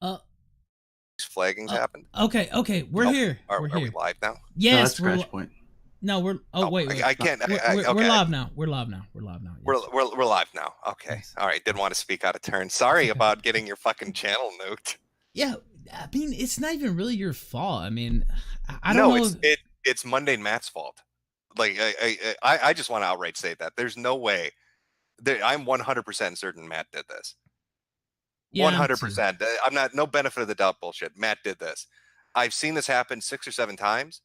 Uh, Flagging's happened. okay, we're here. Are We're we here. live now? No, Yes, that's Crash Point. no, we're. Oh, Oh, wait. I can't. We're Okay, live now. We're live now. We're live now. Yes. we're live now. Okay, Yes. all right. Didn't want to speak out of turn. Sorry about getting your fucking channel nuked. Yeah, I mean, it's not even really your fault. I mean, I don't No, know. it's Monday Matt's fault. Like I just want to outright say that there's no way. I'm 100% certain Matt did this. Yeah, 100%. I'm not no benefit of the doubt bullshit. Matt did this. I've seen this happen 6 or 7 times.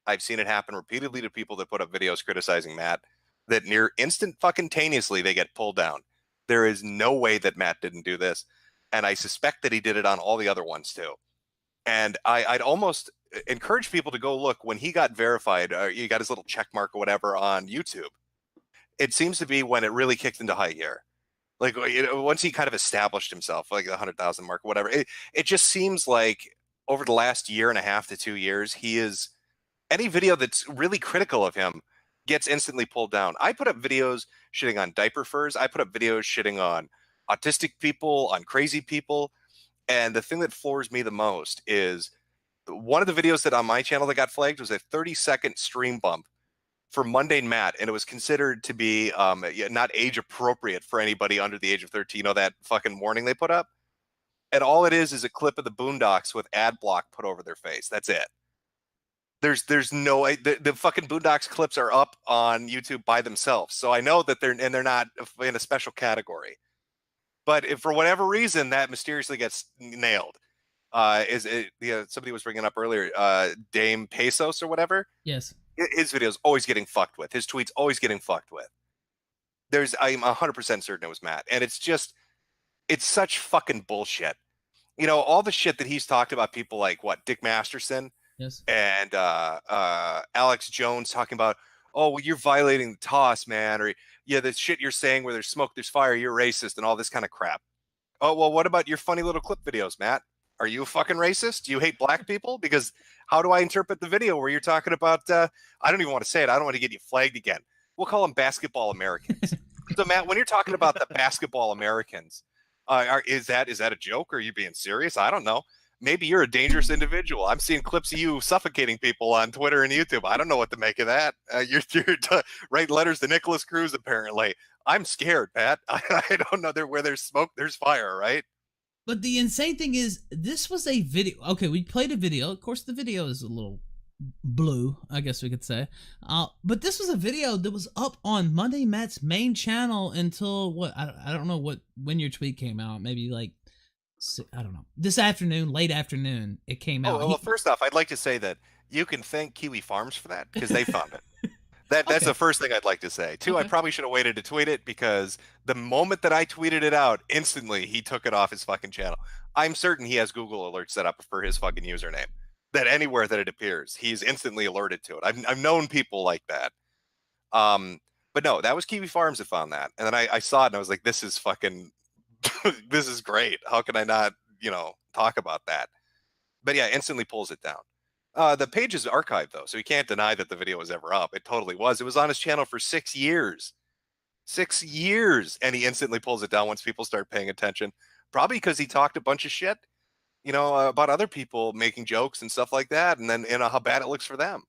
I've seen it happen repeatedly to people that put up videos criticizing Matt that near instant fucking taneously they get pulled down. There is no way that Matt didn't do this. And I suspect that he did it on all the other ones too. And I'd almost encourage people to go look when he got verified, he got his little check mark or whatever on YouTube. It seems to be when it really kicked into high gear. Like, you know, once he kind of established himself, like the 100,000 mark or whatever, it just seems like over the last year and a half to 2 years, he is any video that's really critical of him gets instantly pulled down. I put up videos shitting on diaper furs. I put up videos shitting on autistic people, on crazy people. And the thing that floors me the most is one of the videos that on my channel that got flagged was a 30-second stream bump for Mundane Matt, and it was considered to be not age appropriate for anybody under the age of 13. You know that fucking warning they put up? And all it is a clip of the Boondocks with ad block put over their face. That's it. There's no the fucking Boondocks clips are up on YouTube by themselves, so I know that they're not in a special category. But if for whatever reason that mysteriously gets nailed, somebody was bringing up earlier, Dame Pesos or whatever. Yes. His videos always getting fucked with. His tweets always getting fucked with. I'm 100% certain it was Matt, and it's such fucking bullshit. You know, all the shit that he's talked about people like Dick Masterson. Yes. And Alex Jones talking about, oh, well, you're violating the toss, man, or yeah, the shit you're saying where there's smoke, there's fire, you're racist, and all this kind of crap. Oh, well, what about your funny little clip videos, Matt? Are you a fucking racist? Do you hate black people? Because how do I interpret the video where you're talking about, I don't even want to say it. I don't want to get you flagged again. We'll call them basketball Americans. So, Matt, when you're talking about the basketball Americans, is that a joke or are you being serious? I don't know. Maybe you're a dangerous individual. I'm seeing clips of you suffocating people on Twitter and YouTube. I don't know what to make of that. You're writing letters to Nicholas Cruz, apparently. I'm scared, Pat. I don't know. Where there's smoke, there's fire, right? But the insane thing is, this was a video. Okay, we played a video. Of course, the video is a little blue, I guess we could say. But this was a video that was up on Monday Matt's main channel until what? I don't know when your tweet came out. Maybe like, I don't know, this afternoon, late afternoon, it came out. Well, first off, I'd like to say that you can thank Kiwi Farms for that because they found it. That's Okay. the first thing I'd like to say. Two, Okay. I probably should have waited to tweet it because the moment that I tweeted it out, instantly he took it off his fucking channel. I'm certain he has Google alerts set up for his fucking username. That anywhere that it appears, he's instantly alerted to it. I've known people like that. But no, that was Kiwi Farms that found that, and then I saw it and I was like, this is fucking. This is great. How can I not, talk about that? But yeah, instantly pulls it down. The page is archived though, so you can't deny that the video was ever up. It totally was. It was on his channel for 6 years. 6 years. And he instantly pulls it down once people start paying attention. Probably because he talked a bunch of shit, about other people making jokes and stuff like that. And then, how bad it looks for them.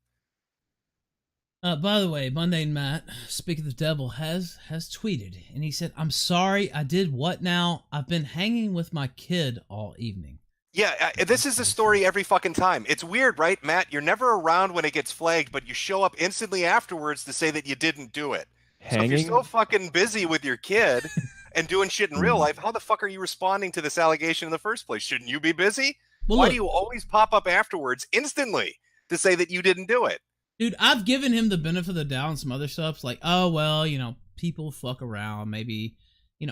By the way, Mundane Matt, speak of the devil, has tweeted, and he said, "I'm sorry, I did what now? I've been hanging with my kid all evening." Yeah, this is the story every fucking time. It's weird, right, Matt? You're never around when it gets flagged, but you show up instantly afterwards to say that you didn't do it. Hanging? So if you're so fucking busy with your kid and doing shit in real life, how the fuck are you responding to this allegation in the first place? Shouldn't you be busy? Well, Why look, do you always pop up afterwards instantly to say that you didn't do it? dude, I've given him the benefit of the doubt and some other stuff. Like, oh, well, people fuck around. Maybe,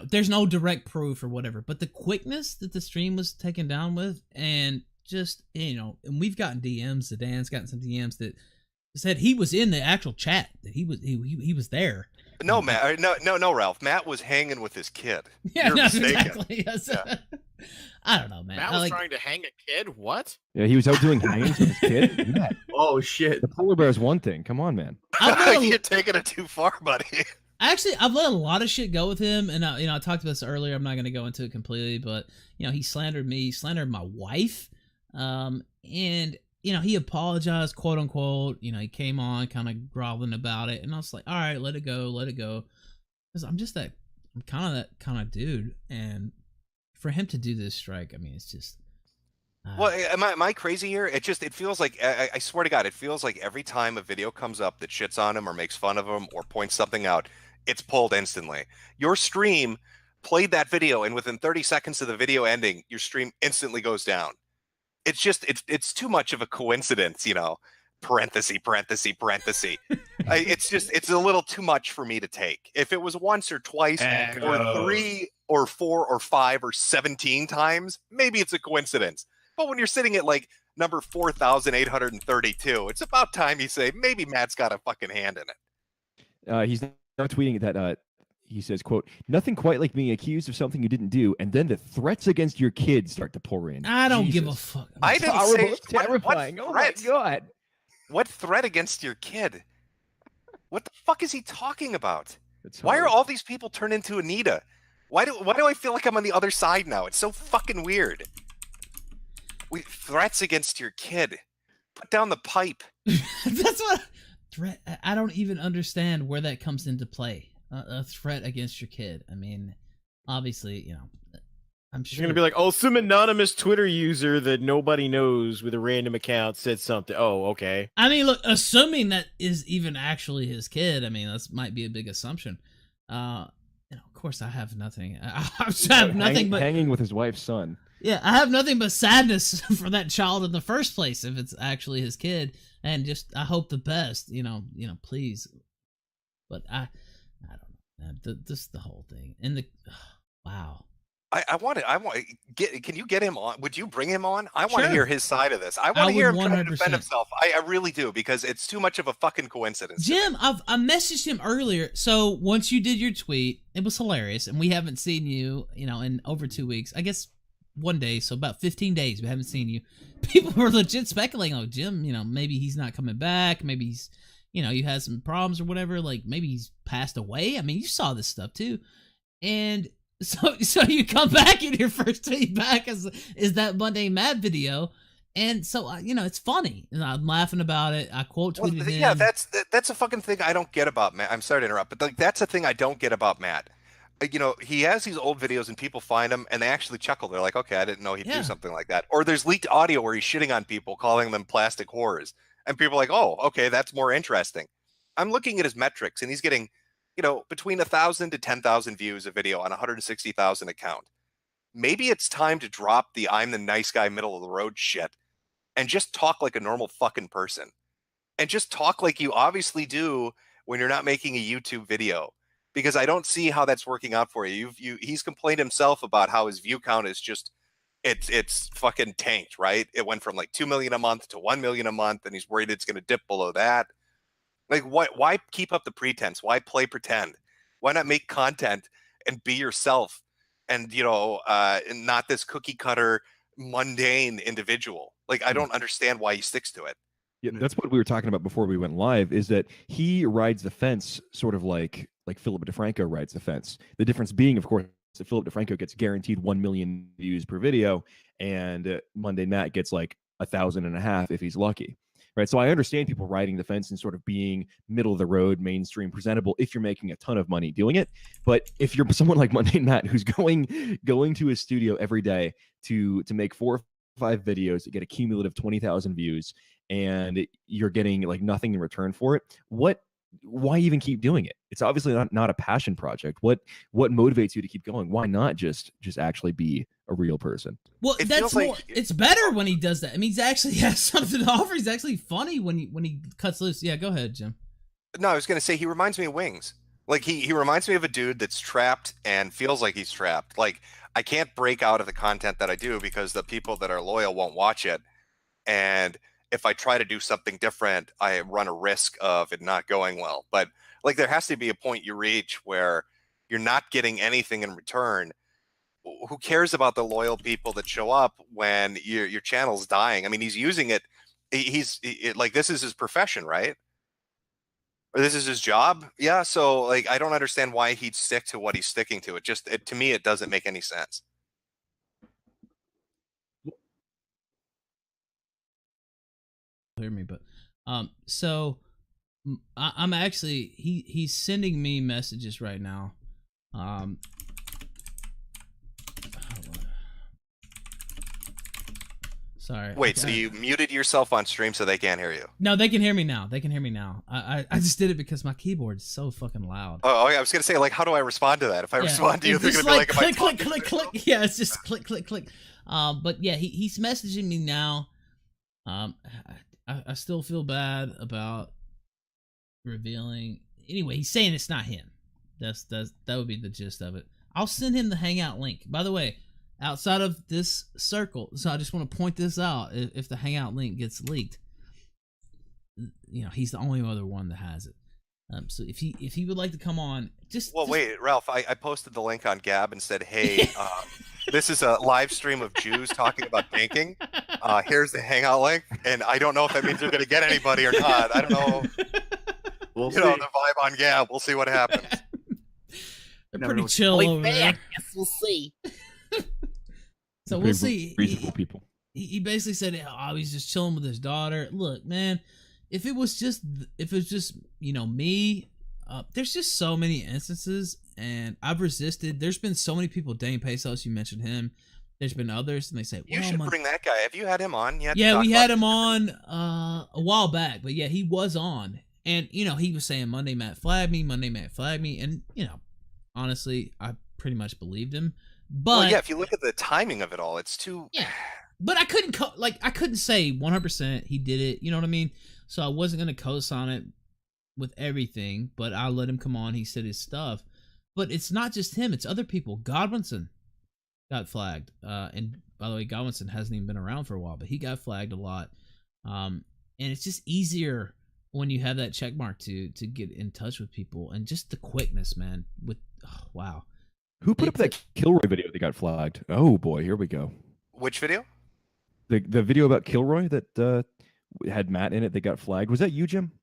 there's no direct proof or whatever. But the quickness that the stream was taken down with, and just, and we've gotten DMs, Dan's gotten some DMs that said he was in the actual chat, that he was there. No, Matt. No, Ralph. Matt was hanging with his kid. Yeah, You're no, mistaken. exactly. Yes. Yeah. I don't know, man. Matt was trying to hang a kid? What? Yeah, he was out doing hangings with his kid. Matt, Oh, shit. the polar bear is one thing. Come on, man. I'm gonna- You're taking it too far, buddy. I've let a lot of shit go with him, and I talked about this earlier. I'm not going to go into it completely, but he slandered me, he slandered my wife, and he apologized, quote unquote. He came on kind of groveling about it, and I was like, all right, let it go, because I'm kind of that kind of dude, and for him to do this strike, I mean, it's just. Well, am I crazy here? It feels like, I swear to God, it feels like every time a video comes up that shits on him or makes fun of him or points something out, it's pulled instantly. Your stream played that video, and within 30 seconds of the video ending, your stream instantly goes down. It's just, it's too much of a coincidence, parenthesis. It's a little too much for me to take. If it was once or twice or 3 or 4 or 5 or 17 times, maybe it's a coincidence. But when you're sitting at like number 4,832, it's about time you say, maybe Matt's got a fucking hand in it. He's now tweeting that he says, quote, nothing quite like being accused of something you didn't do, and then the threats against your kids start to pour in. I don't give a fuck. I didn't say it's terrifying. What oh my God. What threat against your kid? What the fuck is he talking about? It's Why are hard. all these people turned into Anita? Why do I feel like I'm on the other side now? It's so fucking weird. Threats against your kid. Put down the pipe. That's what threat. I don't even understand where that comes into play. A threat against your kid. I mean, obviously, I'm sure. She's gonna be like, oh, some anonymous Twitter user that nobody knows with a random account said something. Oh, okay. I mean, look, assuming that is even actually his kid. I mean, that might be a big assumption. Of course, I have nothing. I have nothing but hanging with his wife's son. Yeah, I have nothing but sadness for that child in the first place if it's actually his kid, and just I hope the best, please. But I don't know. This the whole thing, and wow. Can you get him on? Would you bring him on? I want to Sure. hear his side of this. I want to hear him try to 100%. defend himself. I really do, because it's too much of a fucking coincidence. Jim, I messaged him earlier. So once you did your tweet, it was hilarious, and we haven't seen you, in over 2 weeks. I guess 1 day, so about 15 days we haven't seen you. People were legit speculating, oh, Jim, maybe he's not coming back. Maybe he's, you had some problems or whatever. Like maybe he's passed away. I mean, you saw this stuff too, and. So you come back and your first tweet back is that Monday Mad video, and so it's funny and I'm laughing about it. I quote tweeted him. Yeah, that's a fucking thing I don't get about Matt. I'm sorry to interrupt, but that's a thing I don't get about Matt. He has these old videos and people find them and they actually chuckle. They're like, okay, I didn't know he'd do something like that. Or there's leaked audio where he's shitting on people, calling them plastic whores, and people are like, oh, okay, that's more interesting. I'm looking at his metrics and he's getting between 1,000 to 10,000 views a video on 160,000 account. Maybe it's time to drop the I'm the nice guy middle of the road shit and just talk like a normal fucking person. And just talk like you obviously do when you're not making a YouTube video. Because I don't see how that's working out for you. He's complained himself about how his view count is just it's fucking tanked, right? It went from like 2 million a month to 1 million a month, and he's worried it's gonna dip below that. Like, why keep up the pretense? Why play pretend? Why not make content and be yourself and, not this cookie cutter, mundane individual? Like, I don't understand why he sticks to it. Yeah, that's what we were talking about before we went live, is that he rides the fence sort of like Philip DeFranco rides the fence. The difference being, of course, that Philip DeFranco gets guaranteed 1 million views per video, and Monday Matt gets like 1,500 if he's lucky. Right. So I understand people riding the fence and sort of being middle of the road, mainstream presentable if you're making a ton of money doing it. But if you're someone like Monday Matt who's going to his studio every day to make 4 or 5 videos that get a cumulative 20,000 views, and you're getting like nothing in return for it, why even keep doing it? It's obviously not a passion project. What motivates you to keep going? Why not just actually be a real person? Well, that's more. It's better when he does that. I mean, he actually has something to offer. He's actually funny when he cuts loose. Yeah, go ahead, Jim. No, I was gonna say he reminds me of Wings. Like he reminds me of a dude that's trapped and feels like he's trapped. Like, I can't break out of the content that I do because the people that are loyal won't watch it, and if I try to do something different, I run a risk of it not going well. But like, there has to be a point you reach where you're not getting anything in return. Who cares about the loyal people that show up when your channel's dying? I mean, he's using it. He's like, this is his profession, right? Or this is his job. Yeah. So like, I don't understand why he'd stick to what he's sticking to. To me, it doesn't make any sense. Hear me, but so I'm actually he's sending me messages right now. Sorry. Wait, so you muted yourself on stream so they can't hear you? No, they can hear me now. They can hear me now. I just did it because my keyboard is so fucking loud. Oh, yeah, I was gonna say, like, how do I respond to that? If I respond to you, they're gonna be like, click, click, click, click. Yeah, it's just click, click, click. But yeah, he's messaging me now. I still feel bad about revealing. Anyway, he's saying it's not him. That would be the gist of it. I'll send him the Hangout link. By the way, outside of this circle, so I just want to point this out. If the Hangout link gets leaked, he's the only other one that has it. So if he would like to come on, wait, Ralph, I posted the link on Gab and said, hey, this is a live stream of Jews talking about banking. Here's the Hangout link, and I don't know if that means they're going to get anybody or not. I don't know. We'll see. The vibe on Gab. We'll see what happens. They're pretty chill over there. Yes, we'll see. So we'll see. Reasonable people. He basically said, "Oh, he's just chilling with his daughter." Look, man, if it was just me, there's just so many instances, and I've resisted. There's been so many people. Dane Pesos, you mentioned him. There's been others, and they say, "You should bring that guy." Have you had him on yet? Yeah, we had him on a while back, but yeah, he was on, and he was saying Monday Matt flagged me, and honestly, I pretty much believed him. But yeah, if you look at the timing of it all, it's too. Yeah, but I couldn't say 100% he did it. You know what I mean? So I wasn't gonna co-sign it with everything, but I let him come on. He said his stuff, but it's not just him; it's other people. Godwinson got flagged, and by the way, Godwinson hasn't even been around for a while, but he got flagged a lot. And it's just easier when you have that check mark to get in touch with people, and just the quickness, man. Wow. Who put up that Kilroy video that got flagged? Oh boy, here we go. Which video? The video about Kilroy that had Matt in it that got flagged. Was that you, Jim?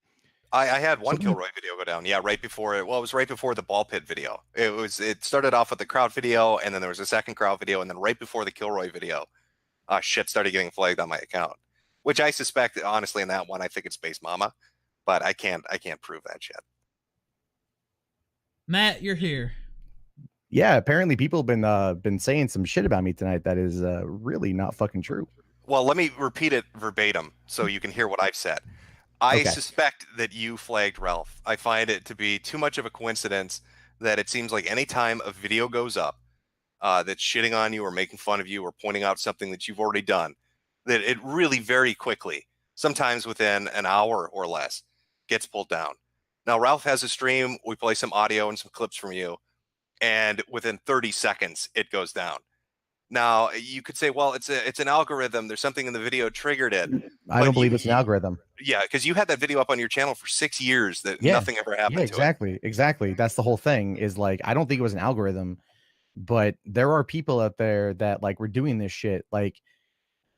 I had one Kilroy video go down. Yeah, right before it. Well, it was right before the ball pit video. It started off with the crowd video, and then there was a second crowd video, and then right before the Kilroy video, shit started getting flagged on my account. Which I suspect, honestly, in that one, I think it's Space Mama, but I can't prove that shit. Matt, you're here. Yeah, apparently people have been saying some shit about me tonight that is really not fucking true. Well, let me repeat it verbatim so you can hear what I've said. I suspect that you flagged Ralph. I find it to be too much of a coincidence that it seems like any time a video goes up that's shitting on you or making fun of you or pointing out something that you've already done, that it really very quickly, sometimes within an hour or less, gets pulled down. Now, Ralph has a stream. We play some audio and some clips from you, and within 30 seconds, it goes down. Now, you could say, well, it's an algorithm. There's something in the video triggered it. I don't believe it's an algorithm. Yeah, because you had that video up on your channel for 6 years that nothing ever happened to it. Exactly. That's the whole thing is like, I don't think it was an algorithm, but there are people out there that like were doing this shit. Like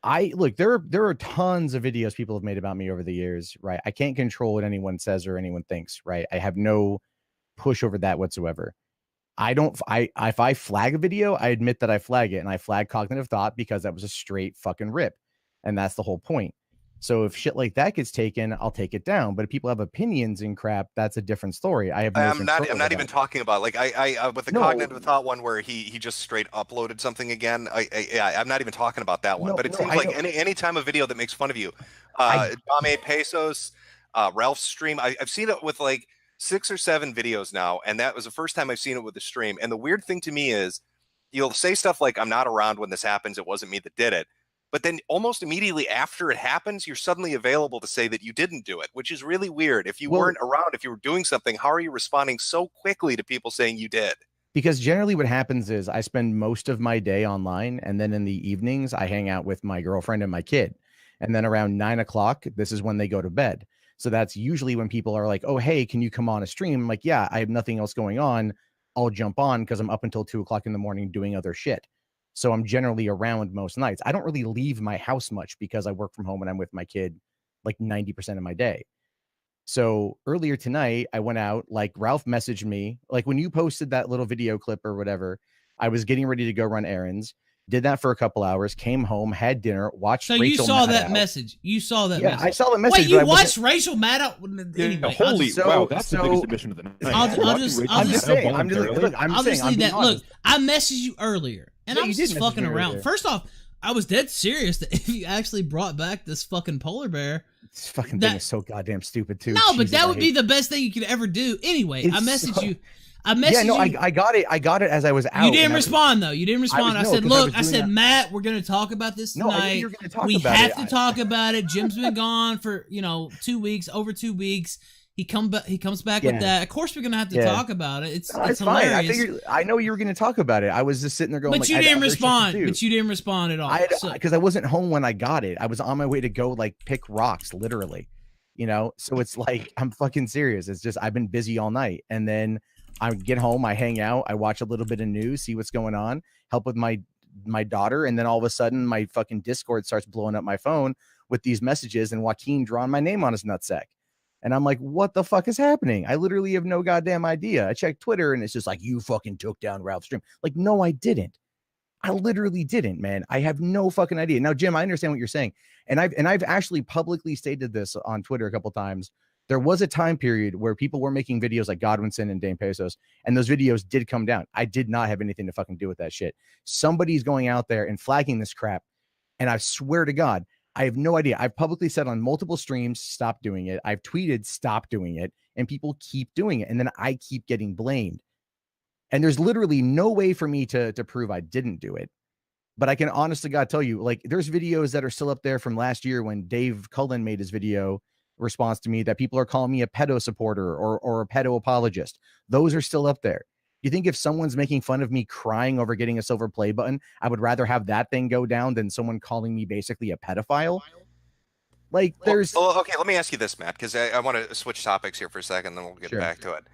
there are tons of videos people have made about me over the years, right? I can't control what anyone says or anyone thinks, right? I have no push over that whatsoever. If I flag a video, I admit that I flag it, and I flag cognitive thought because that was a straight fucking rip. And that's the whole point. So if shit like that gets taken, I'll take it down. But if people have opinions and crap, that's a different story. I'm not even talking about like I with the cognitive thought one where he just straight uploaded something again. I'm not even talking about that one. But it seems like any time a video that makes fun of you, Dame Pesos, Ralph's stream, I've seen it with like 6 or 7 videos now, and that was the first time I've seen it with the stream. And the weird thing to me is you'll say stuff like, I'm not around when this happens, it wasn't me that did it. But then almost immediately after it happens, you're suddenly available to say that you didn't do it, which is really weird. If you weren't around, if you were doing something, how are you responding so quickly to people saying you did? Because generally what happens is I spend most of my day online, and then in the evenings I hang out with my girlfriend and my kid. And then around 9 o'clock, this is when they go to bed. So that's usually when people are like, oh, hey, can you come on a stream? I'm like, yeah, I have nothing else going on. I'll jump on because I'm up until 2 o'clock in the morning doing other shit. So I'm generally around most nights. I don't really leave my house much because I work from home and I'm with my kid like 90% of my day. So earlier tonight, I went out, like Ralph messaged me, like when you posted that little video clip or whatever, I was getting ready to go run errands, did that for a couple hours, came home, had dinner, watched So Rachel you saw Maddow. that message. You saw that Yeah, message. I saw the message. Wait, you but I watched wasn't- Rachel Maddow? Anyway, I'll holy just- wow, that's the so- biggest admission of the night. I'll just saying, I'm just voluntarily. I'll just leave being that. Look, honest. I messaged you earlier, and Yeah, I you was did just message fucking me around. earlier. First off, I was dead serious that if you actually brought back this fucking polar bear. This fucking that- thing is so goddamn stupid too. No, but Jesus, that I would hate- be the best thing you could ever do. Anyway, I It's messaged so- you. I messaged Yeah, no, you. I got it. I got it as I was out. You didn't and I was- respond though. You didn't respond. I no, said, 'cause I "Look," was I doing said, that- "Matt, we're going to talk about this No, I knew tonight. you were going to talk We about have it. to talk about it. Jim's been gone for 2 weeks, over 2 weeks. He comes back with Yeah. that. Of course, we're going to have to Yeah. talk about it. It's No, it's fine. hilarious. I know you were going to talk about it. I was just sitting there going, But like, you I had didn't other shit to respond. do. But you didn't respond at all. So- Because I wasn't home when I got it. I was on my way to go like pick rocks, literally. So it's like I'm fucking serious. It's just I've been busy all night, and then I get home, I hang out, I watch a little bit of news, see what's going on, help with my daughter, and then all of a sudden my fucking Discord starts blowing up my phone with these messages and Joaquin drawing my name on his nutsack. And I'm like, what the fuck is happening? I literally have no goddamn idea. I checked Twitter and it's just like, you fucking took down Ralph's stream. Like, no, I didn't. I literally didn't, man. I have no fucking idea. Now, Jim, I understand what you're saying. And I've actually publicly stated this on Twitter a couple times. There was a time period where people were making videos like Godwinson and Dame Pesos, and those videos did come down. I did not have anything to fucking do with that shit. Somebody's going out there and flagging this crap. And I swear to God, I have no idea. I've publicly said on multiple streams, stop doing it. I've tweeted, stop doing it. And people keep doing it. And then I keep getting blamed. And there's literally no way for me to prove I didn't do it. But I can honestly God tell you, like, there's videos that are still up there from last year when Dave Cullen made his video response to me that people are calling me a pedo supporter or a pedo apologist. Those are still up there. You think if someone's making fun of me crying over getting a silver play button, I would rather have that thing go down than someone calling me basically a pedophile? Like, there's... Well, okay, let me ask you this, Matt, because I want to switch topics here for a second, then we'll get Sure. back to it.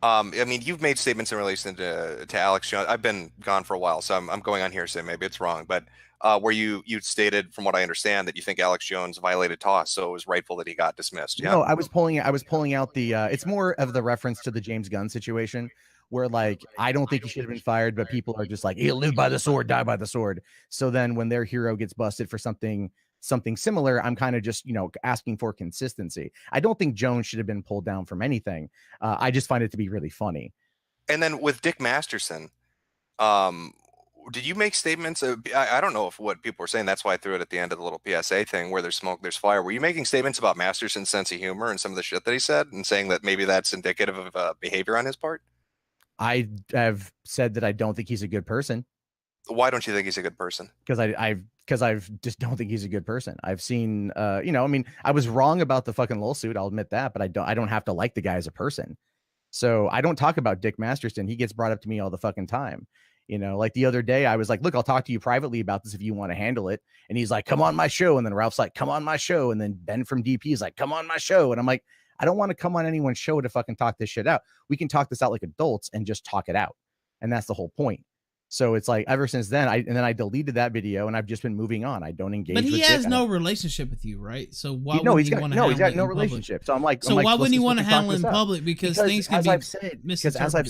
I mean, you've made statements in relation to Alex Jones. I've been gone for a while, so I'm going on here, so maybe it's wrong, but where you stated, from what I understand, that you think Alex Jones violated toss, so it was rightful that he got dismissed. Yeah. No, I was pulling out the it's more of the reference to the James Gunn situation where, like, I don't think he should have been fired, but people are just like, he'll live by the sword, die by the sword. So then when their hero gets busted for something similar, I'm kind of just, asking for consistency. I don't think Jones should have been pulled down from anything. I just find it to be really funny. And then with Dick Masterson, did you make statements? I don't know if what people were saying. That's why I threw it at the end of the little PSA thing where there's smoke, there's fire. Were you making statements about Masterson's sense of humor and some of the shit that he said and saying that maybe that's indicative of behavior on his part? I have said that I don't think he's a good person. Why don't you think he's a good person? Because I just don't think he's a good person. I've seen, I mean, I was wrong about the fucking lawsuit. I'll admit that, but I don't have to like the guy as a person. So I don't talk about Dick Masterson. He gets brought up to me all the fucking time. Like the other day, I was like, look, I'll talk to you privately about this if you want to handle it. And he's like, come on my show. And then Ralph's like, come on my show. And then Ben from DP is like, come on my show. And I'm like, I don't want to come on anyone's show to fucking talk this shit out. We can talk this out like adults and just talk it out. And that's the whole point. So it's like, ever since then, I deleted that video and I've just been moving on. I don't engage. But he with has Dick. no relationship with you, right? So why No, would he's you got want to no, handle he's got it no in public? relationship. So I'm like, So why wouldn't you want to fucking handle it talk in this out. public? Because things can as be I've said, as I've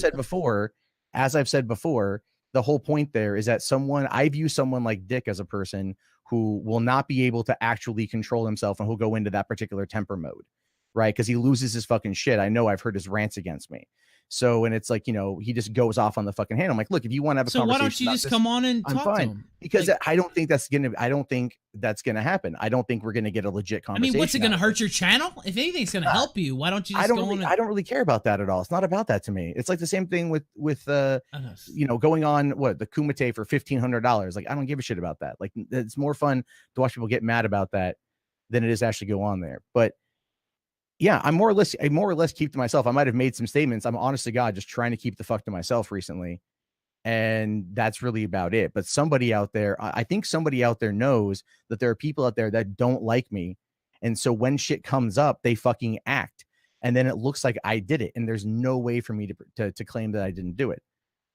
said before, the whole point there is that I view someone like Dick as a person who will not be able to actually control himself and who'll go into that particular temper mode, right? Because he loses his fucking shit. I know I've heard his rants against me. So, and it's like, he just goes off on the fucking hand. I'm like, look, if you want to have a conversation, why don't you just come on and talk to him? Because Like, I don't think that's gonna happen. I don't think we're gonna get a legit conversation. what's it going to hurt your channel? If anything's going to help you, why don't you just go on? I don't really care about that at all. It's not about that to me. It's like the same thing with going on the Kumite for $1,500. Like, I don't give a shit about that. Like, it's more fun to watch people get mad about that than it is actually go on there. But yeah, I more or less keep to myself. I might have made some statements. I'm honest to God just trying to keep the fuck to myself recently. And that's really about it. But somebody out there, I think somebody out there knows that there are people out there that don't like me. And so when shit comes up, they fucking act. And then it looks like I did it. And there's no way for me to claim that I didn't do it.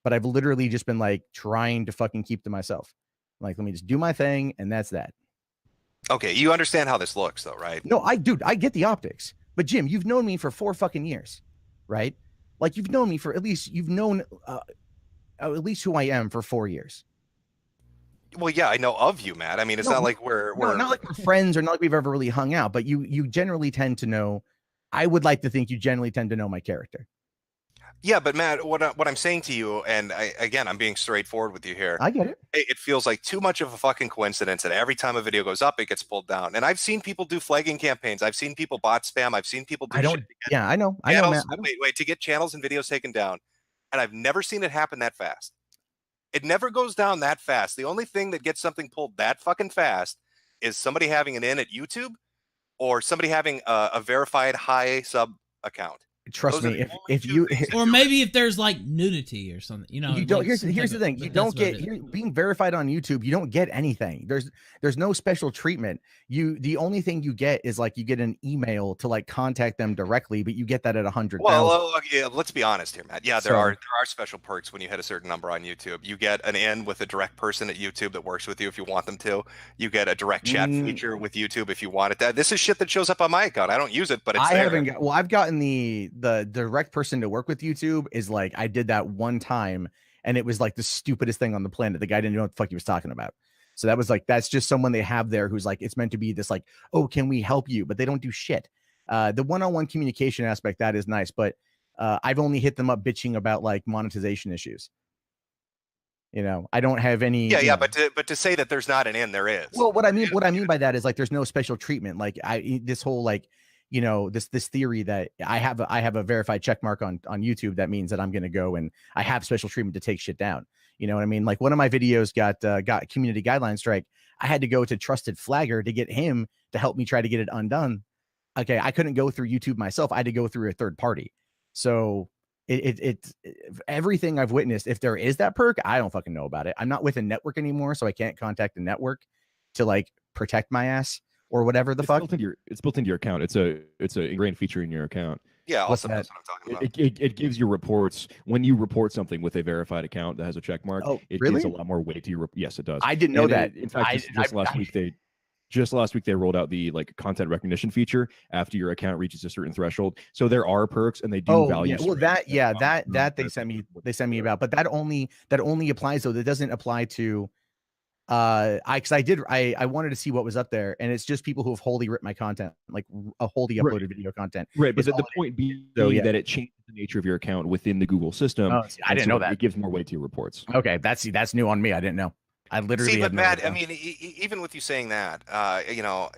But I've literally just been like trying to fucking keep to myself. Like, let me just do my thing. And that's that. Okay, you understand how this looks, though, right? No, I get the optics. But Jim, you've known me for 4 fucking years, right? Like you've known me for you've known at least who I am for 4 years. Well, yeah, I know of you, Matt. I mean, it's not like we're not like we're friends or not like we've ever really hung out, but you generally tend to know. I would like to think you generally tend to know my character. Yeah, but Matt, what I'm saying to you, and I'm being straightforward with you here. I get it. It feels like too much of a fucking coincidence that every time a video goes up, it gets pulled down. And I've seen people do flagging campaigns. I've seen people bot spam. I've seen people do shit. Yeah, I know. Channels, Man. Wait, to get channels and videos taken down. And I've never seen it happen that fast. It never goes down that fast. The only thing that gets something pulled that fucking fast is somebody having an in at YouTube or somebody having a verified high sub account. Trust me, if you or maybe if there's like nudity or something, you know. You don't. Here's the thing: you don't get being verified on YouTube. You don't get anything. There's no special treatment. The only thing you get is like you get an email to like contact them directly, but you get that at 100. Well, yeah, let's be honest here, Matt. Yeah, there are special perks when you hit a certain number on YouTube. You get an in with a direct person at YouTube that works with you if you want them to. You get a direct chat feature with YouTube if you want it. This is shit that shows up on my account. I don't use it, but it's there. I've gotten the direct person to work with YouTube is like I did that one time and it was like the stupidest thing on the planet. The guy didn't know what the fuck he was talking about. So that was like that's just someone they have there who's like it's meant to be this like, oh, can we help you? But they don't do shit. The one-on-one communication aspect, that is nice, but I've only hit them up bitching about like monetization issues. You know, I don't have any. Yeah, but to say that there's not an in, there is. Well, what I mean by that is like there's no special treatment. Like this whole like, you know, this theory that I have a verified check mark on YouTube that means that I'm going to go and I have special treatment to take shit down. You know what I mean? Like one of my videos got community guideline strike. I had to go to Trusted Flagger to get him to help me try to get it undone. Okay, I couldn't go through YouTube myself. I had to go through a third party. So it everything I've witnessed, if there is that perk, I don't fucking know about it. I'm not with a network anymore, so I can't contact the network to like protect my ass or whatever the fuck. It's built into your account. It's a ingrained feature in your account. Yeah, also that's what I'm talking about. It gives you reports when you report something with a verified account that has a check mark. Oh, it really? gives a lot more weight to your. Yes, it does. I didn't know that. In fact, just last week they rolled out the like content recognition feature after your account reaches a certain threshold. So there are perks and they do value. Yeah. Well, that they sent me about, but that only applies though. That doesn't apply to I wanted to see what was up there, and it's just people who have wholly ripped my content, like a wholly uploaded video content. Right, but the point being that it changes the nature of your account within the Google system. Oh, I didn't know that. It gives more weight to your reports. Okay, that's new on me. I didn't know. I literally but Matt, I mean, even with you saying that, you know,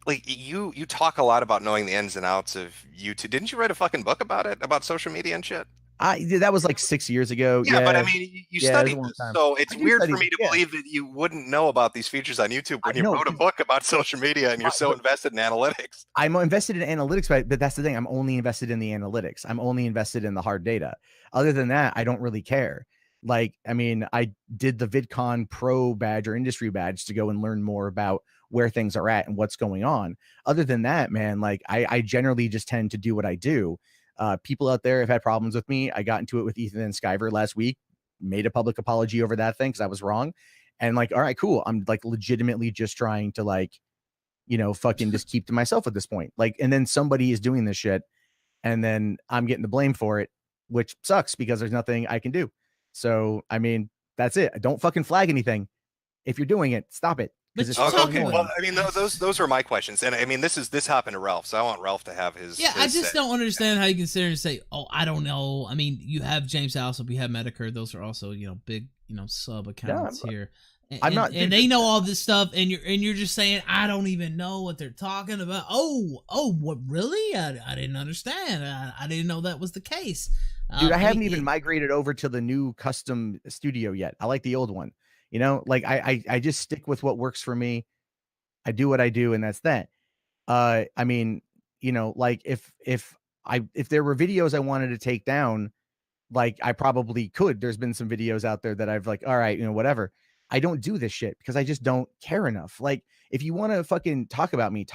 like you talk a lot about knowing the ins and outs of YouTube. Didn't you write a fucking book about it, about social media and shit? That was like 6 years ago. Yeah, but I mean, you studied this, so it's weird for me to believe that you wouldn't know about these features on YouTube when you wrote a book about social media and you're so invested in analytics. I'm invested in analytics, but that's the thing. I'm only invested in the analytics. I'm only invested in the hard data. Other than that, I don't really care. Like, I mean, I did the VidCon Pro badge or industry badge to go and learn more about where things are at and what's going on. Other than that, man, like I generally just tend to do what I do. People out there have had problems with me. I got into it with Ethan and Skyver last week, made a public apology over that thing because I was wrong. And like, all right, cool. I'm like legitimately just trying to like, you know, fucking just keep to myself at this point. Like, and then somebody is doing this shit and then I'm getting the blame for it, which sucks because there's nothing I can do. So, I mean, that's it. Don't fucking flag anything. If you're doing it, stop it. Okay. Well, I mean, those are my questions, and I mean, this happened to Ralph, so I want Ralph to have his. Yeah, his I just say. don't understand how you can sit there and say, "Oh, I don't know." I mean, you have James Alsop, you have Metokur; those are also big sub accounts here. And they know all this stuff, and you're just saying, "I don't even know what they're talking about." Oh, what really? I didn't understand. I didn't know that was the case. Dude, I haven't even migrated over to the new custom studio yet. I like the old one. You know, like I just stick with what works for me. I do what I do, and that's that. I mean, you know, like if there were videos I wanted to take down, like I probably could. There's been some videos out there that I've like, all right, you know, whatever. I don't do this shit because I just don't care enough. Like, if you want to fucking talk about me,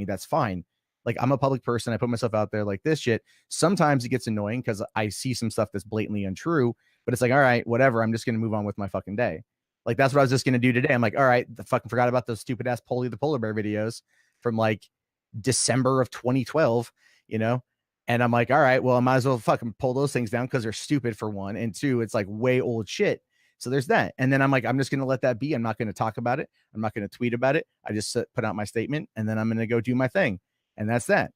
that's fine. Like, I'm a public person. I put myself out there like this shit. Sometimes it gets annoying because I see some stuff that's blatantly untrue, but it's like, all right, whatever. I'm just going to move on with my fucking day. Like, that's what I was just going to do today. I'm like, all right, I fucking forgot about those stupid ass Polly the Polar Bear videos from like December of 2012. you know? And I'm like, all right, well, I might as well fucking pull those things down because they're stupid for one. And two, it's like way old shit. So there's that. And then I'm like, I'm just going to let that be. I'm not going to talk about it. I'm not going to tweet about it. I just put out my statement and then I'm going to go do my thing. And that's that.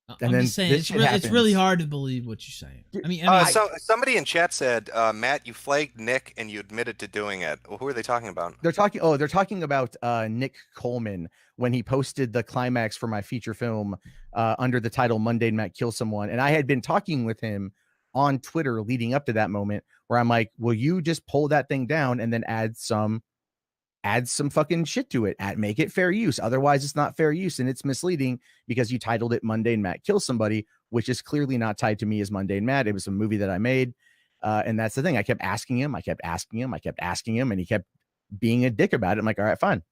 And I'm then just saying, it's really hard to believe what you're saying. I mean, so somebody in chat said, Matt, you flagged Nick and you admitted to doing it. Well, who are they talking about? They're talking about Nick Coleman when he posted the climax for my feature film under the title Mundane Matt Kill Someone. And I had been talking with him on Twitter leading up to that moment where I'm like, will you just pull that thing down and then add some fucking shit to it, make it fair use. Otherwise it's not fair use and it's misleading because you titled it Mundane Matt Kill Somebody, which is clearly not tied to me as Mundane Matt. It was a movie that I made. And that's the thing. I kept asking him, and he kept being a dick about it. I'm like, all right, fine.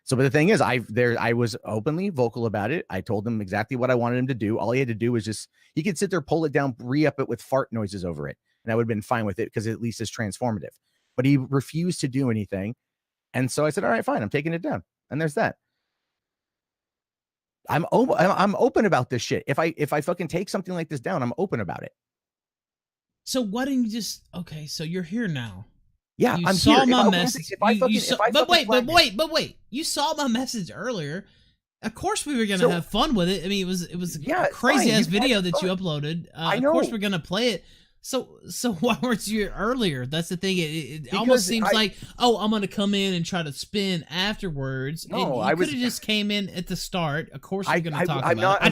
So, but the thing is, I was openly vocal about it. I told him exactly what I wanted him to do. All he had to do was he could sit there, pull it down, re-up it with fart noises over it. And I would have been fine with it because at least it's transformative. But he refused to do anything. And so I said, all right, fine, I'm taking it down. And there's that. I'm open about this shit. If I fucking take something like this down, I'm open about it. So why didn't you just so you're here now. Yeah, you I'm saw here. my message. But wait. You saw my message earlier. Of course we were gonna have fun with it. I mean, it was a crazy ass video that you uploaded. Of course we're gonna play it. So why weren't you earlier? That's the thing. It almost seems like, I'm gonna come in and try to spin afterwards. No, I could have just came in at the start. Of course we're gonna talk about it. I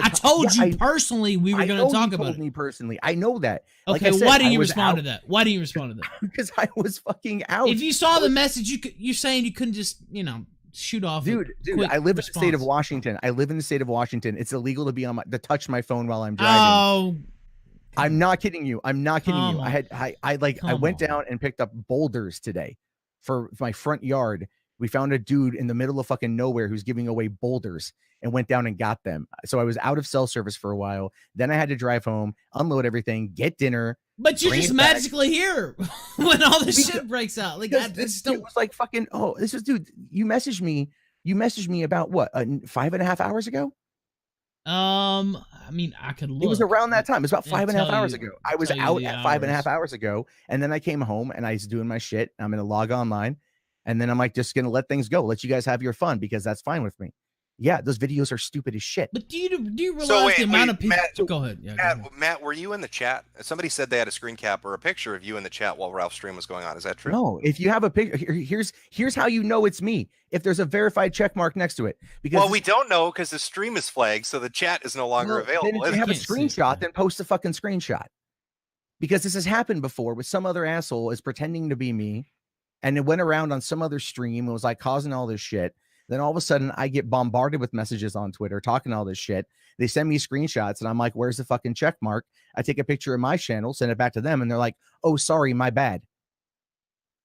told you personally we were gonna talk about it. Me personally, I know that. Okay, why didn't you respond to that? Why didn't you respond to that? Because I was fucking out. If you saw the message, you're saying you couldn't just shoot off. Dude, I live in the state of Washington. It's illegal to touch my phone while I'm driving. Oh. I'm not kidding you. I went down and picked up boulders today for my front yard. We found a dude in the middle of fucking nowhere who's giving away boulders and went down and got them. So I was out of cell service for a while. Then I had to drive home, unload everything, get dinner. But you're just magically here when all this shit breaks out. Like it was like fucking, dude, you messaged me about what, 5.5 hours ago? I mean, I could look. It was around that time. It was about 5.5 hours ago. I was out at 5.5 hours ago, and then I came home and I was doing my shit. I'm gonna log online, and then I'm like, just gonna let things go, let you guys have your fun because that's fine with me. Yeah, those videos are stupid as shit. But do you realize the amount of people? Go ahead. Yeah, Matt, were you in the chat? Somebody said they had a screen cap or a picture of you in the chat while Ralph's stream was going on. Is that true? No. If you have a picture, here's how you know it's me. If there's a verified check mark next to it, because we don't know because the stream is flagged, so the chat is no longer available. Then if you have a screenshot, then post a fucking screenshot. Because this has happened before with some other asshole is pretending to be me, and it went around on some other stream and was like causing all this shit. Then all of a sudden I get bombarded with messages on Twitter talking all this shit. They send me screenshots and I'm like, where's the fucking check mark? I take a picture of my channel, send it back to them. And they're like, oh, sorry, my bad.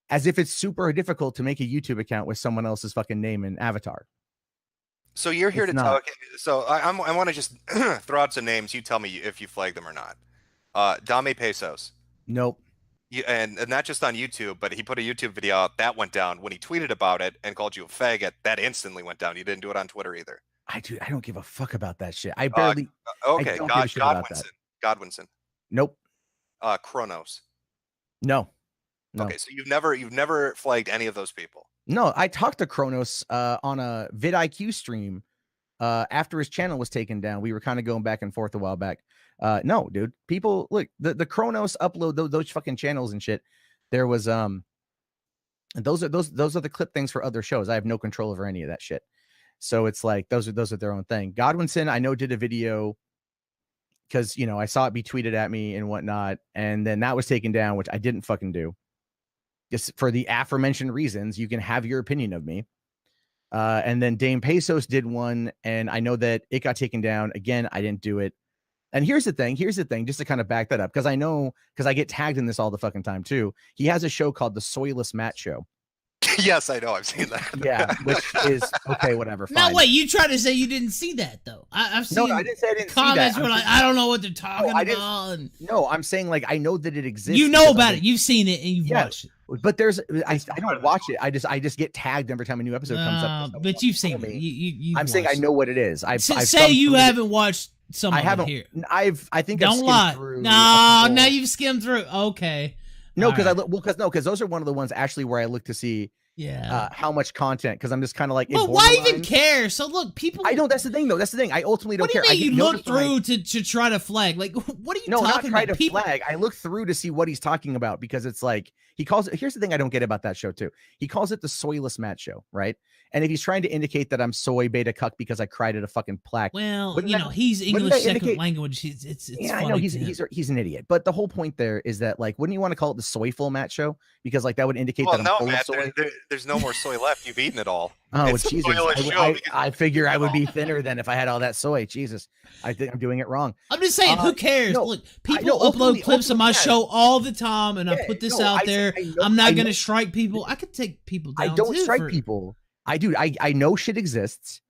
As if it's super difficult to make a YouTube account with someone else's fucking name and avatar. So you're here to tell. Okay, so I want to just throw out some names. You tell me if you flag them or not. Dame Pesos. Nope. And not just on YouTube, but he put a YouTube video out that went down. When he tweeted about it and called you a faggot, that instantly went down. You didn't do it on Twitter either. I don't give a fuck about that shit. I barely. Okay, Godwinson. Nope. Kronos. No. Okay, so you've never flagged any of those people. No, I talked to Kronos on a vidIQ stream after his channel was taken down. We were kind of going back and forth a while back. No, dude. People look the Kronos upload those fucking channels and shit. There was those are the clip things for other shows. I have no control over any of that shit. So it's like those are their own thing. Godwinson, I know, did a video because I saw it be tweeted at me and whatnot, and then that was taken down, which I didn't fucking do. Just for the aforementioned reasons, you can have your opinion of me. And then Dame Pesos did one, and I know that it got taken down. Again, I didn't do it. And here's the thing, just to kind of back that up, because I get tagged in this all the fucking time too. He has a show called the Soyless Matt Show. Yes, I know. I've seen that. Yeah, which is okay, whatever. Fine. Now wait, you try to say you didn't see that though? I've seen No, I didn't say I didn't see that. comments were I'm like, saying- I don't know what they're talking I didn't- about. And No, I'm saying like I know that it exists. you know because about I- it. You've seen it and you've Yeah. watched it. But I don't watch it. I just get tagged every time a new episode comes up. But you've seen it. You've I'm saying I watched know what it is. I've say thumbed you through it. haven't watched some I of haven't. it here. I think I've Don't skimmed lie. through. No, a couple- now you've skimmed through. Okay. No, All because right. because those are one of the ones actually where I look to see Yeah. how much content, because I'm just kind of like. But why even care? So look, people. I don't. That's the thing, though. That's the thing. I ultimately don't What do you care. mean I you get look notified- through to try to flag? Like, what are you No, not talking try about? to People. flag. I look through to see what he's talking about because it's like he calls it. Here's the thing I don't get about that show too. He calls it the Soyless Matt Show, right? And if he's trying to indicate that I'm soy beta cuck because I cried at a fucking plaque, Well, Wouldn't you that- know, he's wouldn't English that second indicate- language. It's yeah, I funny know to him. he's an idiot. But the whole point there is that like, wouldn't you want to call it the Soyful Matt Show? Because like that would indicate Well, that I'm no, full Matt. of soy. There's no more soy left. You've eaten it all. Oh, It's a Jesus. soyless show I, because I you figure I eat it would be all. thinner than if I had all that soy. Jesus. I think I'm doing it wrong. I'm just saying, who cares? no, Look, people no, ultimately- upload clips of my ultimately, show all the time, and I Yeah, put this no, out I- there. I know- I'm not I gonna know- strike people. I could take people down. I don't too strike for- people. I know shit exists.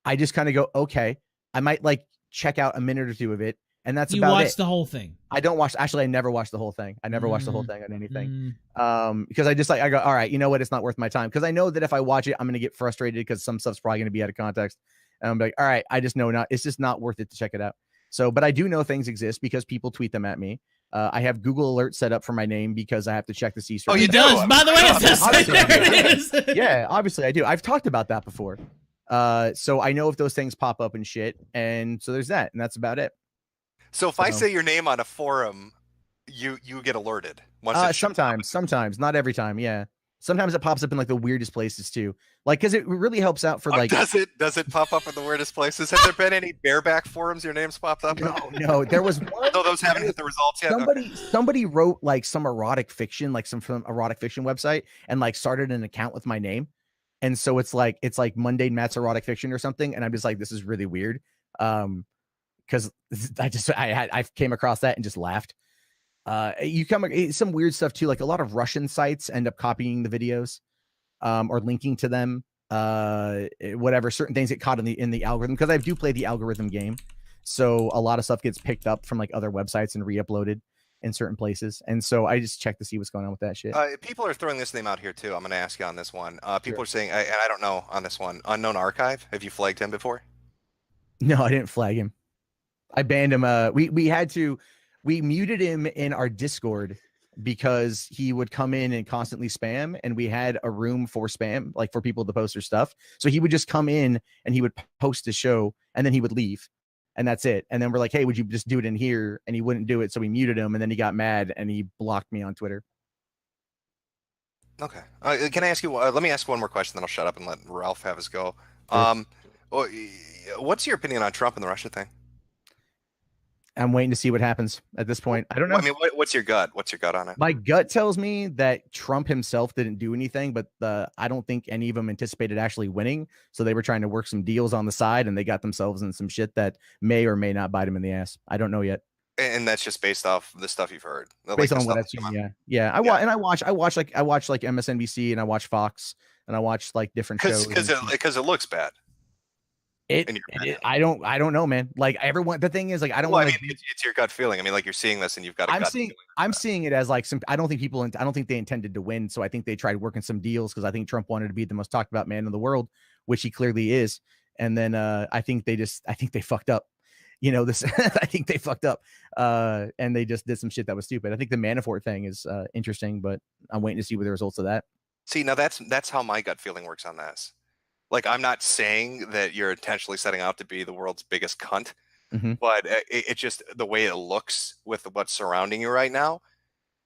I just kind of go, okay. I might like check out a minute or two of it, and that's You about watch it. the whole thing. I don't watch. Actually, I never watched the whole thing. I never watched the whole thing on anything. Mm. Because I just like I go, all right, you know what? It's not worth my time because I know that if I watch it, I'm gonna get frustrated because some stuff's probably gonna be out of context. And I'm like, all right, I just know not. It's just not worth it to check it out. So, but I do know things exist because people tweet them at me. I have Google Alerts set up for my name because I have to check to see. Oh, you It certain- do? does. By the way, it's just, Obviously. there it is. Yeah, obviously I do. I've talked about that before. So I know if those things pop up and shit, and so there's that, and that's about it. So if I So- say your name on a forum, you get alerted. Once it shows up. Sometimes, not every time. Yeah, sometimes it pops up in like the weirdest places too. Like, because it really helps out for Oh, like. does it pop up in the weirdest places? Have there been any bareback forums your name's popped up in? No, there was one. No, those haven't hit the results yet. Okay. Somebody wrote like some erotic fiction, like some erotic fiction website, and like started an account with my name, and so it's like Mundane Matt's erotic fiction or something, and I'm just like, this is really weird, because I came across that and just laughed. Some weird stuff too, like a lot of Russian sites end up copying the videos, or linking to them, whatever. Certain things get caught in the algorithm because I do play the algorithm game, so a lot of stuff gets picked up from like other websites and re-uploaded in certain places, and so I just check to see what's going on with that shit. People are throwing this name out here too. I'm going to ask you on this one. People Sure. are saying, and I don't know on this one, Unknown Archive. Have you flagged him before? No, I didn't flag him. I banned him. We muted him in our Discord because he would come in and constantly spam, and we had a room for spam, like for people to post their stuff. So he would just come in and he would post his show, and then he would leave, and that's it. And then we're like, hey, would you just do it in here? And he wouldn't do it, so we muted him, and then he got mad and he blocked me on Twitter. Okay. Can I ask you? Let me ask one more question, then I'll shut up and let Ralph have his go. Sure. What's your opinion on Trump and the Russia thing? I'm waiting to see what happens at this point. I don't know. I mean, what's your gut? What's your gut on it? My gut tells me that Trump himself didn't do anything, but I don't think any of them anticipated actually winning. So they were trying to work some deals on the side, and they got themselves in some shit that may or may not bite them in the ass. I don't know yet. And that's just based off the stuff you've heard. Based the on what stuff I've that's seen, come out. yeah. I watch like MSNBC, and I watch Fox, and I watch like different shows. Because it looks bad. in your opinion. I don't know, man. Like everyone, the thing is, like I don't Well, I want mean, it's your gut feeling. I mean, like you're seeing this and you've got a gut feeling. I'm seeing it as like some. I don't think they intended to win. So I think they tried working some deals because I think Trump wanted to be the most talked about man in the world, which he clearly is. And then I think they fucked up. You know, this. I think they fucked up, and they just did some shit that was stupid. I think the Manafort thing is interesting, but I'm waiting to see what the results of that. See, now that's how my gut feeling works on this. Like, I'm not saying that you're intentionally setting out to be the world's biggest cunt, but it just the way it looks with what's surrounding you right now.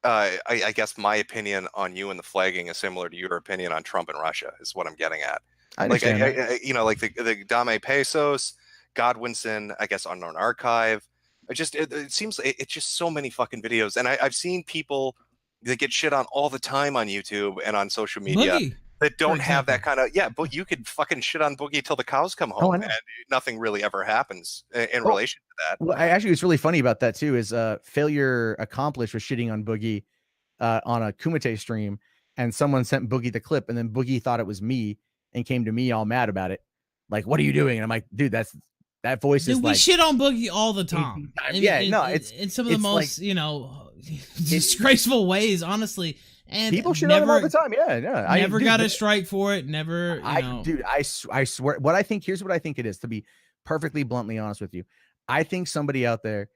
I guess my opinion on you and the flagging is similar to your opinion on Trump and Russia. Is what I'm getting at. I Like, understand. you know, like the Dame Pesos, Godwinson, I guess Unknown Archive. It seems it's just so many fucking videos, and I've seen people that get shit on all the time on YouTube and on social media. Boogie, That don't for have that example. kind of but you could fucking shit on Boogie till the cows come home, I know. and nothing really ever happens in relation to that. Well, actually, what's really funny about that too is Failure Accomplished was shitting on Boogie on a Kumite stream, and someone sent Boogie the clip, and then Boogie thought it was me and came to me all mad about it. Like, what are you doing? And I'm like, dude, that voice is Dude, like we shit on Boogie all the time. In some of the most, disgraceful ways, honestly. And people shit on him all the time. Yeah. I never got a strike for it. Never. I swear. What I think. Here's what I think it is. To be perfectly bluntly honest with you, I think somebody out there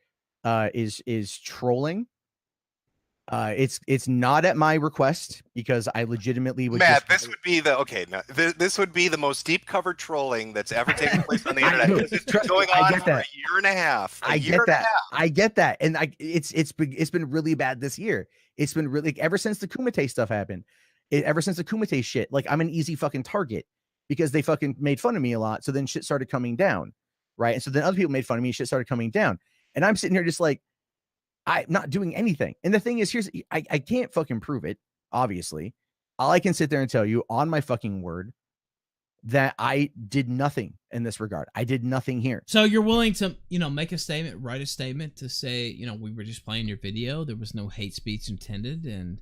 is trolling. It's not at my request because I legitimately would. Matt, this would be this would be the most deep covered trolling that's ever taken place on the internet. It's been going on for a year and a half. I get that, and it's been really bad this year. It's been really ever since the Kumite stuff happened. Ever since the Kumite shit, like I'm an easy fucking target because they fucking made fun of me a lot. So then shit started coming down, right? And so then other people made fun of me. Shit started coming down, and I'm sitting here just like. I'm not doing anything. And the thing is, I can't fucking prove it, obviously. All I can sit there and tell you on my fucking word that I did nothing in this regard. I did nothing here. So you're willing to, make a statement, write a statement to say, we were just playing your video. There was no hate speech intended. And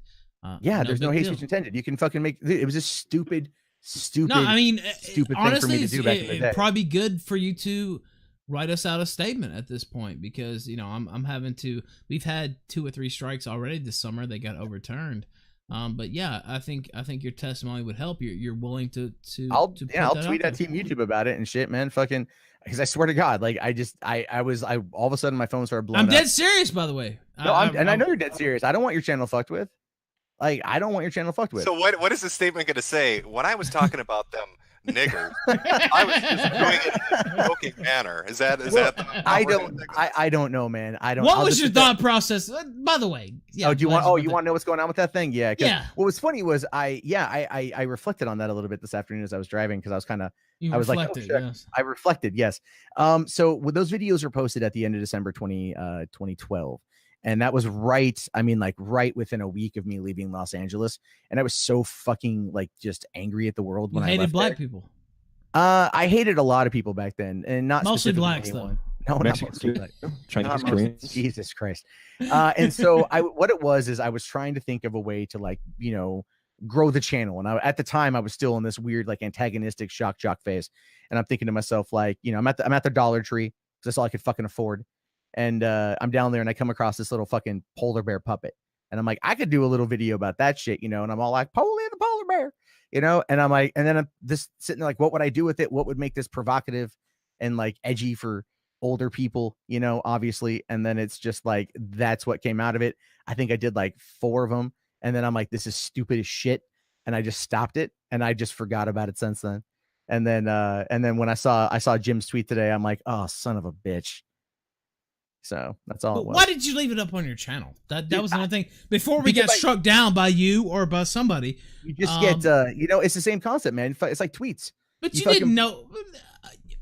there's no hate speech intended. You can fucking it was a stupid stupid honestly, thing for me to do back in the day. It'd probably be good for you to write us out a statement at this point because I'm having to. We've had 2 or 3 strikes already this summer. They got overturned. But yeah, I think your testimony would help. You're willing to. I'll tweet at Team YouTube about it and shit, man. Fucking, because I swear to God, like I all of a sudden my phone started blowing. I'm dead serious, by the way. I know you're dead serious. I don't want your channel fucked with. Like, I don't want your channel fucked with. So what is the statement going to say? When I was talking about them niggers, I was just doing it in a joking manner. Is that? I don't know, man. I don't. What was your thought process? By the way. Yeah, you want to know what's going on with that thing? Yeah. Yeah. What was funny was I reflected on that a little bit this afternoon as I was driving because I was kind of. I was like, oh, shit. Yes. I reflected. Yes. So those videos were posted at the end of December 2012. And that was right within a week of me leaving Los Angeles. And I was so fucking just angry at the world when I hated black people. I hated a lot of people back then, and not mostly blacks anyone. Though. No, not mostly black. Chinese, Koreans. Jesus Christ. And so what it was is I was trying to think of a way to grow the channel. And at the time I was still in this weird antagonistic shock jock phase. And I'm thinking to myself I'm at the Dollar Tree because that's all I could fucking afford. And I'm down there and I come across this little fucking polar bear puppet. And I'm like, I could do a little video about that shit, and I'm all like, Polly the polar bear, and I'm like, and then I'm just sitting there like, what would I do with it? What would make this provocative and edgy for older people, obviously. And then it's just that's what came out of it. I think I did 4 of them. And then I'm like, this is stupid as shit. And I just stopped it and I just forgot about it since then. And then when I saw Jim's tweet today, I'm like, oh, son of a bitch. So that's all it was. Why did you leave it up on your channel? That was another thing. Before we got struck down by you or by somebody. You just get, it's the same concept, man. It's like tweets. But you didn't know.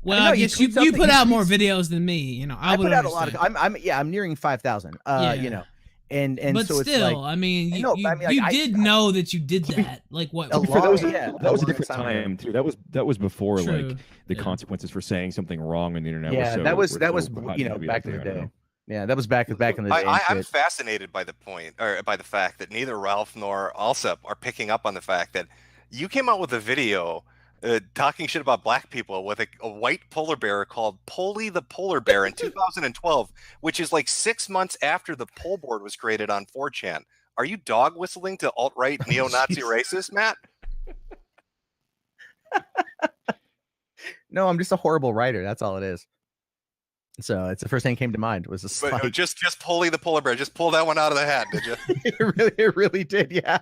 Well, I guess you put out more videos than me. I put out a lot of. I'm nearing 5,000. And but so still, it's you did know that you did that. What? That was a different time too. That was before True. the consequences for saying something wrong on the internet. Yeah, that was back in the day. Yeah, that was back in the day. I'm fascinated by the fact that neither Ralph nor Alsep are picking up on the fact that you came out with a video talking shit about black people with a white polar bear called Polly the polar bear in 2012, which is 6 months after the pole board was created on 4chan. Are you dog whistling to alt-right neo-Nazi racist, Matt? No, I'm just a horrible writer. That's all it is. So it's the first thing that came to mind was just Polly the polar bear. Just pull that one out of the hat, did you? It really did, yeah.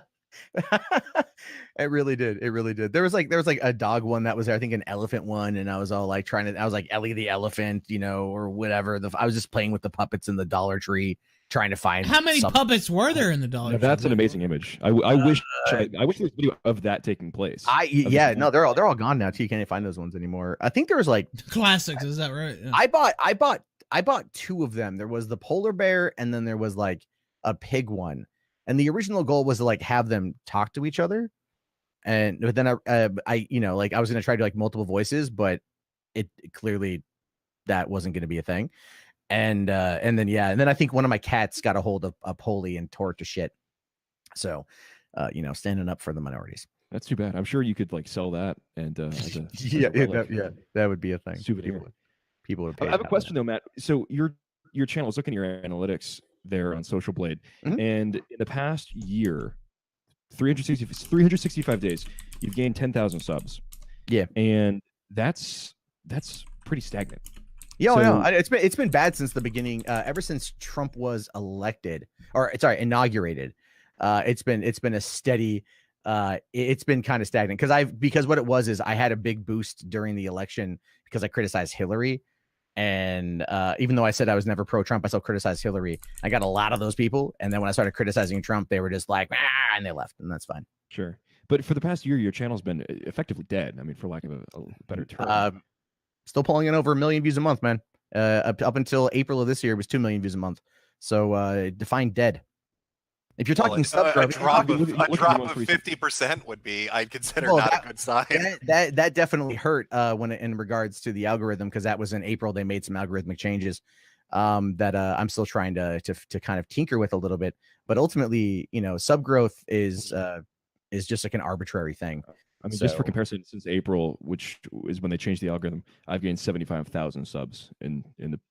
It really did. There was a dog one that was there, I think an elephant one, and I was all I was like Ellie the elephant, or whatever. I was just playing with the puppets in the Dollar Tree, trying to find how many puppets were there in the Dollar Tree. That's an amazing image. I wish there was a video of that taking place. They're all gone now too. You can't find those ones anymore. I think there was classics, is that right? Yeah. I bought 2 of them. There was the polar bear and then there was a pig one. And the original goal was to have them talk to each other. But then I was going to try to multiple voices, but it clearly that wasn't going to be a thing. And then I think one of my cats got a hold of a Polly and tore it to shit. So standing up for the minorities. That's too bad. I'm sure you could like sell that and as a that would be a thing. souvenir. People would pay. I have a question though, Matt. So your channel is looking at your analytics there on Social Blade, and in the past year, 365 days, you've gained 10,000 subs. Yeah, and that's pretty stagnant. Yeah, no, it's been bad since the beginning. Ever since Trump was inaugurated, it's been a steady. It's been kind of stagnant because what it was is I had a big boost during the election because I criticized Hillary, and even though I said I was never pro-Trump, I still criticized Hillary. I got a lot of those people, and then when I started criticizing Trump, they were just like, and they left, and that's fine. Sure, but for the past year, your channel's been effectively dead. I mean, for lack of a better term. Still pulling in over 1 million views a month, man. Up until April of this year, it was 2 million views a month. So define dead. If you're talking sub growth, a drop of 50% would be, I'd consider not a good sign. That definitely hurt when in regards to the algorithm, because that was in April. They made some algorithmic changes that I'm still trying to kind of tinker with a little bit. But ultimately, sub growth is just like an arbitrary thing. I mean, just for comparison, since April, which is when they changed the algorithm, I've gained 75,000 subs in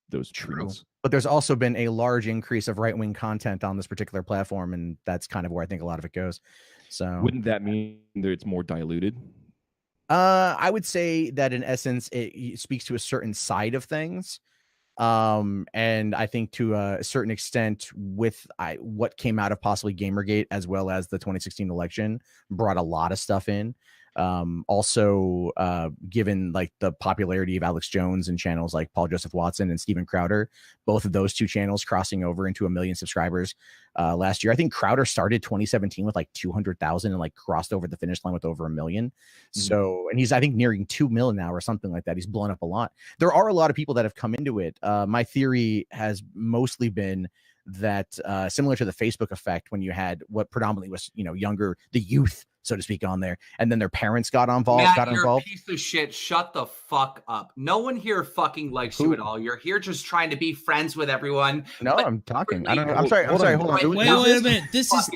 those 3 months. But there's also been a large increase of right-wing content on this particular platform, and that's kind of where I think a lot of it goes. So wouldn't that mean that it's more diluted? I would say that in essence, it speaks to a certain side of things. And I think to a certain extent with what came out of possibly Gamergate, as well as the 2016 election, brought a lot of stuff in. Also, given like the popularity of Alex Jones and channels like Paul Joseph Watson and Steven Crowder, both of those two channels crossing over into 1 million subscribers last year. I think Crowder started 2017 with like 200,000 and like crossed over the finish line with over 1 million. So, and he's, I think, nearing 2 million now or something like that. He's blown up a lot. There are a lot of people that have come into it. My theory has mostly been that similar to the Facebook effect, when you had what predominantly was, younger, the youth, so to speak, on there, and then their parents got involved. Matt, you're a piece of shit. Shut the fuck up. No one here fucking likes you at all. You're here just trying to be friends with everyone. No, I'm talking. I don't know. I'm sorry. Hold on. Wait a minute. This is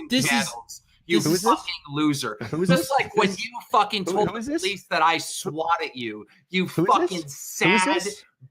you fucking loser. Just like when you fucking told the police that I swatted you. You fucking sad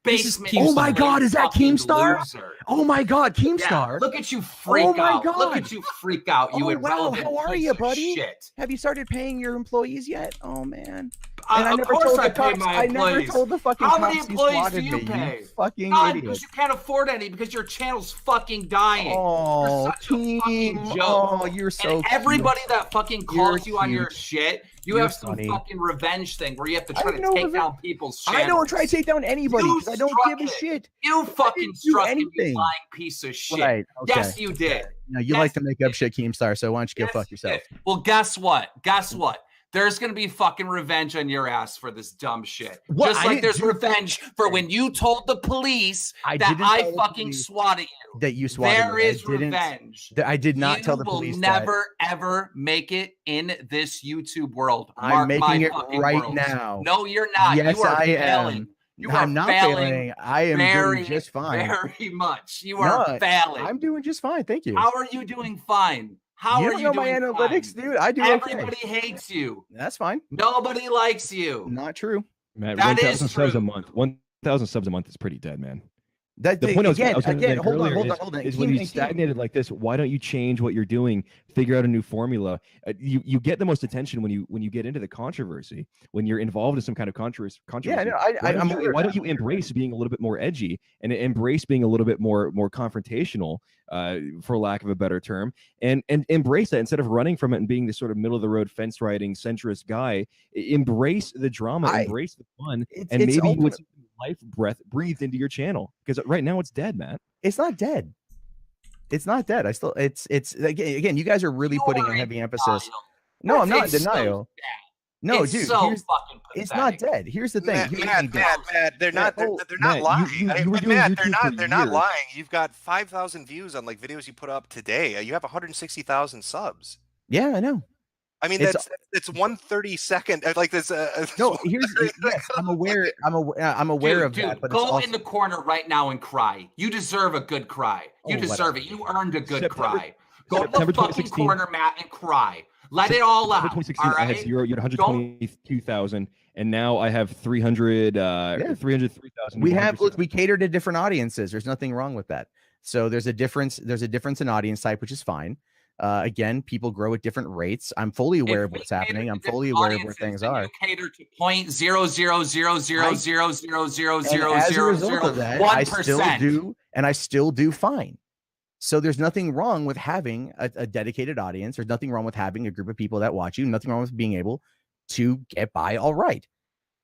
basement. Oh my God, is that Keemstar? Loser. Oh my God, Keemstar. Yeah, look at you freak out. Look at you freak out. You irrelevant. How are you, buddy? Shit. Have you started paying your employees yet? Oh man. Of course I pay my employees. I never told the fucking How cops many employees do you pay? You fucking None, idiot. because you can't afford any, because your channel's fucking dying. Oh, you're such a fucking joke. Oh, you're so and everybody that fucking calls you on your cute. shit, you're some funny. Fucking revenge thing where you have to try to take down people's channels. I don't try to take down anybody because I don't give a shit. You fucking struck him, you lying piece of shit. Right, okay. Yes, you did. No, you like to make up shit, Keemstar, so why don't you go fuck yourself? Well, guess what? There's going to be fucking revenge on your ass for this dumb shit. What? Just like there's revenge for when you told the police that I fucking swatted you. That you swatted There is revenge. I did not tell the police that. You will never, ever make it in this YouTube world. I'm making it right now. No, you're not. Yes, you are I failing. am. You I'm not failing. I am doing just fine. Very much. You are failing. I'm doing just fine. Thank you. How are you doing fine? How you are don't you know doing my analytics, fine? Dude. I do. Everybody hates you. That's fine. Nobody likes you. Not true. Matt, that 1,000 is subs true. a month. 1,000 subs a month is pretty dead, man. The point again, hold on. Is when you stagnated like this, why don't you change what you're doing? Figure out a new formula. You get the most attention when you get into the controversy, when you're involved in some kind of controversy. Yeah, no, why don't you embrace being a little bit more edgy and embrace being a little bit more confrontational, for lack of a better term, and embrace that instead of running from it and being this sort of middle of the road fence riding centrist guy. Embrace the drama, embrace the fun, and maybe you would see life breathed into your channel, because right now it's dead, Matt. It's not dead. It's not dead. It's again, you guys are really putting a heavy emphasis. No, I'm not in denial. No, dude, it's not dead. Here's the thing, Matt, they're not lying. They're not lying. You've got 5,000 views on like videos you put up today. You have 160,000 subs. Yeah, I know. I mean, it's 1/32 like this. No, yes, I'm aware. I'm aware of that. But go in the corner right now and cry. You deserve a good cry. You deserve it. You earned a good cry. Go in the fucking corner, Matt, and cry. Let it all out. 2016, All right? I had 0. You had 122,000, and now I have 300. 303,000. We cater to different audiences. There's nothing wrong with that. So there's a difference. There's a difference in audience type, which is fine. Again, people grow at different rates. I'm fully aware of what's happening. I'm fully aware of where things are. You cater to 0.0000000000001%. As a result of that, I still do fine. So there's nothing wrong with having a dedicated audience. There's nothing wrong with having a group of people that watch you. Nothing wrong with being able to get by all right.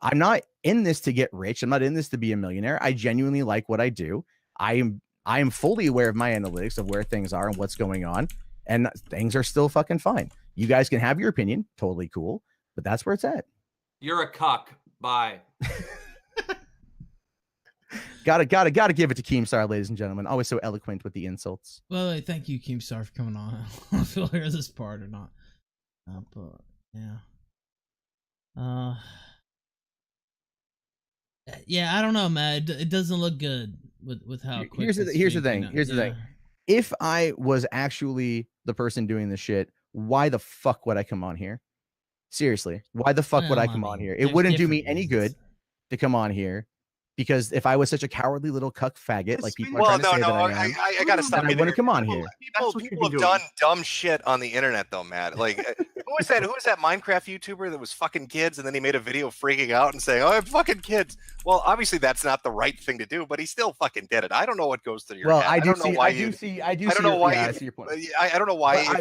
I'm not in this to get rich. I'm not in this to be a millionaire. I genuinely like what I do. I am fully aware of my analytics of where things are and what's going on. And things are still fucking fine. You guys can have your opinion. Totally cool. But that's where it's at. You're a cuck. Bye. Gotta give it to Keemstar, ladies and gentlemen. Always so eloquent with the insults. Well, thank you, Keemstar, for coming on. I don't know if you'll hear this part or not. But yeah. Yeah, I don't know, man. It doesn't look good with how quick. Here's the thing. Here's the thing. If I was actually the person doing this shit, why the fuck would I come on here? Seriously, why the fuck would I come on here? It wouldn't do me any good to come on here, because if I was such a cowardly little cuck faggot, like people are trying to say that I gotta stop. I wouldn't come on here. People have done dumb shit on the internet, though, Matt. Like, who was that Minecraft YouTuber that was fucking kids, and then he made a video freaking out and saying, "Oh, I'm fucking kids." Well, obviously that's not the right thing to do, but he still fucking did it. I don't know what goes through your head. I don't know why if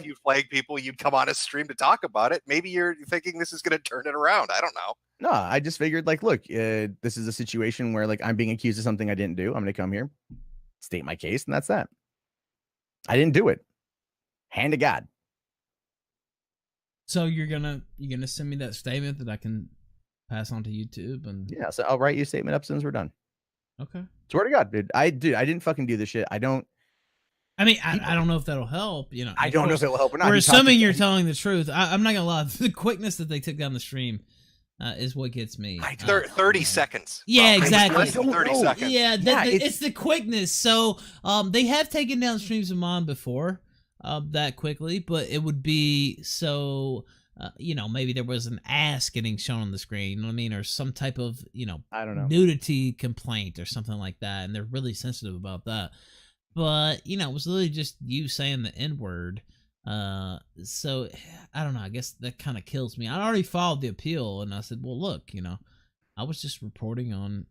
you flag people, you'd come on a stream to talk about it. Maybe you're thinking this is going to turn it around. I don't know. No, I just figured, like, look, this is a situation where, like, I'm being accused of something I didn't do. I'm going to come here, state my case, and that's that. I didn't do it. Hand to God. So you're gonna send me that statement that I can pass on to YouTube, and yeah, so I'll write you a statement up as soon as we're done. Okay. Swear to God, dude. I didn't fucking do this shit. I don't know if that'll help. You know, I don't know if it'll help or not. We're assuming you're telling the truth. I'm not gonna lie. The quickness that they took down the stream is what gets me. 30 seconds. Yeah, exactly. Less than 30 seconds. Yeah, it's the quickness. So they have taken down streams of mine before that quickly, but it would be so maybe there was an ass getting shown on the screen, you know what I mean, or some type of I don't know, nudity complaint or something like that, and they're really sensitive about that. But it was literally just you saying the N-word. So I don't know, I guess that kind of kills me. I already filed the appeal, and I said, well, look, I was just reporting on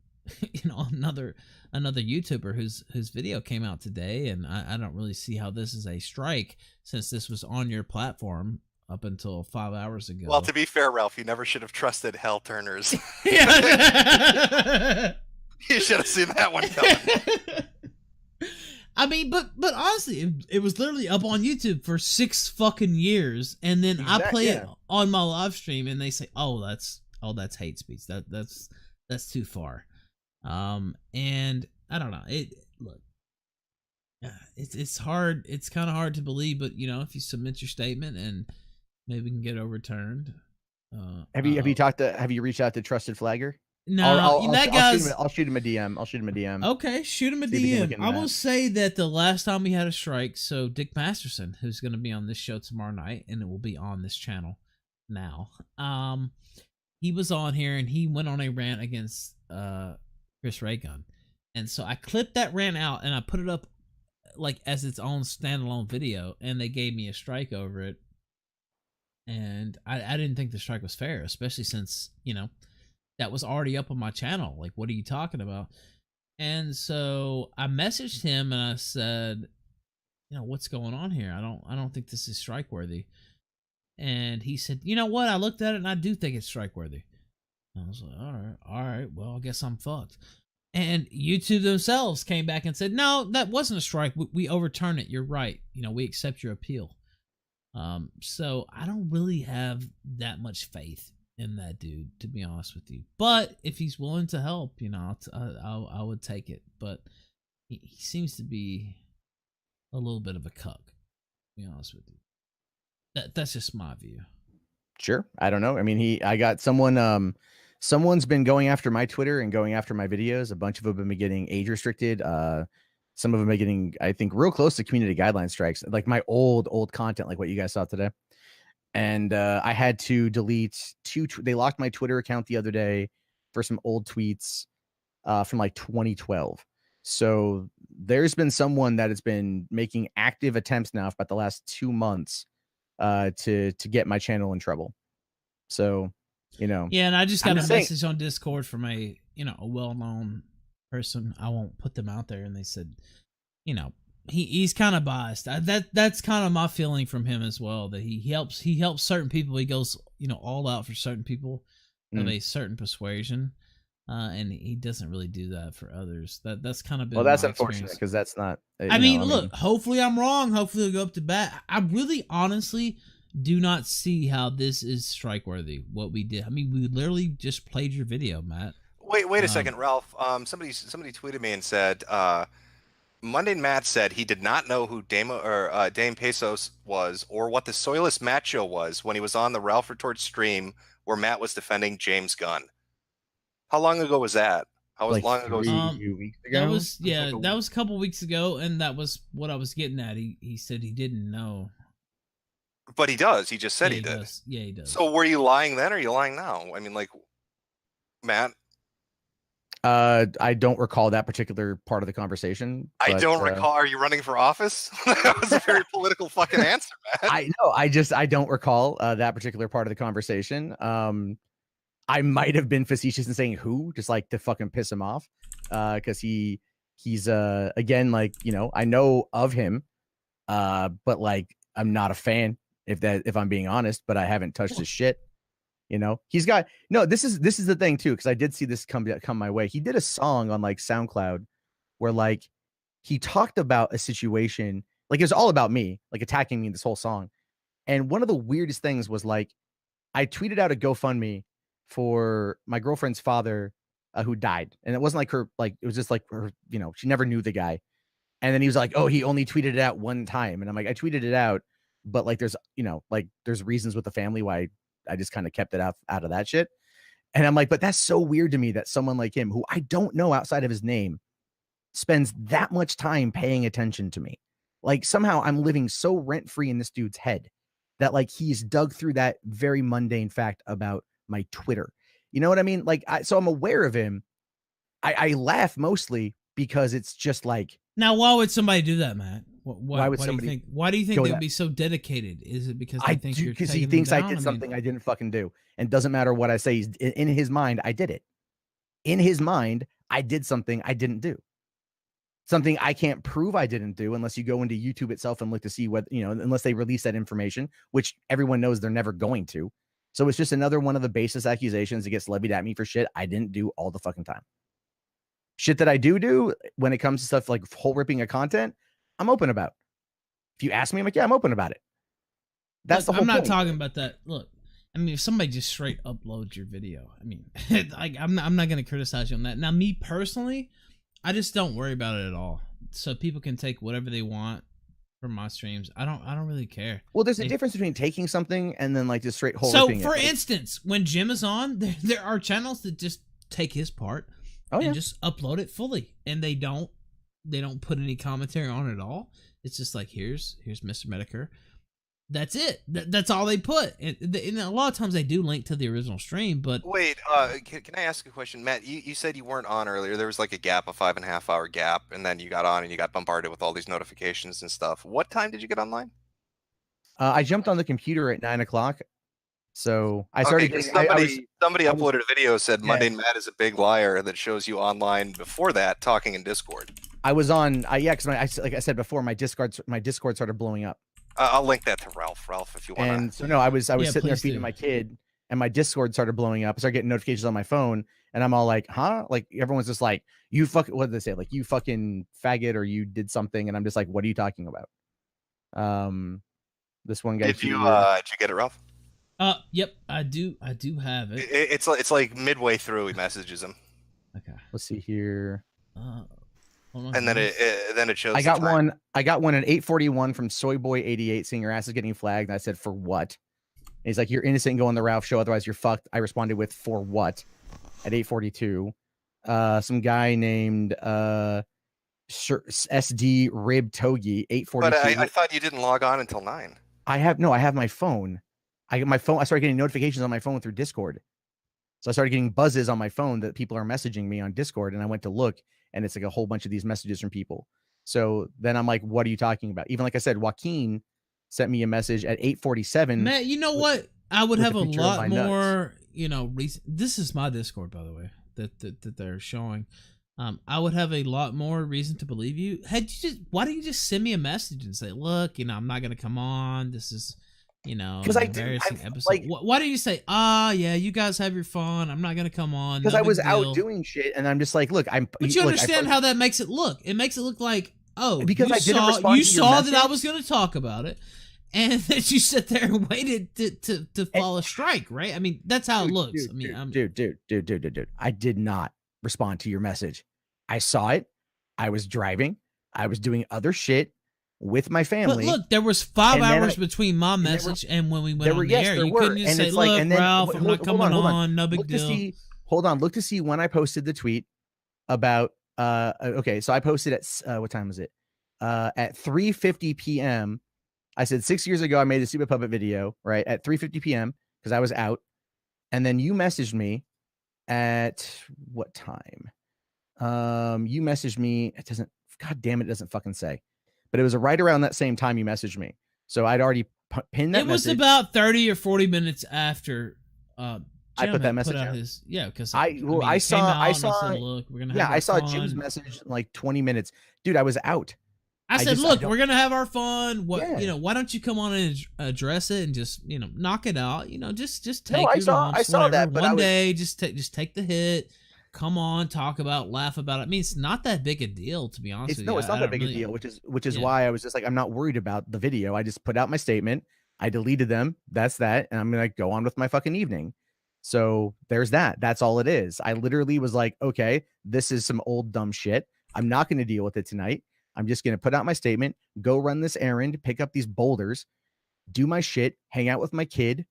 another YouTuber whose video came out today, and I don't really see how this is a strike, since this was on your platform up until 5 hours ago. Well, to be fair, Ralph, you never should have trusted hell turners. Yeah. You should have seen that one coming. I mean, but honestly, it was literally up on YouTube for 6 fucking years, and then I play it on my live stream, and they say, "Oh, that's hate speech. That's too far." And I don't know. It's hard. It's kind of hard to believe, but if you submit your statement, and maybe we can get overturned. Have you reached out to Trusted Flagger? No, I'll shoot him a DM. Okay, shoot him a DM. I will say that the last time we had a strike, so Dick Masterson, who's going to be on this show tomorrow night, and it will be on this channel now. He was on here, and he went on a rant against Chris Raygun, and so I clipped that rant out, and I put it up like as its own standalone video, and they gave me a strike over it. And I didn't think the strike was fair, especially since that was already up on my channel. Like, what are you talking about? And so I messaged him, and I said, what's going on here? I don't think this is strike worthy. And he said, you know what? I looked at it, and I do think it's strike worthy. I was like, all right. Well, I guess I'm fucked. And YouTube themselves came back and said, no, that wasn't a strike. We overturned it. You're right. We accept your appeal. So I don't really have that much faith in that dude, to be honest with you. But if he's willing to help, I would take it. But he seems to be a little bit of a cuck, to be honest with you. That's just my view. Sure. I don't know. I mean, I got someone's been going after my Twitter and going after my videos. A bunch of them have been getting age restricted. Some of them are getting, I think, real close to community guideline strikes, like my old content, like what you guys saw today. and I had to delete they locked my Twitter account the other day for some old tweets from like 2012. So there's been someone that has been making active attempts now for about the last 2 months to get my channel in trouble. So, yeah, and I just got a message on Discord from a well-known person. I won't put them out there, and they said, he's kind of biased. That's kind of my feeling from him as well. That he helps certain people. He goes all out for certain people of a certain persuasion. And he doesn't really do that for others. That's kind of been that's unfortunate because that's not. Look, hopefully I'm wrong. Hopefully he'll go up to bat. I really, honestly, do not see how this is strike worthy. What we did. We literally just played your video, Matt. Wait a second, Ralph. Somebody tweeted me and said Monday Matt said he did not know who Dame Pesos was or what the Soilless Macho was when he was on the Ralph Retort stream where Matt was defending James Gunn. How long ago was that? How long ago was a few weeks ago? That was a couple weeks ago, and that was what I was getting at. He said he didn't know. But he does. He just said he did. Yeah, he does. So were you lying then or are you lying now? Matt? I don't recall that particular part of the conversation. I don't recall. Are you running for office? That was a very political fucking answer, Matt. I know. I don't recall that particular part of the conversation. I might have been facetious in saying who, just like to fucking piss him off, because he's again, I know of him, but like I'm not a fan if I'm being honest, but I haven't touched his shit. He's got this is the thing too, because I did see this come my way. He did a song on like SoundCloud where like he talked about a situation, like it was all about me, like attacking me in this whole song. And one of the weirdest things was like I tweeted out a GoFundMe for my girlfriend's father who died, and it wasn't like her, like it was just like her, she never knew the guy. And then he was like, oh, he only tweeted it out one time, and I'm like, I tweeted it out, but like there's there's reasons with the family why I just kind of kept it out of that shit. And I'm like, but that's so weird to me that someone like him, who I don't know outside of his name, spends that much time paying attention to me. Like somehow I'm living so rent free in this dude's head that like he's dug through that very mundane fact about my Twitter. You know what I mean? Like, so I'm aware of him. I laugh mostly because it's just like. Now, why would somebody do that, Matt? Why would somebody? Why do you think they'd be so dedicated? Is it because they think you're because he thinks I did something I didn't fucking do, and doesn't matter what I say. In his mind, I did it. In his mind, I did something I didn't do. Something I can't prove I didn't do unless you go into YouTube itself and look to see what unless they release that information, which everyone knows they're never going to. So it's just another one of the baseless accusations that gets levied at me for shit I didn't do all the fucking time. Shit that I do when it comes to stuff like whole ripping of content, I'm open about. If you ask me, I'm like, yeah, I'm open about it. That's the whole I'm not point. talking about that. Look, if somebody just straight uploads your video, I'm not going to criticize you on that. Now, me personally, I just don't worry about it at all. So people can take whatever they want from my streams. I don't really care. Well, there's a difference between taking something and then like just straight whole So ripping for it. instance, when Jim is on, there are channels that just take his part and just upload it fully, and they don't put any commentary on it at all. It's just like here's Mr. Metokur. That's it. That's all they put. And a lot of times they do link to the original stream, but wait, can I ask a question, Matt? You said you weren't on earlier. There was like a gap, a 5.5 hour gap, and then you got on and you got bombarded with all these notifications and stuff. What time did you get online? I jumped on the computer at 9 o'clock. So I started. Somebody uploaded a video said Monday Matt is a big liar that shows you online before that talking in Discord. I was on. Because like I said before, my Discord started blowing up. I'll link that to Ralph. Ralph, if you want. And so no, I was sitting there feeding my kid, and my Discord started blowing up. I started getting notifications on my phone, and I'm all like, "Huh?" Like everyone's just like, "You fuck." What did they say? Like, "You fucking faggot," or "You did something," and I'm just like, "What are you talking about?" This one guy. Did you get it, Ralph? Yep, I do have it. It's like midway through he messages him. Okay. Let's see here. And then it shows. I got one at 8:41 from Soyboy88 saying your ass is getting flagged. And I said, for what? And he's like, you're innocent, go on the Ralph show, otherwise you're fucked. I responded with, for what? At 8:42. Some guy named SD Rib Togi, 8:42. But I thought you didn't log on until 9. I have my phone. I started getting notifications on my phone through Discord. So I started getting buzzes on my phone that people are messaging me on Discord, and I went to look, and it's like a whole bunch of these messages from people. So then I'm like, what are you talking about? Even like I said, Joaquin sent me a message at 8:47. Matt, you know what? I would have a lot more, nuts. Reason. This is my Discord, by the way, that they're showing. I would have a lot more reason to believe you. Why don't you just send me a message and say, look, I'm not gonna come on. This is, because embarrassing episode. Like, why don't you say, yeah, you guys have your fun. I'm not gonna come on. Because I was out doing shit, and I'm just like, look, But you understand how that makes it look? It makes it look like, because I didn't respond. You saw that I was gonna talk about it. And then you sit there and waited to fall a strike, right? I mean, that's how it looks. Dude. I did not respond to your message. I saw it. I was driving. I was doing other shit with my family. But look, there was 5 hours between my message and when we went on the air. You couldn't just say, look, Ralph, I'm not coming on. No big deal. Hold on. Look to see when I posted the tweet about, okay, so I posted at, what time was it? At 3:50 p.m. I said 6 years ago, I made a stupid puppet video, right? At 3:50 p.m. because I was out. And then you messaged me at what time? You messaged me. God damn it, it doesn't fucking say. But it was right around that same time you messaged me. So I'd already pinned that message. It was about 30 or 40 minutes after I put that message out. Because I saw said, look, we're gonna have I saw fun. Jim's message in like 20 minutes. Dude, I was out. I said, look, we're gonna have our fun. Why don't you come on and address it and just knock it out? Just take. I saw that. But one day, just take the hit. Come on, talk about, laugh about it. I mean, it's not that big a deal, to be honest with you. No, it's not that big a deal, which is why I was just like, I'm not worried about the video. I just put out my statement. I deleted them. That's that, and I'm gonna go on with my fucking evening. So there's that. That's all it is. I literally was like, okay, this is some old dumb shit. I'm not going to deal with it tonight. I'm just going to put out my statement, go run this errand, pick up these boulders, do my shit, hang out with my kid.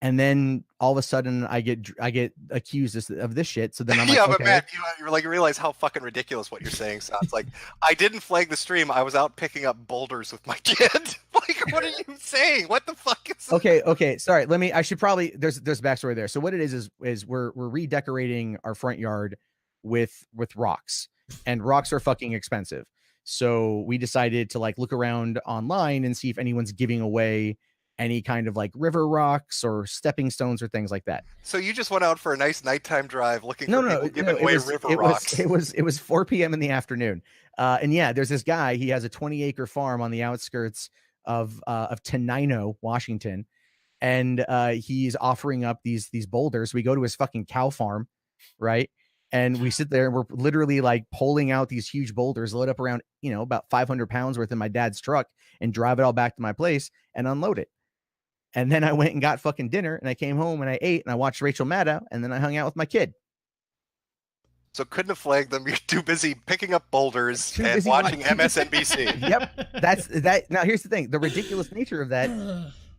And then all of a sudden I get accused of this shit. So then I'm like, yeah, but Matt, you realize how fucking ridiculous what you're saying sounds like. I didn't flag the stream. I was out picking up boulders with my kid. Like, what are you saying? What the fuck is that? Okay. Sorry. I should probably, there's backstory there. So what it is we're redecorating our front yard with rocks, and rocks are fucking expensive. So we decided to like look around online and see if anyone's giving away any kind of like river rocks or stepping stones or things like that. So you just went out for a nice nighttime drive looking for people giving away river rocks. It was 4 p.m. in the afternoon. And yeah, there's this guy, he has a 20-acre farm on the outskirts of Tenino, Washington. And he's offering up these boulders. We go to his fucking cow farm, right? And we sit there and we're literally like pulling out these huge boulders, load up around, about 500 pounds worth in my dad's truck and drive it all back to my place and unload it. And then I went and got fucking dinner and I came home and I ate and I watched Rachel Maddow and then I hung out with my kid. So couldn't have flagged them. You're too busy picking up boulders and watching MSNBC. Yep. That's that. Now here's the thing. The ridiculous nature of that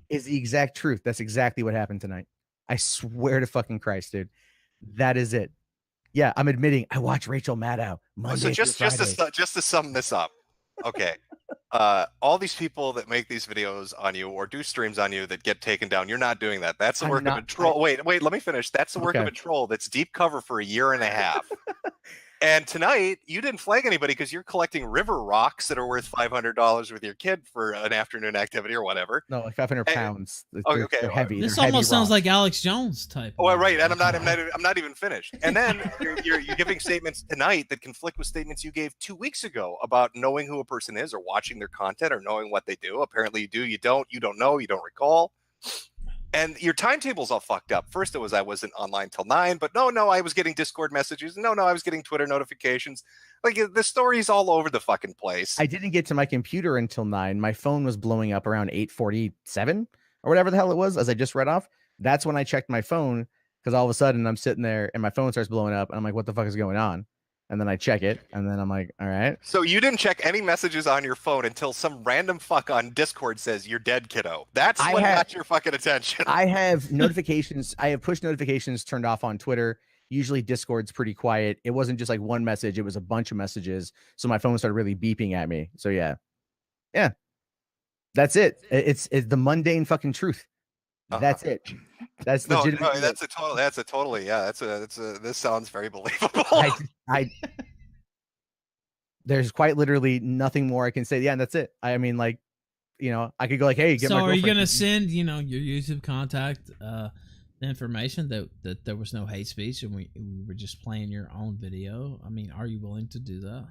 is the exact truth. That's exactly what happened tonight. I swear to fucking Christ, dude. That is it. Yeah, I'm admitting I watch Rachel Maddow Monday so just to sum this up, okay. All these people that make these videos on you or do streams on you that get taken down, you're not doing that. That's the work of a troll. Wait, let me finish. That's the work of a troll that's deep cover for a year and a half. And tonight, you didn't flag anybody because you're collecting river rocks that are worth $500 with your kid for an afternoon activity or whatever. No, like 500 pounds. Okay, they're heavy. This they're almost heavy sounds like Alex Jones type. Oh, right. And I'm not even finished. And then you're giving statements tonight that conflict with statements you gave 2 weeks ago about knowing who a person is or watching their content or knowing what they do. Apparently you do, you don't know, you don't recall. And your timetable's all fucked up. First it was I wasn't online till 9, but no, I was getting Discord messages. No, I was getting Twitter notifications. Like the story's all over the fucking place. I didn't get to my computer until 9. My phone was blowing up around 8:47 or whatever the hell it was, as I just read off. That's when I checked my phone, because all of a sudden I'm sitting there and my phone starts blowing up and I'm like, what the fuck is going on? And then I check it, and then I'm like, all right. So you didn't check any messages on your phone until some random fuck on Discord says you're dead, kiddo. That's what got your fucking attention. I have notifications. I have push notifications turned off on Twitter. Usually Discord's pretty quiet. It wasn't just like one message. It was a bunch of messages. So my phone started really beeping at me. So yeah. That's it. It's the mundane fucking truth. That's it. That's No, legitimate. that's a totally, yeah. This sounds very believable. I there's quite literally nothing more I can say. Yeah, and that's it. I mean, like, I could go like, hey, get so my are you girlfriend. gonna send, your YouTube contact information that there was no hate speech and we were just playing your own video? I mean, are you willing to do that?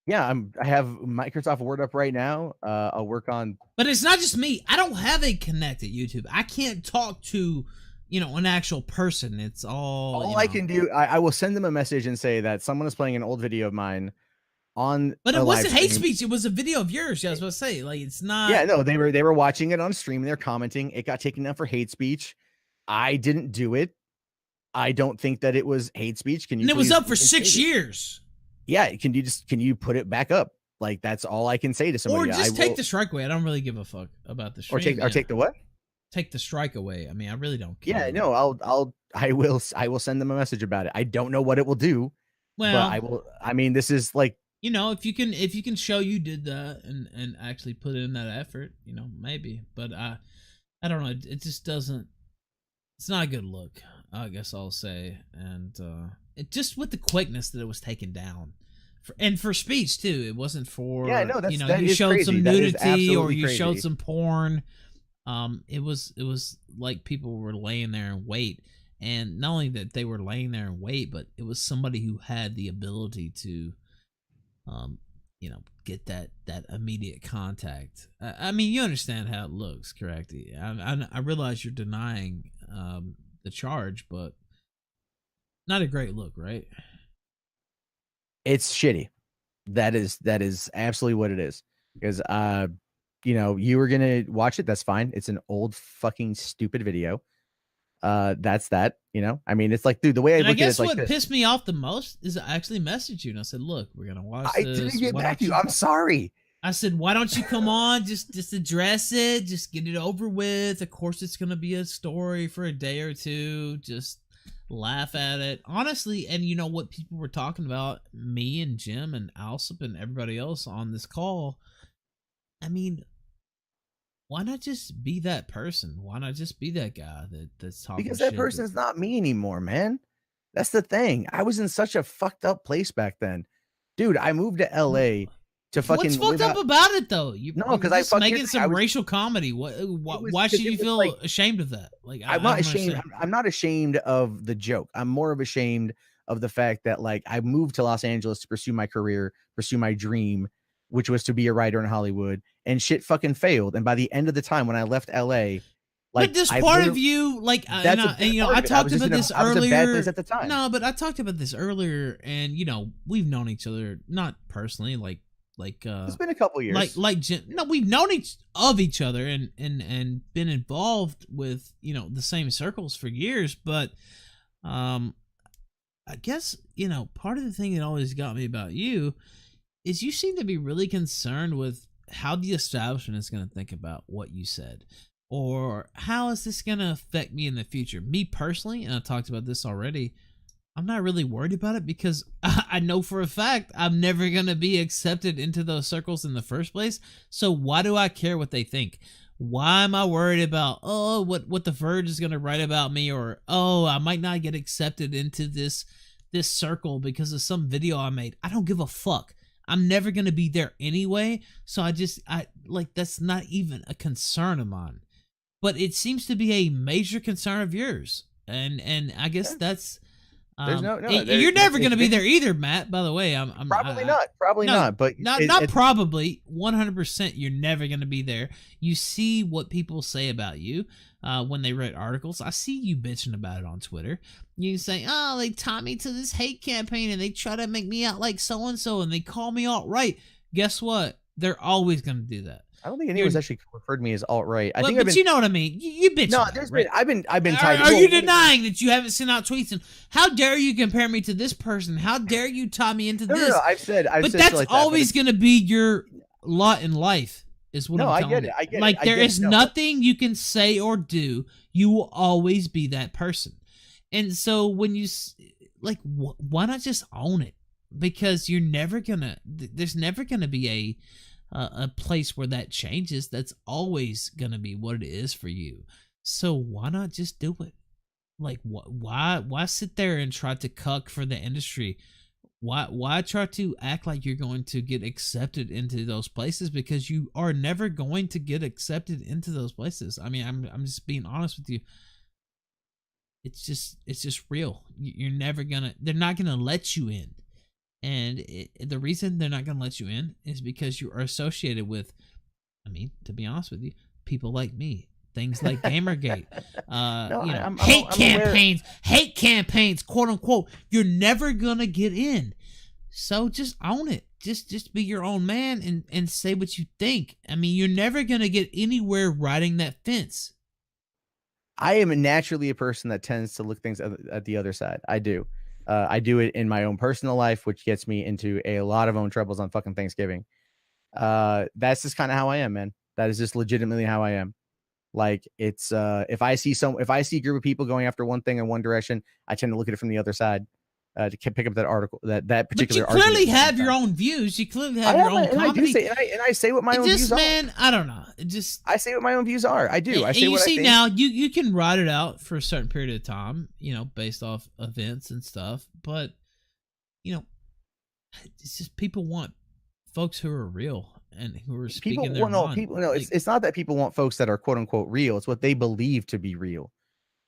Yeah, I have Microsoft Word up right now. I'll work on. But it's not just me. I don't have a connected YouTube. I can't talk to, an actual person. It's all. I can do. I will send them a message and say that someone is playing an old video of mine on. But it wasn't hate speech. It was a video of yours. I was about to say, like, it's not. Yeah, no, they were watching it on stream. They're commenting. It got taken down for hate speech. I didn't do it. I don't think that it was hate speech. Can you? And it was up for 6 years. Yeah, can you put it back up? Like, that's all I can say to somebody. Or just take the strike away. I don't really give a fuck about the stream. Or take the what? Take the strike away. I mean, I really don't care. Yeah, no, I will send them a message about it. I don't know what it will do. Well, but I will. I mean, this is like, if you can show you did that and actually put in that effort, maybe. But I don't know. It just doesn't. It's not a good look, I guess I'll say. And it just with the quickness that it was taken down. And for speech too, it wasn't for you showed crazy. Some nudity or you crazy. showed some porn. It was like people were laying there and wait, and not only that they were laying there and wait, but it was somebody who had the ability to, get that immediate contact. I mean, you understand how it looks, correct? I realize you're denying the charge, but not a great look, right? It's shitty. That is absolutely what it is. Because you were gonna watch it. That's fine. It's an old fucking stupid video. That's that. I mean, it's like, dude, the way I look at it is like what pissed me off the most is I actually messaged you and I said, look, we're gonna watch I this. didn't get back to you. I'm sorry. I said, why don't you come on? Just address it. Just get it over with. Of course, it's gonna be a story for a day or two. Just laugh at it, honestly. And what people were talking about, me and Jim and Alsop and everybody else on this call. I mean, why not just be that person? Why not just be that guy that's talking? Because that person's not me anymore, man. That's the thing. I was in such a fucked up place back then, dude. I moved to LA to fucking. What's fucked up about it though? Because I was making some racial comedy. Why should you feel ashamed of that? Like, I'm not ashamed. I'm not ashamed of the joke. I'm more of ashamed of the fact that, like, I moved to Los Angeles to pursue my career, pursue my dream, which was to be a writer in Hollywood, and shit fucking failed. And by the end of the time when I left LA, like, but this part of you, like, I talked about this earlier. I was in a bad place at the time. No, but I talked about this earlier, and we've known each other, not personally, like it's been a couple years. Like Jim, no, we've known each other and been involved with the same circles for years. But I guess part of the thing that always got me about you is you seem to be really concerned with how the establishment is going to think about what you said, or how is this going to affect me in the future. Me personally, and I talked about this already, I'm not really worried about it because I know for a fact I'm never going to be accepted into those circles in the first place. So why do I care what they think? Why am I worried about, what the Verge is going to write about me, or, I might not get accepted into this circle because of some video I made? I don't give a fuck. I'm never going to be there anyway. So that's not even a concern of mine. But it seems to be a major concern of yours. And I guess that's... you're never going to be there either, Matt. By the way, I'm probably not. But not probably. 100%. You're never going to be there. You see what people say about you when they write articles. I see you bitching about it on Twitter. You say, "Oh, they tied me to this hate campaign and they try to make me out like so and so and they call me alt-right." Guess what? They're always going to do that. I don't think anyone's actually referred to me as alt-right. But you know what I mean. You bitch. No, right? I've been tied. Are you denying that you haven't sent out tweets? And how dare you compare me to this person? How dare you tie me into this? No, I've said that's like always going to be your lot in life. Is what I'm telling you. I get it. Like, there is nothing you can say or do. You will always be that person. And so when you why not just own it? Because you're never gonna. There's never gonna be a place where that changes. That's always gonna be what it is for you. So why not just do it? Like, why sit there and try to cuck for the industry? Why try to act like you're going to get accepted into those places, because you are never going to get accepted into those places. I mean, I'm just being honest with you. It's just real. You're never gonna. They're not gonna let you in, and the reason they're not gonna let you in is because you are associated with. I mean, to be honest with you, people like me. Things like Gamergate, hate campaigns, quote unquote. You're never gonna get in, so just own it. Just be your own man and say what you think. I mean, you're never gonna get anywhere riding that fence. I am naturally a person that tends to look things at the other side. I do. I do it in my own personal life, which gets me into a lot of own troubles on fucking Thanksgiving. That's just kind of how I am, man. That is just legitimately how I am. Like, it's if I see a group of people going after one thing in one direction, I tend to look at it from the other side to pick up that article, that particular. But you clearly have your own views. You clearly have your own comedy. I do say, and I say what my own views are. I don't know. I say what my own views are. I do. I say what I think. Now you can ride it out for a certain period of time, based off events and stuff. But it's just people want folks who are real. And who are speaking their mind. It's not that people want folks that are quote unquote real. It's what they believe to be real.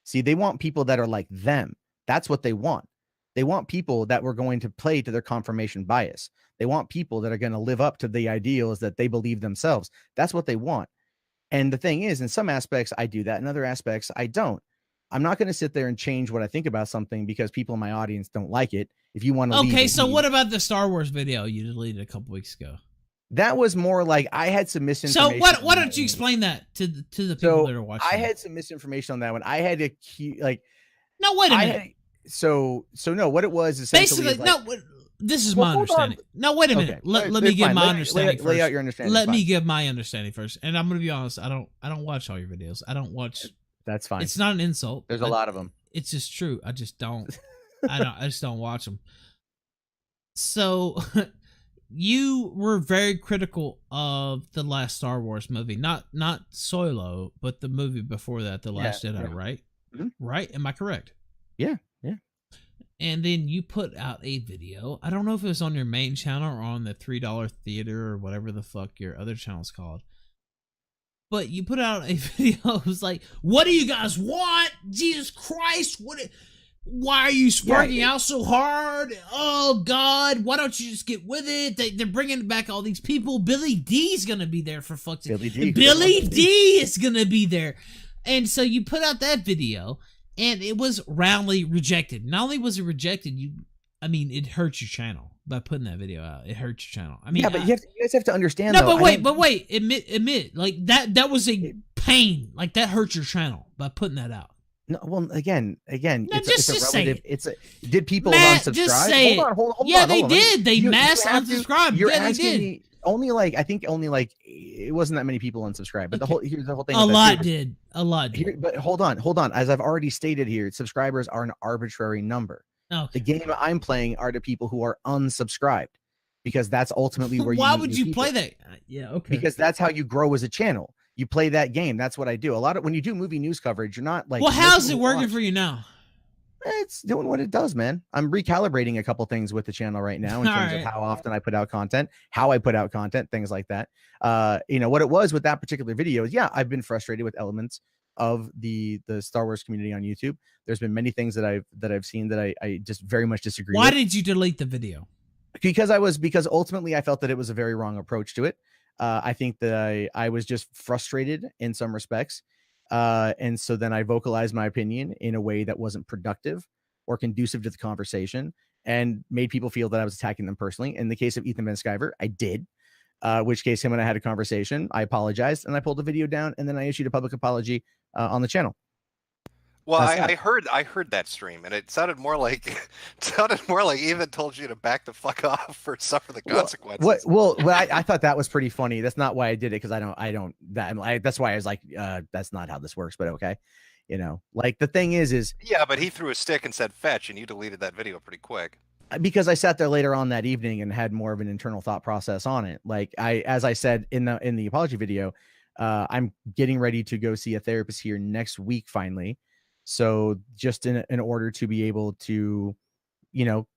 See, they want people that are like them. That's what they want. They want people that were going to play to their confirmation bias. They want people that are going to live up to the ideals that they believe themselves. That's what they want. And the thing is, in some aspects, I do that. In other aspects, I don't. I'm not going to sit there and change what I think about something because people in my audience don't like it. If you want to, okay. So what about the Star Wars video you deleted a couple weeks ago? That was more like I had some misinformation. So why don't you explain that to the people that are watching? I had some misinformation on that one. I had to No, wait a minute. So no, what it was essentially basically this is my understanding. No, wait a minute. Okay. Let me give my understanding first. Lay out your understanding. Let me give my understanding first. And I'm gonna be honest. I don't watch all your videos. I don't watch. That's fine. It's not an insult. There's a lot of them. It's just true. I just don't. I just don't watch them. So. You were very critical of the last Star Wars movie, not Solo, but the movie before that, The Last Jedi, right? Mm-hmm. Right? Am I correct? Yeah. And then you put out a video. I don't know if it was on your main channel or on the $3 Theater or whatever the fuck your other channel's called. But you put out a video. It was like, "What do you guys want? Jesus Christ! Why are you sparking out so hard? Oh, God, why don't you just get with it? They're bringing back all these people. Billy D's going to be there for fuck's sake. Billy D is going to be there." And so you put out that video, and it was roundly rejected. Not only was it rejected, it hurt your channel by putting that video out. It hurt your channel. I mean, yeah, but you guys have to understand. No, but wait. Admit, like that was a pain. Like that hurt your channel by putting that out. No, well, again, no, it's a relative. Did people Matt, unsubscribe? Just say hold on. Yeah, they did. They mass unsubscribed. Yeah, they did. I think it wasn't that many people unsubscribed. But here's the whole thing. A lot did. But hold on. As I've already stated here, subscribers are an arbitrary number. Okay. The game I'm playing are the people who are unsubscribed, because that's ultimately where you. Why would you play that? Yeah, okay. Because that's how you grow as a channel. You play that game. That's what I do. When you do movie news coverage, you're not like. Well, how's it working for you now? It's doing what it does, man. I'm recalibrating a couple things with the channel right now in terms of how often I put out content, how I put out content, things like that. What it was with that particular video is, I've been frustrated with elements of the Star Wars community on YouTube. There's been many things that I've seen that I just very much disagree with. Why did you delete the video? Because ultimately I felt that it was a very wrong approach to it. I think that I was just frustrated in some respects. And so then I vocalized my opinion in a way that wasn't productive or conducive to the conversation and made people feel that I was attacking them personally. In the case of Ethan Van Sciver, I did, which case him and I had a conversation. I apologized and I pulled the video down, and then I issued a public apology on the channel. Well, I heard that stream, and it sounded more like Ethan told you to back the fuck off or suffer the consequences. I thought that was pretty funny. That's not why I did it, because that's why I was like, that's not how this works. But okay, the thing is yeah, but he threw a stick and said fetch, and you deleted that video pretty quick. Because I sat there later on that evening and had more of an internal thought process on it. Like as I said in the apology video, I'm getting ready to go see a therapist here next week finally. So just in order to be able to,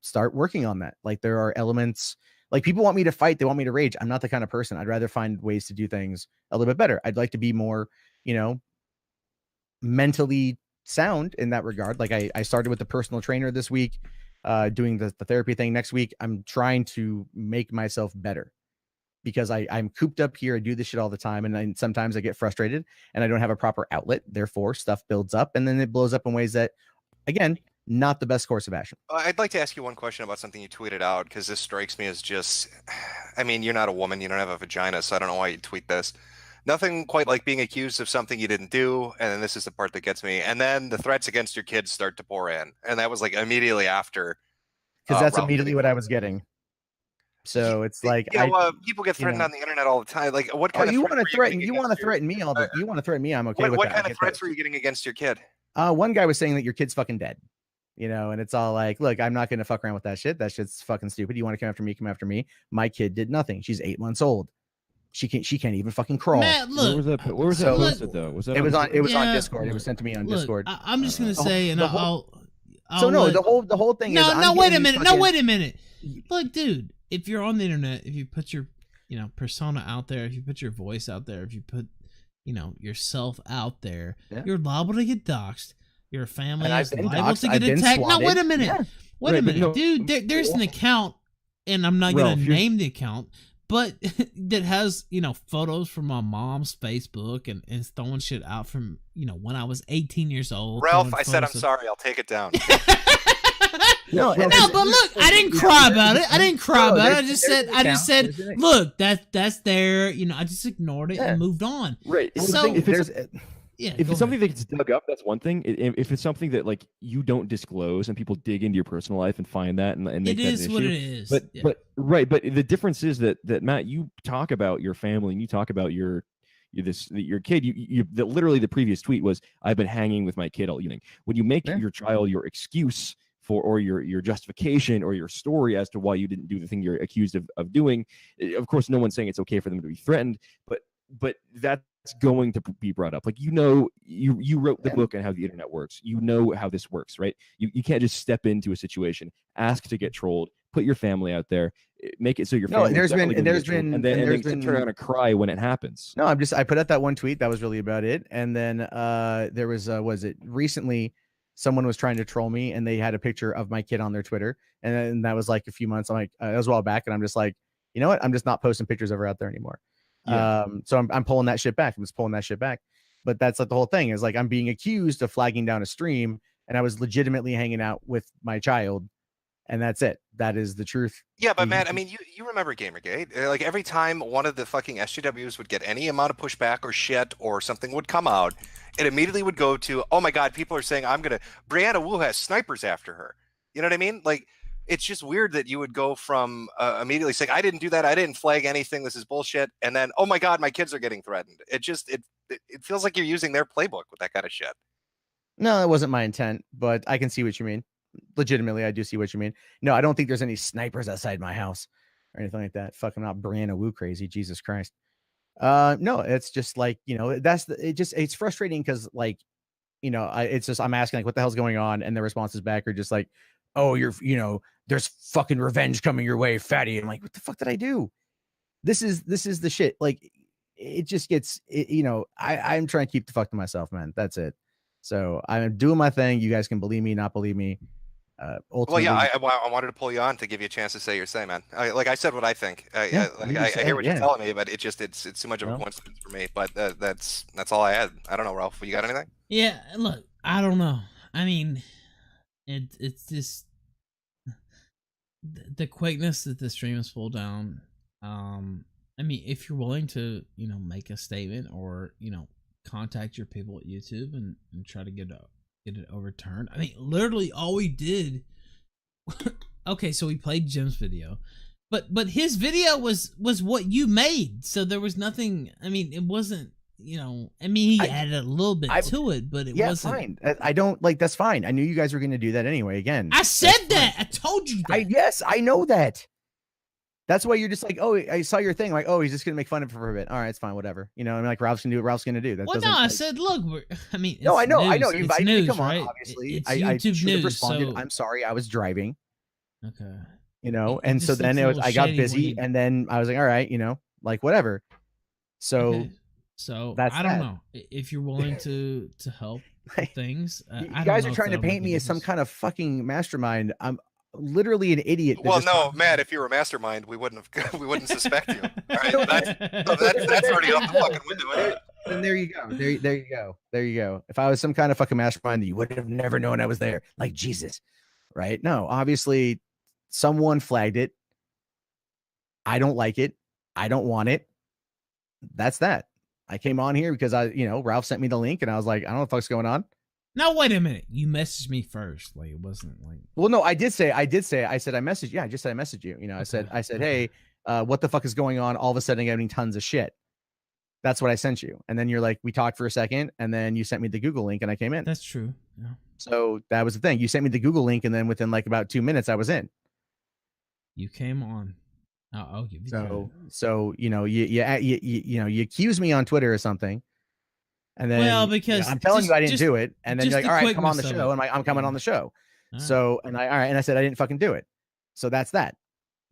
start working on that. Like there are elements, like people want me to fight, they want me to rage. I'm not the kind of person. I'd rather find ways to do things a little bit better. I'd like to be more, mentally sound in that regard. Like I started with the personal trainer this week, doing the therapy thing. Next week, I'm trying to make myself better because I'm cooped up here. I do this shit all the time. And sometimes I get frustrated and I don't have a proper outlet. Therefore, stuff builds up and then it blows up in ways that, again, not the best course of action. I'd like to ask you one question about something you tweeted out, because this strikes me as just, I mean, you're not a woman, you don't have a vagina, so I don't know why you tweet this. Nothing quite like being accused of something you didn't do, and then this is the part that gets me. And then the threats against your kids start to pour in, and that was like immediately after. Because that's immediately what I was getting. So it's like, people get threatened on the internet all the time. Like, what kind of? You want to threaten? You want to threaten me all the? You want to threaten me? I'm okay with that. What kind of threats were you getting against your kid? One guy was saying that your kid's fucking dead. And it's all like, look, I'm not going to fuck around with that shit. That shit's fucking stupid. You want to come after me? Come after me. My kid did nothing. She's 8 months old. She can't even fucking crawl. Matt, look, where was that posted though? Was that it was on Discord. It was sent to me on Discord. I'm just gonna say, and the whole thing is. No, wait a minute. No, wait a minute. Look, dude, if you're on the internet, if you put your, persona out there, if you put your voice out there, if you put, yourself out there, you're liable to get doxxed. Your family is liable to get attacked. No, wait a minute. Yeah. Wait a minute, dude. There's an account, and I'm not gonna name the account, but that has photos from my mom's Facebook and throwing shit out from when I was 18 years old. Ralph, I said I'm sorry. I'll take it down. No, but look, I didn't cry about it. I just said, look, that's there. I just ignored it and moved on. Right. So if it's something that gets dug up, that's one thing. If it's something that like you don't disclose and people dig into your personal life and find that and make that an issue, what it is. But the difference is that Matt, you talk about your family and you talk about your kid. You literally the previous tweet was, I've been hanging with my kid all evening. When you make your child your excuse or your justification or your story as to why you didn't do the thing you're accused of doing, of course, no one's saying it's okay for them to be threatened, but that's going to be brought up. Like, you wrote the book on how the internet works. You know how this works, right? You can't just step into a situation, ask to get trolled, put your family out there, make it so your family. And then turn around and cry when it happens. No, I put out that one tweet. That was really about it. And then there was recently someone was trying to troll me and they had a picture of my kid on their Twitter, and then that was like a few months. I'm like, that was a while back, and I'm just like, you know what? I'm just not posting pictures ever out there anymore. Yeah. So I'm pulling that shit back. I'm just pulling that shit back. But that's like the whole thing is like, I'm being accused of flagging down a stream, and I was legitimately hanging out with my child, and that's it. That is the truth. Yeah, but Matt, I mean, you remember Gamergate? Like, every time one of the fucking SJWs would get any amount of pushback or shit or something would come out, it immediately would go to, oh my God, people are saying Brianna Wu has snipers after her. You know what I mean? Like, it's just weird that you would go from immediately saying, I didn't do that, I didn't flag anything, this is bullshit, and then, oh my God, my kids are getting threatened. It feels like you're using their playbook with that kind of shit. No, that wasn't my intent, but I can see what you mean. Legitimately, I do see what you mean. No, I don't think there's any snipers outside my house or anything like that. Fucking not Brianna Wu crazy, Jesus Christ. No, it's just like, it's frustrating because like, I'm asking like, what the hell's going on? And the responses back are just like, oh, there's fucking revenge coming your way, fatty. I'm like, what the fuck did I do? This is the shit. Like, it just gets, I'm trying to keep the fuck to myself, man. That's it. So I'm doing my thing. You guys can believe me, not believe me. Ultimately, well, yeah, I wanted to pull you on to give you a chance to say your say, man. Like I said what I think. I hear what you're telling me, but it's too much of a coincidence for me. But that's all I had. I don't know, Ralph. You got anything? Yeah, look, I don't know. I mean, it's just the quickness that the stream is pulled down. I mean, if you're willing to, make a statement or, contact your people at YouTube and try to get it overturned. I mean, literally all we did. Okay, so we played Jim's video, but his video was what you made. So there was nothing. I mean, it wasn't. I mean, he added a little bit to it, but it wasn't. Fine. I don't like. That's fine. I knew you guys were going to do that anyway. Again, I said that. I told you that. Yes, I know that. That's why you're just like, oh, I saw your thing. Like, oh, he's just gonna make fun of it for a bit. All right, it's fine, whatever. You know, I mean, like Ralph's gonna do what Ralph's gonna do. That Well, doesn't. no, I like, said, look, I mean, no, I know, I know. News. You It's invited me news, to come on. right? Obviously, It's I YouTube should have news. responded. So... I'm sorry, I was driving. Okay. You know, It and so just then looks a little I got shady busy, when you... and then I was like, all right, you know, like whatever. So Okay. So that's I don't that. know if you're willing to help with things. You I don't guys know are if trying to that'll paint make a me as some difference. kind of fucking mastermind. I'm literally an idiot. that Well, just no, talks- Matt, if you were a mastermind, we wouldn't suspect you. All right, that's already out the fucking window. Anyway. And there you go. There you go. There you go. If I was some kind of fucking mastermind, you would have never known I was there. Like Jesus, right? No, obviously, someone flagged it. I don't like it. I don't want it. That's that. I came on here because Ralph sent me the link, and I was like, I don't know what the fuck's going on. Now wait a minute. You messaged me first. Like it wasn't like. Well, no, I did say. I said I messaged. Yeah, I just said I messaged you. You know, Okay. I said, hey, what the fuck is going on? All of a sudden, I'm getting tons of shit. That's what I sent you. And then you're like, we talked for a second, and then you sent me the Google link, and I came in. That's true. Yeah. So that was the thing. You sent me the Google link, and then within like about 2 minutes, I was in. You came on. I'll give you credit. So you accuse me on Twitter or something, and then Well, because I'm telling you I didn't just- do it, and then you're just like, the all right, come on the quickness of show, it. and I'm coming on the show. All right. So and I said I didn't fucking do it. So that's that.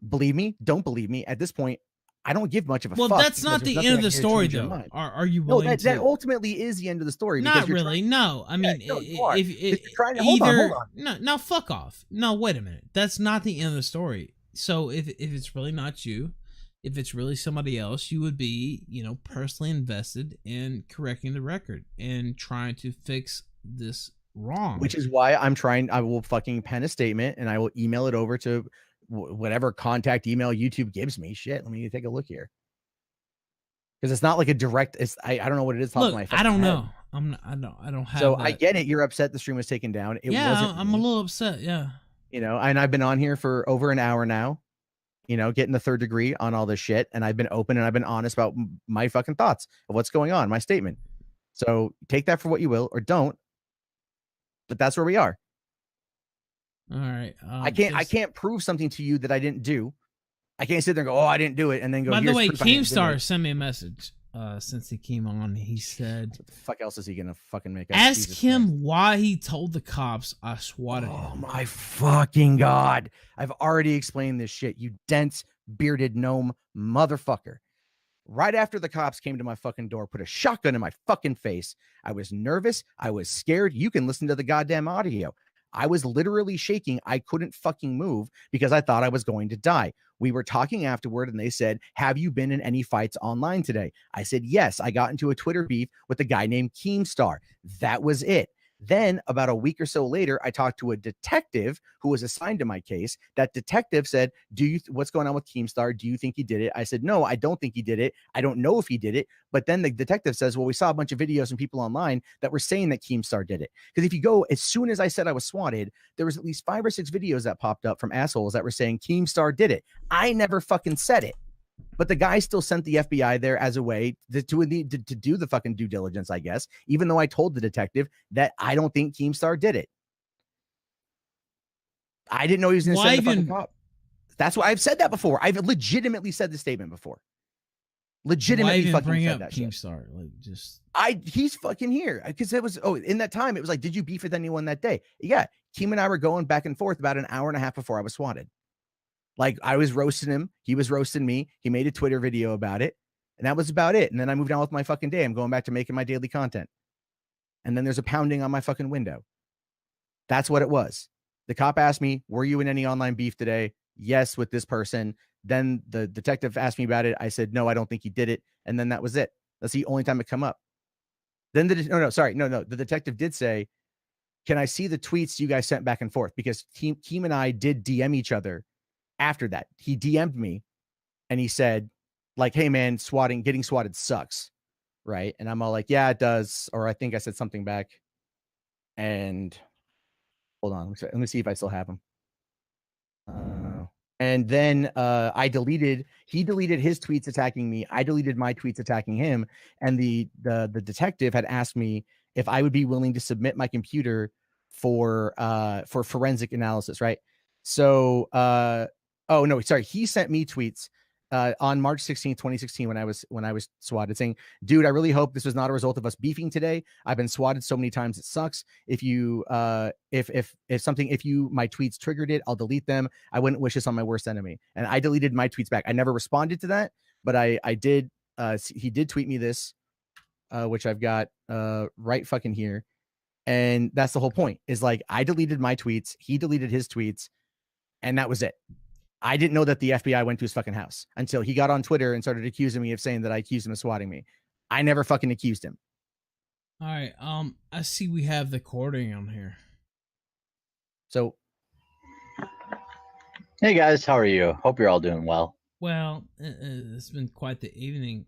Believe me, don't believe me. At this point, I don't give much of a Well, fuck. that's because not there's the nothing end I of the can do to story, change your though. mind. Are you No, willing that to? ultimately is the end of the story. Not because you're really. No, I mean, no, you are. if You're trying to hold either on. no, fuck off. No, wait a minute. That's not the end of the story. So if it's really not you, if it's really somebody else, you would be, personally invested in correcting the record and trying to fix this wrong. Which is why I will fucking pen a statement and I will email it over to whatever contact email YouTube gives me. Shit, let me take a look here. Because it's not like a direct. I don't know what it is. Look, I don't know. I don't have. So that. I get it. You're upset the stream was taken down. It wasn't. I'm a little upset. Yeah. And I've been on here for over an hour now. Getting the third degree on all this shit, and I've been open and I've been honest about my fucking thoughts of what's going on, my statement. So take that for what you will, or don't. But that's where we are. All right. I can't prove something to you that I didn't do. I can't sit there and go, oh, I didn't do it, and then go. By the way, proof I didn't do Keemstar it." sent me a message since he came on. He said, What the fuck else is he gonna fucking make up? "Ask Jesus him Christ. why he told the cops I swatted Oh him." my fucking god! I've already explained this shit. You dense bearded gnome motherfucker. Right after the cops came to my fucking door, put a shotgun in my fucking face. I was nervous. I was scared. You can listen to the goddamn audio. I was literally shaking. I couldn't fucking move because I thought I was going to die. We were talking afterward and they said, have you been in any fights online today? I said, yes, I got into a Twitter beef with a guy named Keemstar. That was it. Then about a week or so later, I talked to a detective who was assigned to my case. That detective said, what's going on with Keemstar? Do you think he did it? I said, no, I don't think he did it. I don't know if he did it. But then the detective says, well, we saw a bunch of videos and people online that were saying that Keemstar did it. Because if you go, as soon as I said I was swatted, there was at least 5 or 6 videos that popped up from assholes that were saying Keemstar did it. I never fucking said it. But the guy still sent the FBI there as a way to do the fucking due diligence, I guess, even though I told the detective that I don't think Keemstar did it. I didn't know he was going to send the fucking cop. That's why I've said that before. I've legitimately said the statement before. Legitimately fucking bring said up that shit. Keemstar? Like just he's fucking here because it was in that time it was like, did you beef with anyone that day? Yeah, Keem and I were going back and forth about an hour and a half before I was swatted. Like I was roasting him. He was roasting me. He made a Twitter video about it. And that was about it. And then I moved on with my fucking day. I'm going back to making my daily content. And then there's a pounding on my fucking window. That's what it was. The cop asked me, were you in any online beef today? Yes, with this person. Then the detective asked me about it. I said, no, I don't think he did it. And then that was it. That's the only time it come up. Then the detective did say, can I see the tweets you guys sent back and forth? Because Keem and I did DM each other. After that, he DM'd me and he said, like, hey, man, getting swatted sucks. Right. And I'm all like, yeah, it does. Or I think I said something back. And hold on. Let me see if I still have him. And then he deleted his tweets attacking me. I deleted my tweets attacking him. And the detective had asked me if I would be willing to submit my computer for forensic analysis. Right. So Oh no, sorry. He sent me tweets on March 16th, 2016, when I was swatted, saying, "Dude, I really hope this was not a result of us beefing today. I've been swatted so many times it sucks. If you if you my tweets triggered it, I'll delete them. I wouldn't wish this on my worst enemy." And I deleted my tweets back. I never responded to that, but I did. He did tweet me this, which I've got right fucking here. And that's the whole point. Is like I deleted my tweets, he deleted his tweets, and that was it. I didn't know that the FBI went to his fucking house until he got on Twitter and started accusing me of saying that I accused him of swatting me. I never fucking accused him. All right. I see we have the recording on here. So, hey guys, how are you? Hope you're all doing well. Well, it's been quite the evening.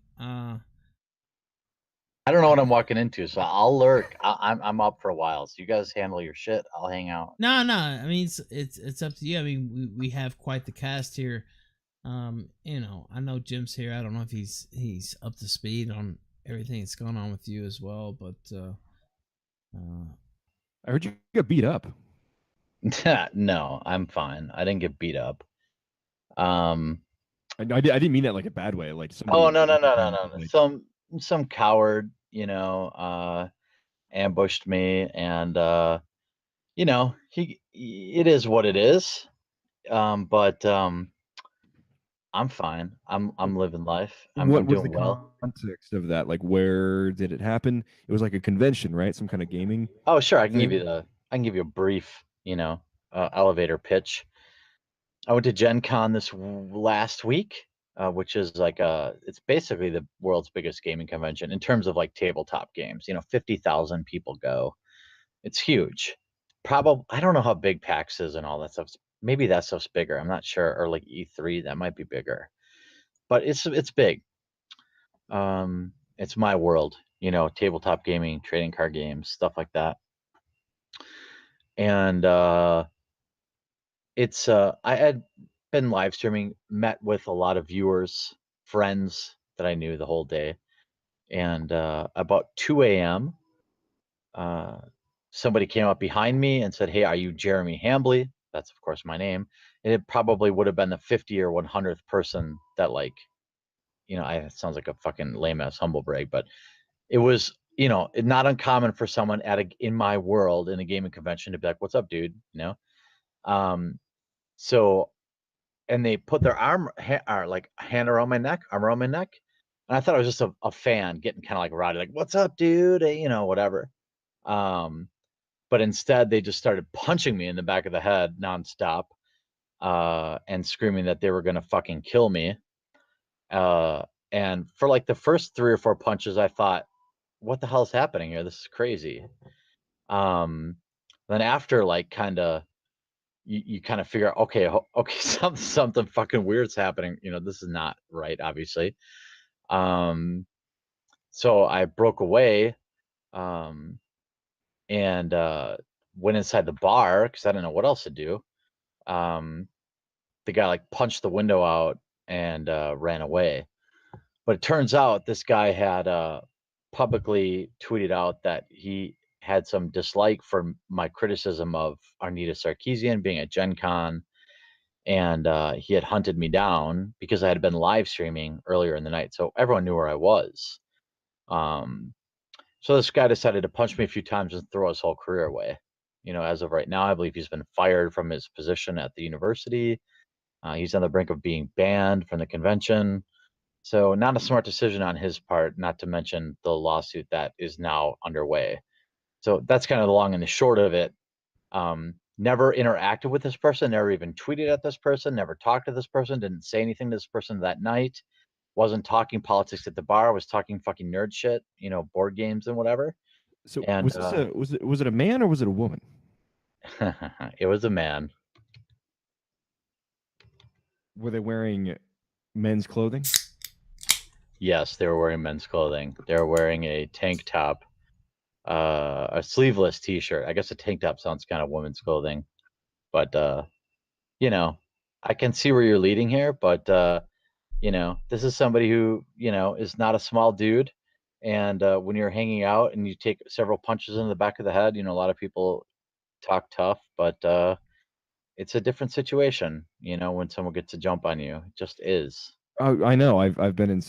I don't know what I'm walking into, so I'll lurk. I'm up for a while, so you guys handle your shit. I'll hang out. No. I mean, it's up to you. I mean, we have quite the cast here. You know, I know Jim's here. I don't know if he's up to speed on everything that's going on with you as well. But I heard you got beat up. No, I'm fine. I didn't get beat up. I didn't mean that like a bad way. Like oh no. Like, some coward, you know, ambushed me, and you know, it is what it is. But I'm fine. I'm living life. I'm doing well. Context of that? Like, where did it happen? It was like a convention, right? Some kind of gaming. Oh, sure. I can give you a brief, you know, elevator pitch. I went to Gen Con this last week, which is like it's basically the world's biggest gaming convention in terms of like tabletop games. You know, 50,000 people go. It's huge. Probably, I don't know how big PAX is and all that stuff. Maybe that stuff's bigger. I'm not sure. Or like E3, that might be bigger. But it's big. It's my world, you know, tabletop gaming, trading card games, stuff like that. And it's I had been live streaming, met with a lot of viewers, friends that I knew the whole day. And about 2 a.m., somebody came up behind me and said, "Hey, are you Jeremy Hambley?" That's, of course, my name. And it probably would have been the 50 or 100th person that, like, you know, it sounds like a fucking lame-ass humble brag, but it was, you know, not uncommon for someone in my world in a gaming convention to be like, "What's up, dude?" You know? So, and they put their arm around my neck, and I thought it was just a fan getting kind of like rowdy, like, "What's up, dude?" You know, whatever. But instead, they just started punching me in the back of the head nonstop, and screaming that they were gonna fucking kill me. And for like the first 3 or 4 punches, I thought, "What the hell is happening here? This is crazy." Then after, like, kind of you kind of figure out, okay, okay, something fucking weird's happening. You know, this is not right, obviously. So I broke away, and went inside the bar because I didn't know what else to do. The guy like punched the window out and ran away. But it turns out this guy had publicly tweeted out that he had some dislike for my criticism of Arnita Sarkeesian being at Gen Con, and he had hunted me down because I had been live streaming earlier in the night, so everyone knew where I was. So this guy decided to punch me a few times and throw his whole career away. You know, as of right now, I believe he's been fired from his position at the university. He's on the brink of being banned from the convention. So not a smart decision on his part, not to mention the lawsuit that is now underway. So that's kind of the long and the short of it. Never interacted with this person, never even tweeted at this person, never talked to this person, didn't say anything to this person that night. Wasn't talking politics at the bar, was talking fucking nerd shit, you know, board games and whatever. So and, was it a man or was it a woman? It was a man. Were they wearing men's clothing? Yes, they were wearing men's clothing. They were wearing a tank top, a sleeveless t-shirt. I guess a tank top sounds kind of women's clothing, but you know, I can see where you're leading here, but you know, this is somebody who, you know, is not a small dude. And when you're hanging out and you take several punches in the back of the head, you know, a lot of people talk tough, but it's a different situation, you know, when someone gets a jump on you. It just is. I know. I've been in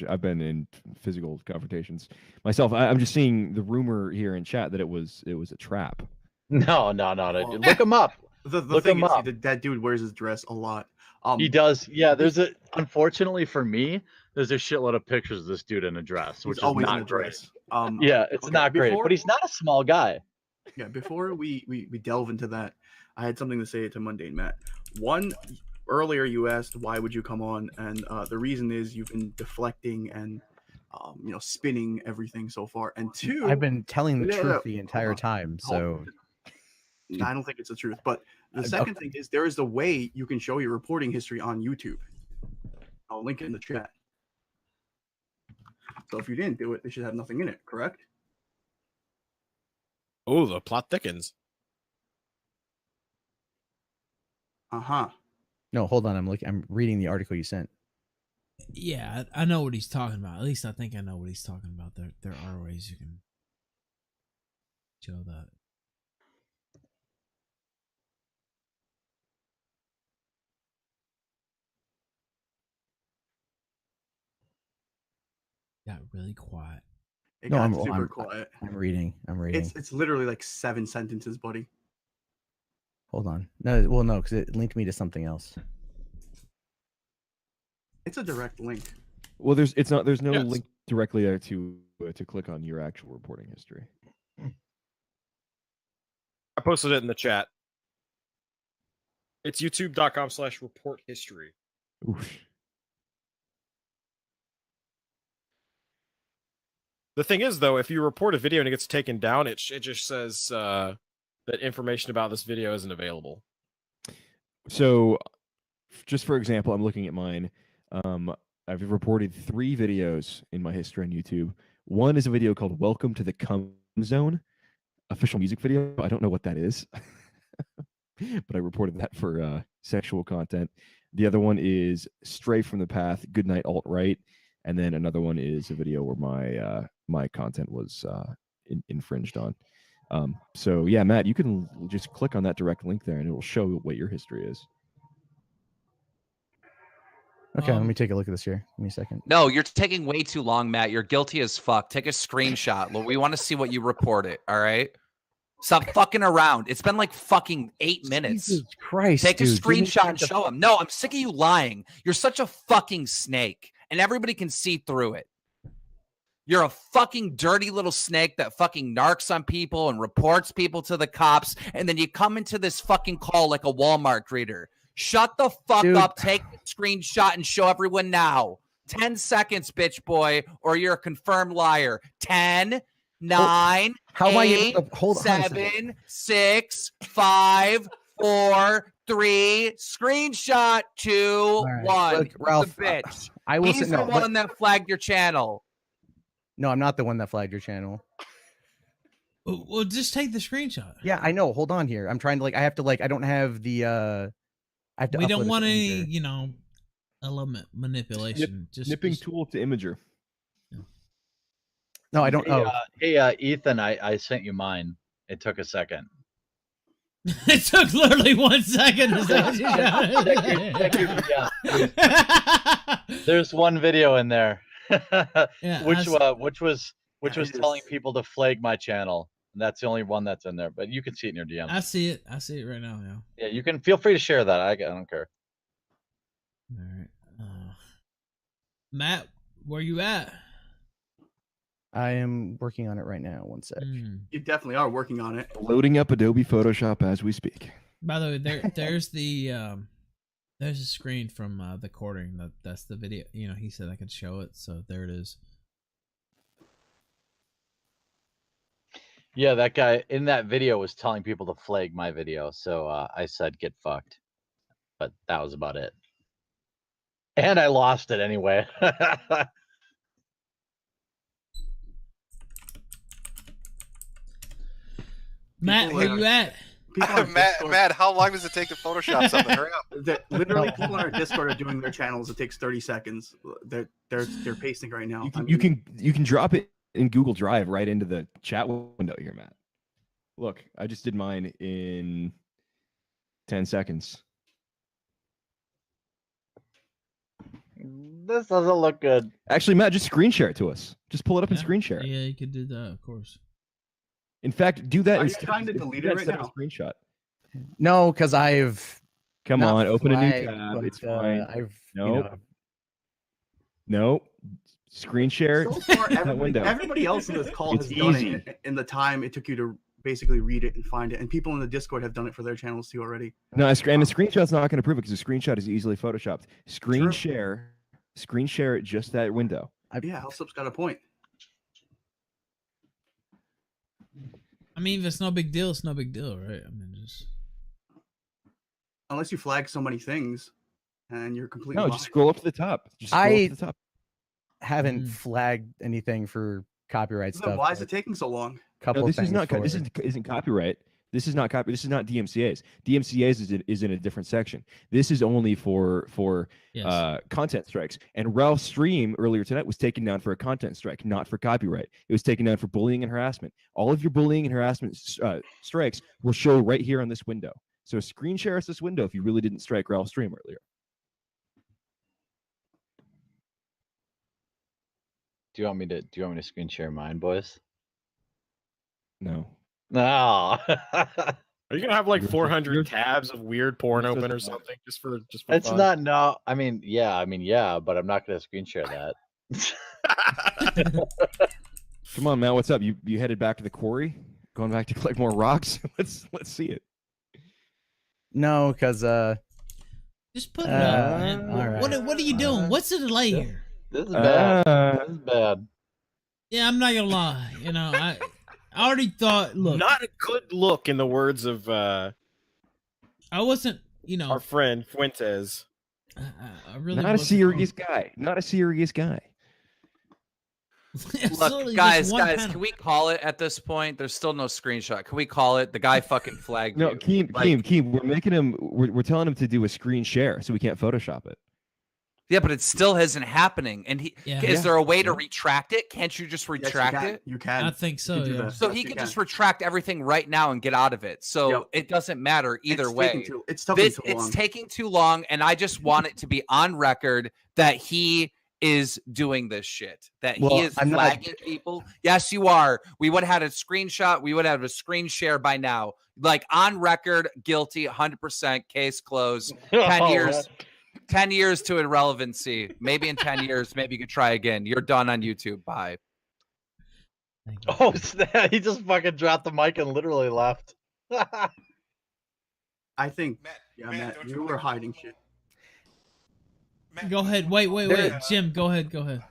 I've been in physical confrontations myself. I'm just seeing the rumor here in chat that it was a trap. No. Look him up. The thing is, that dude wears his dress a lot. He does. Yeah, unfortunately for me, there's a shitload of pictures of this dude in a dress, which is not great. Yeah, it's not great, but he's not a small guy. Yeah, before we delve into that, I had something to say to Mundane Matt. One, earlier you asked why would you come on, and the reason is you've been deflecting and spinning everything so far. And two, I've been telling the truth the entire time, so I don't think it's the truth. But the second thing is there is a way you can show your reporting history on YouTube. I'll link it in the chat. So if you didn't do it, they should have nothing in it, correct? Oh, the plot thickens. No, hold on. I'm reading the article you sent. Yeah, I know what he's talking about. At least I think I know what he's talking about. There are ways you can show that. Got really quiet. It got super quiet. I'm reading. It's literally like 7 sentences, buddy. Hold on. No, because it linked me to something else. It's a direct link. Well, there's no link directly there to click on your actual reporting history. I posted it in the chat. It's youtube.com/report history. Oof. The thing is, though, if you report a video and it gets taken down, it just says that information about this video isn't available. So, just for example, I'm looking at mine. I've reported 3 videos in my history on YouTube. One is a video called "Welcome to the Cum Zone," official music video. I don't know what that is, but I reported that for sexual content. The other one is "Stray from the Path," "Goodnight Alt-Right," and then another one is a video where my content was infringed on. So yeah, Matt, you can just click on that direct link there, and it will show what your history is. Okay, let me take a look at this here. Give me a second. No, you're taking way too long, Matt. You're guilty as fuck. Take a screenshot. Look, we want to see what you reported. All right. Stop fucking around. It's been like fucking 8 minutes. Jesus Christ. Take a screenshot and show him. No, I'm sick of you lying. You're such a fucking snake, and everybody can see through it. You're a fucking dirty little snake that fucking narcs on people and reports people to the cops, and then you come into this fucking call like a Walmart greeter. Shut the fuck up, take the screenshot, and show everyone now. 10 seconds, bitch boy, or you're a confirmed liar. 10, 9, how 8, am I able to hold 7, 6, 5, 4, 3, screenshot 2, right. 1. Look, Ralph, the bitch. I will He's say, the one that flagged your channel. No, I'm not the one that flagged your channel. Well, just take the screenshot. Yeah, I know. Hold on here. I'm trying to I have to I don't have the I have to. We don't want any, element manipulation. Nipping tool to imager. Yeah. No, I don't. Hey, Ethan, I sent you mine. It took a second. It took literally 1 second. There's one video in there, yeah, which was telling people to flag my channel. And that's the only one that's in there, but you can see it in your DM. I see it. I see it right now. Yeah. Yeah, you can feel free to share that. I don't care. All right. Matt, where you at? I am working on it right now. 1 sec. You definitely are working on it. Loading up Adobe Photoshop as we speak. By the way, there's a screen from the recording. That's the video. He said I could show it, so there it is. Yeah, that guy in that video was telling people to flag my video, so I said get fucked. But that was about it. And I lost it anyway. Matt, where you at? Matt, how long does it take to Photoshop something? Hurry up. Literally, people on our Discord are doing their channels. It takes 30 seconds. They're pasting right now. You can drop it in Google Drive right into the chat window here, Matt. Look, I just did mine in 10 seconds. This doesn't look good. Actually, Matt, just screen share it to us. Just pull it up and screen share it. Yeah, you could do that, of course. In fact, do that Are you instead. trying to do delete that it right instead of now? a screenshot. No, because I've Come not on, open a new flagged, tab. but, It's fine. I've Nope. Nope. Screen share. So far, that window. everybody else in this call It's has done easy. it in the time it took you to basically read it and find it. And people in the Discord have done it for their channels too already. No, and the screenshot's not going to prove it because the screenshot is easily photoshopped. Screen share it just that window. Yeah, Hellsup's got a point. I mean, if it's no big deal, it's no big deal, right? I mean, just Unless you flag so many things and you're completely No, blind. just scroll up to the top. Just scroll up to the top. haven't flagged anything for copyright Then stuff. why is but it taking so long? Couple No, this things is not. This forward. isn't copyright. This is not copy. This is not DMCA's. DMCA's is in a different section. This is only for content strikes. And Ralph's stream earlier tonight was taken down for a content strike, not for copyright. It was taken down for bullying and harassment. All of your bullying and harassment strikes will show right here on this window. So screen share us this window if you really didn't strike Ralph's stream earlier. Do you want me to screen share mine, boys? No. No. Are you gonna have like You're- 400 tabs of weird porn you're open or supposed something just for It's fun? not. No. I mean, yeah, but I'm not gonna screen share that. Come on, Matt. What's up? You headed back to the quarry? Going back to collect more rocks? let's see it. No, because just put it up, man. all right. What are you doing? What's the delay here? This is bad. This is bad. Yeah, I'm not gonna lie. You know, I already thought. Look, Not a good look, in the words of I wasn't. You know, our friend Fuentes. I really Not a wasn't serious guy. Not a serious guy. It's Look, literally guys, just one panel. can we call it at this point? There's still no screenshot. Can we call it? The guy fucking flagged No, you. Keem, we're making him. We're telling him to do a screen share, so we can't Photoshop it. Yeah, but it still isn't happening. And Yeah. is there a way to retract it? Can't you just Yes, retract it? You can. I think so. You can do Yeah. that. So Yes, he you can can. just retract everything right now and get out of it. So Yep. it doesn't matter either It's way. it's taking too It's long. taking too long, and I just want it to be on record that he is doing this shit. That Well, he is I'm not- flagging people. Yes, you are. We would have had a screenshot. We would have a screen share by now. Like on record, guilty, 100%. Case closed. 10 Oh, years. man. 10 years to irrelevancy. Maybe in 10 years, maybe you could try again. You're done on YouTube. Bye. Thank you. Oh snap! He just fucking dropped the mic and literally left. I think, Matt, Matt, don't you wanna were go- hiding shit. Matt, Go ahead. Wait. Jim, go ahead.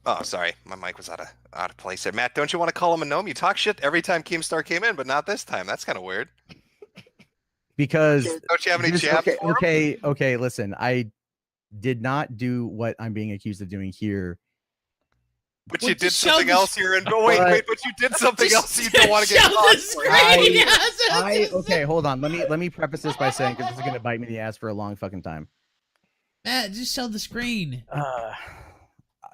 Oh, sorry, my mic was out of place there. Matt, don't you want to call him a gnome? You talk shit every time Keemstar came in, but not this time. That's kind of weird. because Don't you have any Just- jabs for him? okay. Listen, I did not do what I'm being accused of doing here. But Well, you did just show something the else here. And but you did something Just else you don't want to get show caught the for. screen. Okay, hold on. Let me preface this by saying because this is gonna bite me in the ass for a long fucking time. Matt, just show the screen.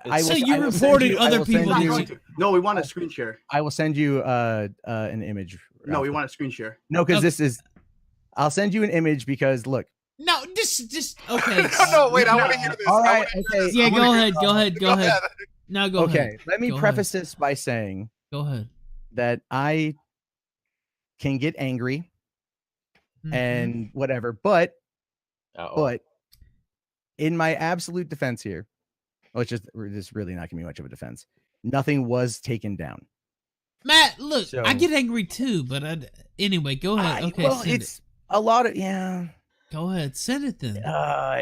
I So you will send reported I other will send people Not did you- going to. No, we want a screen share. I will send you an image. No, we Ralph. want a screen share. No, because Okay. this is. I'll send you an image because look. No, just okay. No, wait, I want to hear this. All I right, wanna hear okay. this. Yeah, I wanna go hear ahead. this. Go ahead. Go ahead. No, go Okay, ahead. let me Go preface this by saying Go ahead. that I can get angry Mhm. and whatever, but Uh-oh. but in my absolute defense here, which is this really not gonna be much of a defense. Nothing was taken down. Matt, look, So- I get angry too, but anyway, go ahead. Okay, well, send it's a lot of yeah. Go ahead, send it then.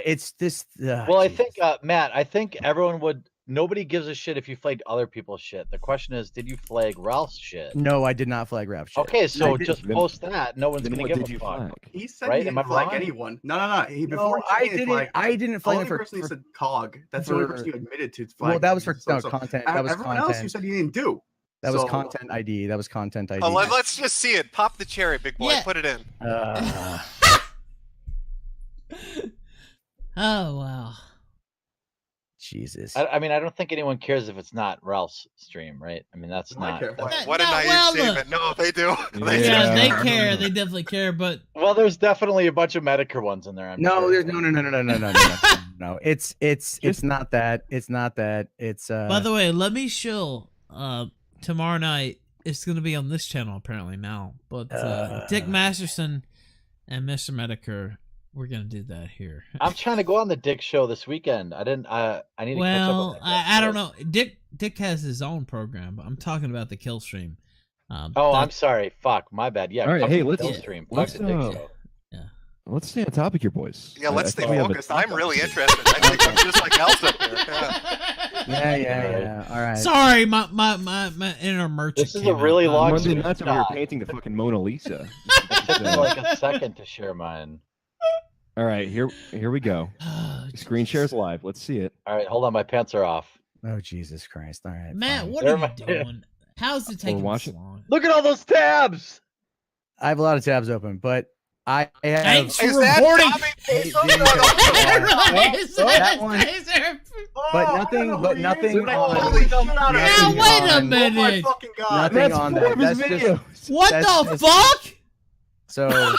It's this. Well, I think Matt, I think everyone would. Nobody gives a shit if you flagged other people's shit. The question is, did you flag Ralph's shit? No, I did not flag Ralph shit. Okay, so I did- just then- post that. No one's Then gonna what give did a you fuck. flag? He said Right? he Am I didn't flag wrong? anyone. No. He, No, before I he did didn't. flag, I didn't the flag only him for. person he said Cog. That's the only person you admitted to flag. Well, that was for no, So content. That was everyone else you content. said you didn't do. That was So- content ID. That was content ID. Oh, let's just see it. Pop the cherry, big boy. Yeah. Put it in. Oh wow. Jesus. I mean, I don't think anyone cares if it's not Ralph's stream, right? I mean, that's I not. care. that's- What a No, naive well, statement. No, they do. Yeah, they Yeah. care. They definitely care. But Well, there's definitely a bunch of Metokur ones in there. I'm No, sure. there's no. It's not that. It's not that. It's by the way, let me shill. Tomorrow night it's gonna be on this channel apparently now. But Dick Masterson and Mr. Metokur, we're gonna do that here. I'm trying to go on the Dick show this weekend. I didn't. I need to catch up. Well, on I don't know. Dick has his own program, but I'm talking about the Killstream. Oh, I'm sorry. Fuck, my bad. Yeah. All right, fuck hey, the let's- Dick stream. Fuck let's, the Dick uh, show. Let's stay on topic here, boys. Yeah, let's I stay think we have a- focused. I'm really interested. I think I'm just like else up here. Yeah. yeah. All right. Sorry, my inner merchant. This is came a really out. long Monday screenshot. nights when we were painting the fucking Mona Lisa. It took me like a second to share mine. All right, here we go. Screen shares live. Let's see it. All right, hold on. My pants are off. Oh Jesus Christ! All right, Matt, fine. what There are you my- doing? How's it taking this watching- long? Look at all those tabs. I have a lot of tabs open, but I have. Thanks for Is that reporting. Tommy Hey, Piso? dude, that one- But nothing. But nothing on. Holy shit. Now wait a Oh my minute. fucking god. Nothing on that. That's just. What That's the just- fuck? So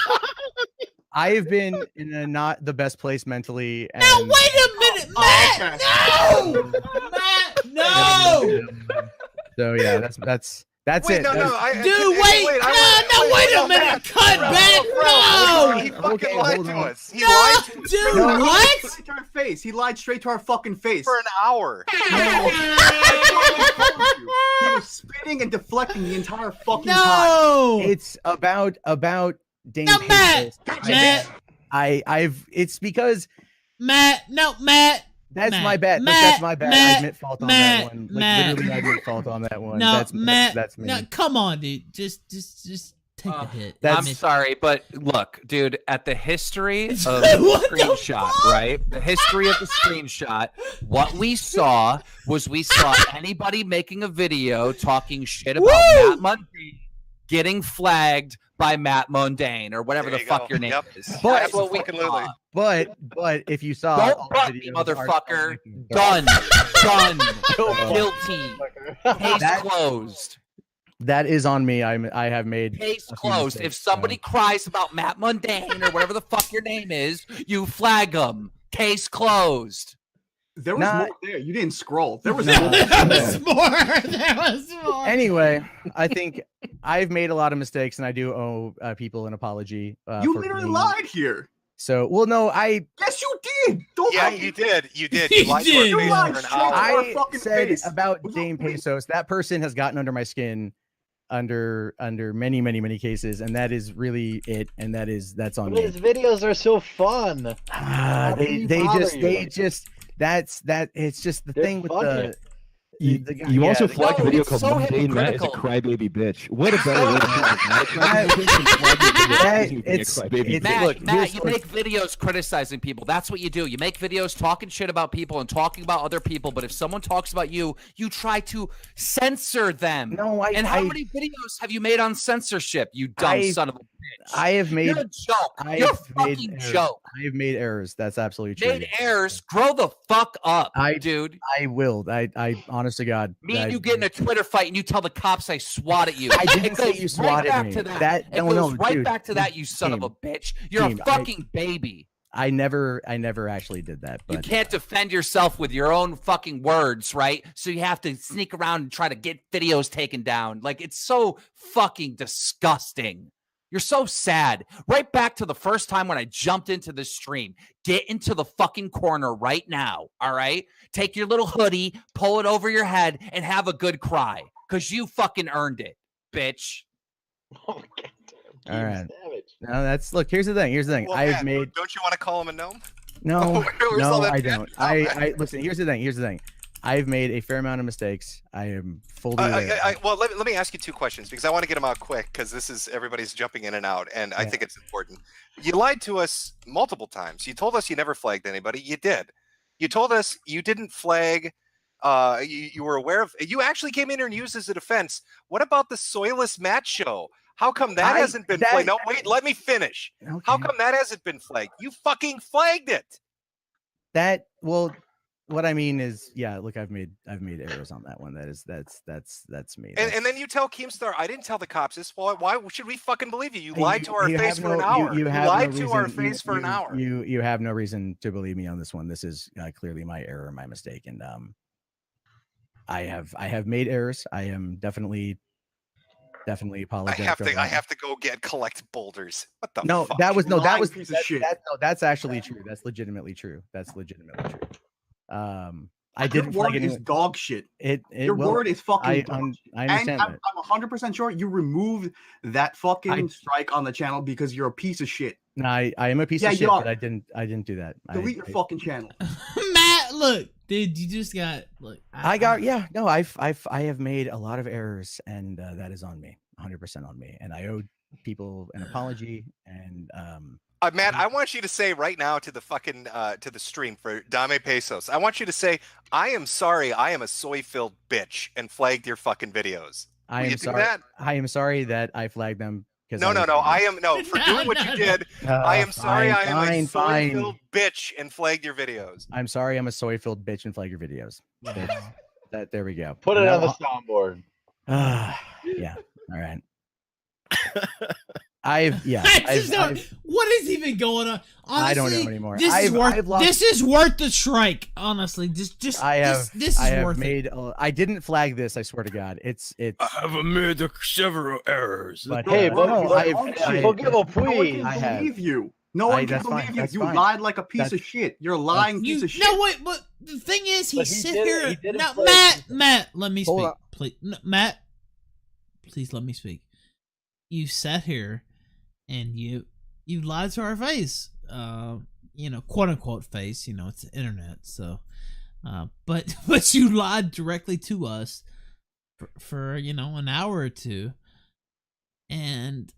I have been in a not the best place mentally. And Now wait a minute, Matt. No, Matt, no. So yeah, that's Wait, it. no, That's- no. Dude, wait a minute. Cut back. No. He fucking Okay, lied hold to on. us. He No, lied to us dude, No, what? Straight to our face. He lied straight to our fucking face. for an hour. He was spitting and deflecting the entire fucking time. No. It's about Dane No, Matt. Pacos. Matt. It's because Matt. No, Matt. that's Matt, my bad. Look, Matt, that's my bad. Matt, I admit fault on Matt, that one. Like Matt. literally, I admit fault on that one. No, that's Matt. That's me. No, come on, dude. Just take the hit. That's- I'm sorry, but look, dude, at the history of What the the screenshot, fuck? right? The history of the screenshot, what we saw anybody making a video talking shit about Woo! Matt Mundane getting flagged by Matt Mundane or whatever There the you fuck go. your name Yep. is. But- That's what we Absolutely. saw. But if you saw, Don't all butt the me, videos motherfucker. are- Done. Guilty. Case That- closed. That is on me. I have made Case a few closed. If mistakes, somebody so- cries about Matt Mundane or whatever the fuck your name is, you flag them. Case closed. There was Nah. more there. You didn't scroll. There was No. more. There was more. There was more. Anyway, I think I've made a lot of mistakes, and I do owe people an apology. You for literally being- lied here. So, well, no, I Yes, you did. Don't Yeah, lie. you did. You did. You You lied to did. our You face lied for an straight hour. to our I fucking said face. about Was Dane that weird? Pesos. That person has gotten under my skin under many cases, and that is really it. And that's on But me. his videos are so fun. Ah, How do they you they bother just you? they just that's that. It's just the They're thing with funny. You, the guy- you yeah, also the flagged No, a video it's called so Mundane Matt is a hypocritical. crybaby bitch. What a better way to put it. Matt. Crybaby bitch than flag your video That- accusing you of being a it's- crybaby it's- bitch. Matt, Look, Matt, here's you what- make videos criticizing people. That's what you do. You make videos talking shit about people and talking about other people. But if someone talks about you, you try to censor them. No, and how many videos have you made on censorship? You dumb son of a bitch. I have made You're a joke. I You're a have made fucking errors. joke. I have made errors. That's absolutely true. Made errors. Grow the fuck up, dude. I will. I honest to God. Me and you get in a Twitter fight and you tell the cops I swat at you. I didn't It say goes you swatted right back me. To that. That- it no, goes no, right dude. back to that, you son of a Team. bitch. You're Team, a fucking baby. I never actually did that. You But can't defend yourself with your own fucking words, right? So you have to sneak around and try to get videos taken down. Like, it's so fucking disgusting. You're so sad. Right back to the first time when I jumped into the stream. Get into the fucking corner right now, all right? Take your little hoodie, pull it over your head, and have a good cry. Because you fucking earned it, bitch. Oh, God. all right. No, that's look. Here's the thing. Well, I've Matt, made Don't you want to call him a gnome? no, Where's all no, that I shit? don't. Oh, I listen. Here's the thing. I've made a fair amount of mistakes. I am fully aware. Well, let me ask you two questions because I want to get them out quick because this is everybody's jumping in and out, and I Yeah. think it's important. You lied to us multiple times. You told us you never flagged anybody. You did. You told us you didn't flag. You were aware of. You actually came in here and used as a defense. What about the Soilless Matt show? How come that hasn't been flagged? No, wait. Let me finish. How Okay. come that hasn't been flagged? You fucking flagged it. That well, what I mean is, yeah. Look, I've made errors on that one. That's me. And then you tell Keemstar, I didn't tell the cops this. Why should we fucking believe you? You You- lied to our you face have for an no- hour. you You have lied no to our reason- face for an hour. You have no reason to believe me on this one. This is clearly my error, my mistake, and I have made errors. I am definitely apologetic. I have to go collect boulders. What the No, fuck? that was no, that Lying was piece of shit. that's actually true. That's legitimately true. I Your didn't flag word is anyone. dog shit. Your Word is fucking I dog shit. understand And that. I'm 100% sure you removed that fucking strike on the channel because you're a piece of shit. No, I am a piece Yeah, of you shit, are. but I didn't do that. Delete your fucking channel. Matt, look, dude, you just got look. I have made a lot of errors, and that is on me, 100% on me, and I owe people an apology. And Matt, I want you to say right now to the fucking to the stream for Dame Pesos. I want you to say, I am sorry, I am a soy-filled bitch and flagged your fucking videos. I Will am you do sorry. that? I am sorry that I flagged them. No, I am for doing what you did. I am sorry, I am a soy-filled bitch and flagged your videos. I'm sorry, I'm a soy-filled bitch and flag your videos. There we go. Put And it on that- the soundboard. yeah. All right. I've what is even going on? Honestly, I don't know anymore. This is worth the strike. Honestly, this is worth it. I didn't flag this. I swear to God, it's. I have made several errors. But Hey, but no, no, forgive a No one please. can I have. believe you. No one can that's fine, believe you. that's You fine. lied like a piece of shit. You're a lying piece of shit. No, wait, but the thing is, he But he sit did it- here. he did it No, for- Matt, let me Hold speak, on. please. No, Matt, please let me speak. You sat here, and you lied to our face. Quote unquote face. It's the internet, so. But you lied directly to us for an hour or two, and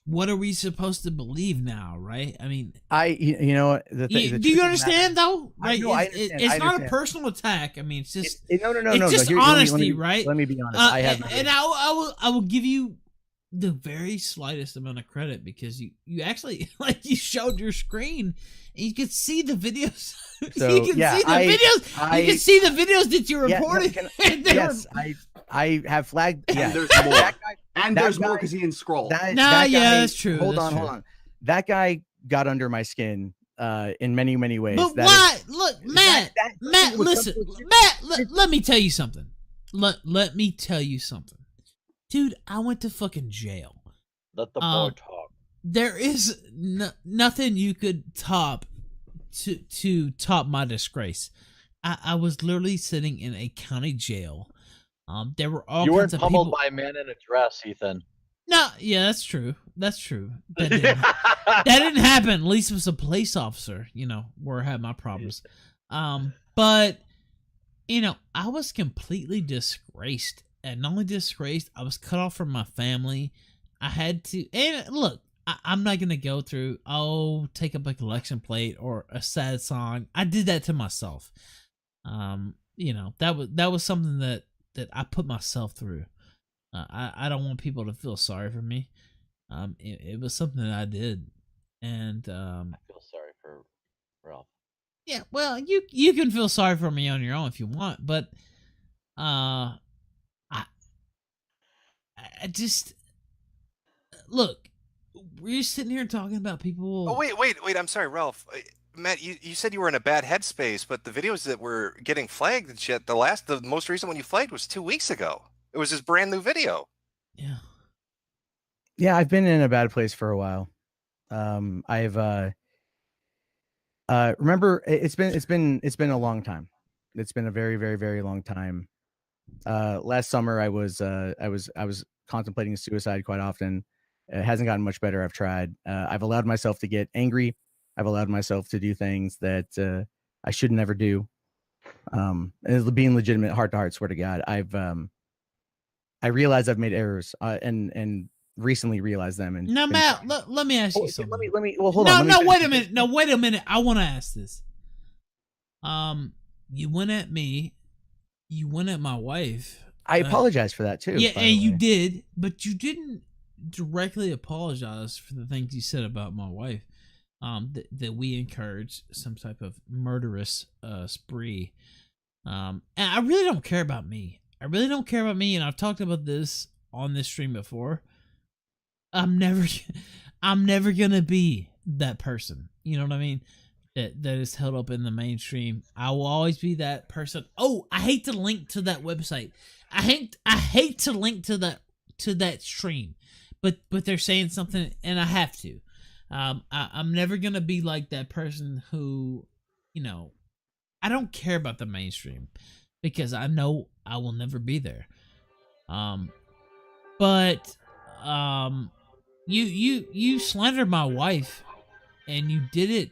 what are we supposed to believe now, right? I mean, do do you understand though? I Right? know, I It's understand, it's I not a understand. personal attack. I mean, it's just No. it's just Here, honesty, right? Let me be honest. I have. and I will give you the very slightest amount of credit because you actually you showed your screen and you could see the videos. So, you can yeah, see the videos. You can see the videos that you Yeah, no, reported. and they yes, I have flagged. Yeah, And there's more. And that there's more guy- because he didn't scroll. That Nah, yeah, guy- that's true, Hold that's on. true. That guy got under my skin in many ways. But That why? is- Look, Matt. that Matt, was listen. something- Matt, let me tell you something. Let me tell you something, dude. I went to fucking jail. Let the boy talk. There is nothing you could top to top my disgrace. I was literally sitting in a county jail. There were all You kinds weren't of pummeled people. by a man in a dress, Ethan. No, yeah, that's true. That didn't happen. At least it was a police officer, where I had my problems. But I was completely disgraced. And not only disgraced, I was cut off from my family. I had to, and look, I'm not gonna go through, take up a collection plate or a sad song. I did that to myself. That was something that I put myself through. I don't want people to feel sorry for me. It was something that I did, and I feel sorry for Ralph. yeah, well, you can feel sorry for me on your own if you want, but I just look. We're sitting here talking about people. Oh wait! I'm sorry, Ralph. Matt, you said you were in a bad headspace, but the videos that were getting flagged and shit, the most recent one you flagged was 2 weeks ago. It was his brand new video. Yeah. Yeah, I've been in a bad place for a while. I've remember it's been a long time. It's been a very, very, very long time. Last summer I was contemplating suicide quite often. It hasn't gotten much better. I've tried. I've allowed myself to get angry. I've allowed myself to do things that I should never do. And being legitimate, heart to heart, swear to God, I realize I've made errors, and recently realized them. And Now, been Matt, trying. let me ask you something. Let me. Well, hold on. No, wait a minute. No, wait a minute. I want to ask this. You went at me. You went at my wife. I apologize for that too. Yeah, by and the you way. did, but you didn't directly apologize for the things you said about my wife. that we encourage some type of murderous spree. And I really don't care about me. I really don't care about me, and I've talked about this on this stream before. I'm never gonna be that person. You know what I mean? That is held up in the mainstream. I will always be that person. Oh, I hate to link to that website. I hate to link to that stream, but they're saying something, and I have to. I'm never gonna be like that person who, I don't care about the mainstream because I know I will never be there. But you slandered my wife, and you did it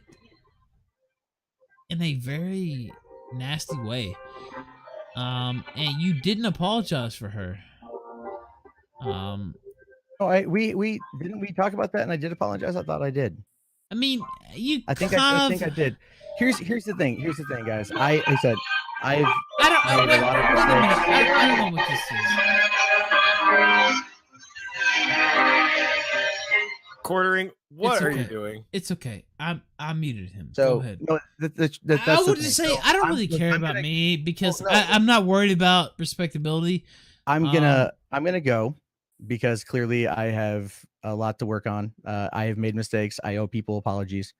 in a very nasty way. And you didn't apologize for her. We didn't we talk about that, and I did apologize. I thought I did. I mean, I think I did. Here's the thing. Here's the thing, guys. I said I've I don't know. made a lot of mistakes. I don't know what this is. Quartering, what It's are okay. you doing? It's okay. I muted him. So Go ahead. no, that's I the would thing. just say So I don't I'm- really look, care I'm about gonna- me because Well, no. I'm not worried about respectability. I'm gonna go because clearly I have a lot to work on. I have made mistakes. I owe people apologies.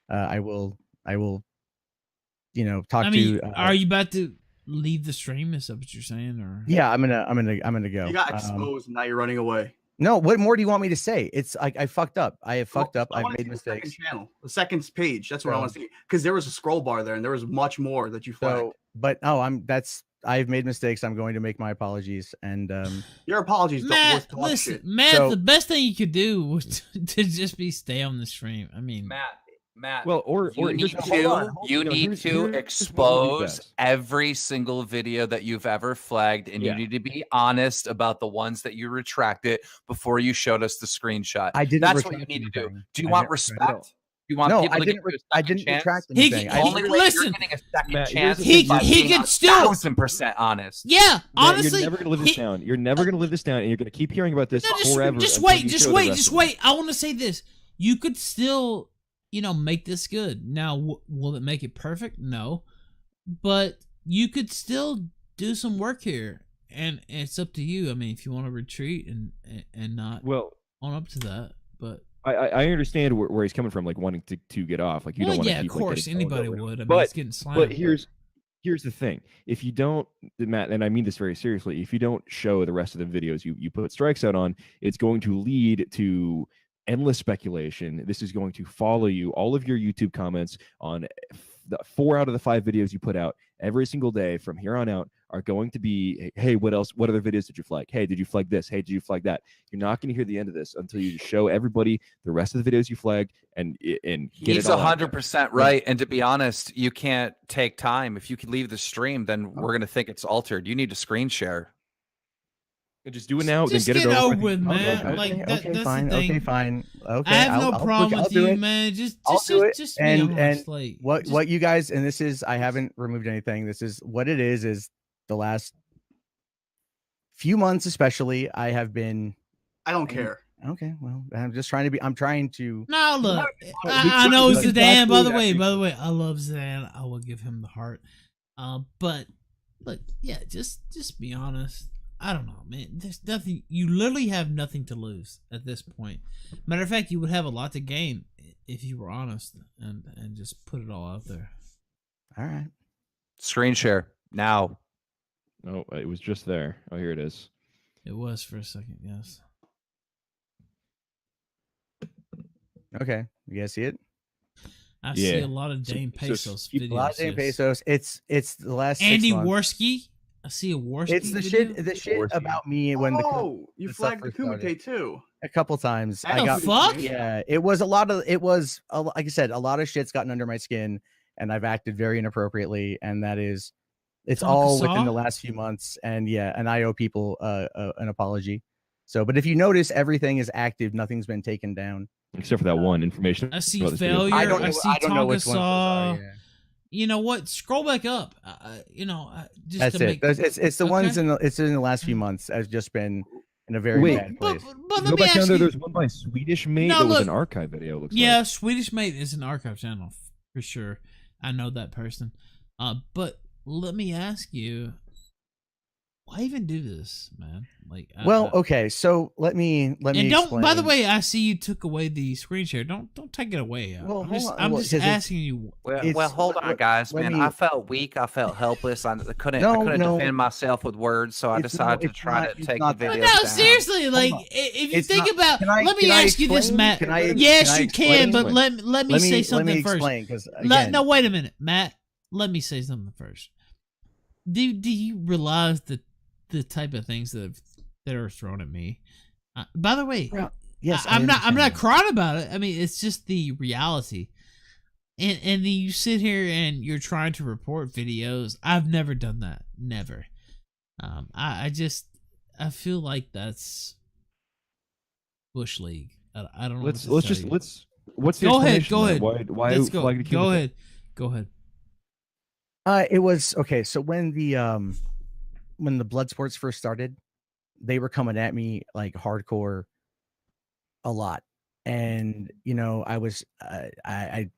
I will talk I mean, to. are you about to leave the stream? Is that what you're saying? Or Yeah, I'm gonna go. You got exposed, and now you're running away. No, what more do you want me to say? It's like I fucked up. I have fucked up. I I've wanna made see the second mistakes. channel, the second page. That's what I So- want to see because there was a scroll bar there, and there was much more that you flagged. So, but no, I've made mistakes. I'm going to make my apologies, and Your apologies don't Matt, worth talk listen, shit. Matt, So- the best thing you could do was to just be stay on the stream. I mean, Matt, Well, or you here's need the- to hold on. you No, need here's to what would be expose best. every single video that you've ever flagged, and Yeah. you need to be honest about the ones that you retracted before you showed us the screenshot. I didn't. That's what you retract need to do. anything. Do you I want didn't respect? retract- Do you want No, people I to didn't. give you a I second didn't chance? retract He anything. can- I The he- only way listen, you're getting a second Matt, here's chance the is thing. by He being can still- 1,000% honest. yeah, Matt, honestly, you're never gonna live this down. You're never gonna live this down, and you're gonna keep hearing about this No, forever. just until wait, you just show the wait, rest just of it. wait. I want to say this. You could still, make this good. Now, will it make it perfect? No, but you could still do some work here, and it's up to you. I mean, if you want to retreat and not Well, own up to that, but I understand where he's coming from, like wanting to get off. Like you don't want to yeah, of keep. course, like, getting anybody owned over. would. I mean, But- it's getting slammed. But here's the thing: if you don't, Matt, and I mean this very seriously, if you don't show the rest of the videos you put strikes out on, it's going to lead to endless speculation. This is going to follow you. All of your YouTube comments on the 4 out of the 5 videos you put out every single day from here on out are going to be, hey, what else? What other videos did you flag? Hey, did you flag this? Hey, did you flag that? You're not going to hear the end of this until you show everybody the rest of the videos you flagged and get He's it all out there. 100% right. And to be honest, you can't take time. If you could leave the stream, then we're going to think it's altered. You need to screen share. Just do it now. Just then get it over with, man. Okay, Like that's fine. the thing. Okay, fine. Okay, I have no I'll problem I'll with do you, it. man. Just I'll do it. just be And honest. Like what you guys, and this is, I haven't removed anything. This is what it is the last few months, especially, I have been. I don't care. Okay, well, I'm just trying to be. I'm trying to. No, look, we I know can- Zidane. By the actually- way, I love Zidane. I will give him the heart. But look, yeah, just be honest. I don't know, man. There's nothing. You literally have nothing to lose at this point. Matter of fact, you would have a lot to gain if you were honest and just put it all out there. All right. Screen share now. No, it was just there. Oh, here it is. It was for a second, yes. Okay, you guys see it? I see Yeah. a lot of So- Dane so Pesos keep- videos. A lot of Dane yes. Pesos. It's the last 6 Andy months. Worski. I see a Worski. It's the video. shit. The shit Worski. about me when the Oh, you the stuff flagged the first started. Kumite too. a couple times. That I the got fuck? Yeah, it was a lot of like I said, a lot of shit's gotten under my skin, and I've acted very inappropriately, and it's Tonka all saw? within the last few months. And yeah, and I owe people an apology. So, but if you notice, everything is active. Nothing's been taken down. Except for that one information. I see about this video. failure. I don't know. I see I don't know Tonka which ones those saw. are. Yeah. You know what? Scroll back up. Just That's to it. make. It's the ones Okay. it's in the last few months. Has just been in a very Wait, bad place. But let Go me back down ask there. you. There's one by Swedish Mate No, that was look. an archive video. It looks Yeah, like. Swedish Mate is an archive channel for sure. I know that person. But let me ask you, why even do this, man? Like, Well, okay, so let me and explain. don't. By the way, I see you took away the screen share. Don't take it away. Well, I'm hold just, on. I'm Well, just 'cause it's- asking you. Well, hold on, guys, let man. me- I felt weak. I felt helpless. I couldn't No, defend myself with words, so I It's decided to it's try not- to it's take not the that. video No, down. seriously. Like, on. if you It's think not- about, can I- let me can I ask you this, explain? Matt. Can I- yes, can I you can, but explain? let me say something let me first. explain, because No, wait a minute, Matt. Let me say something first. Do you realize the type of things that are thrown at me? By the way, yes, I'm not understand. crying about it. I mean, it's just the reality. And then you sit here and you're trying to report videos. I've never done that. Never. I feel like that's Bush League. I don't know. Let's what to just tell you. What's the Go ahead. explanation, Go Matt? ahead. Why Let's go. flag the Go Kumite? ahead. Go ahead. It was okay. So when the blood sports first started, they were coming at me like hardcore a lot, and I was I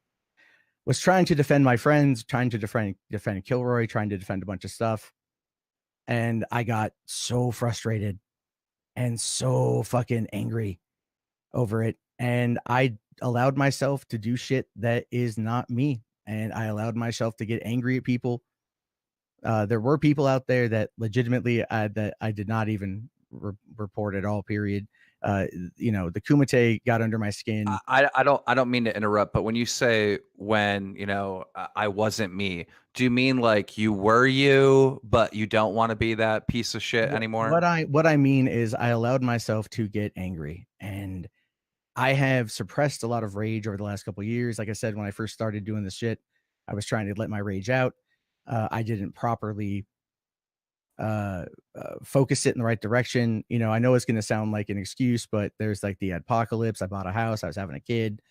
was trying to defend my friends, trying to defend Kilroy, trying to defend a bunch of stuff, and I got so frustrated and so fucking angry over it, and I allowed myself to do shit that is not me, and I allowed myself to get angry at people. There were people out there that legitimately that I did not even report at all. Period. The Kumite got under my skin. I don't mean to interrupt, but when you say I wasn't me, do you mean like you were you, but you don't want to be that piece of shit anymore? What I mean is I allowed myself to get angry, and I have suppressed a lot of rage over the last couple of years. Like I said, when I first started doing this shit, I was trying to let my rage out. I didn't properly focus it in the right direction. I know it's going to sound like an excuse, but there's like the apocalypse. I bought a house. I was having a kid.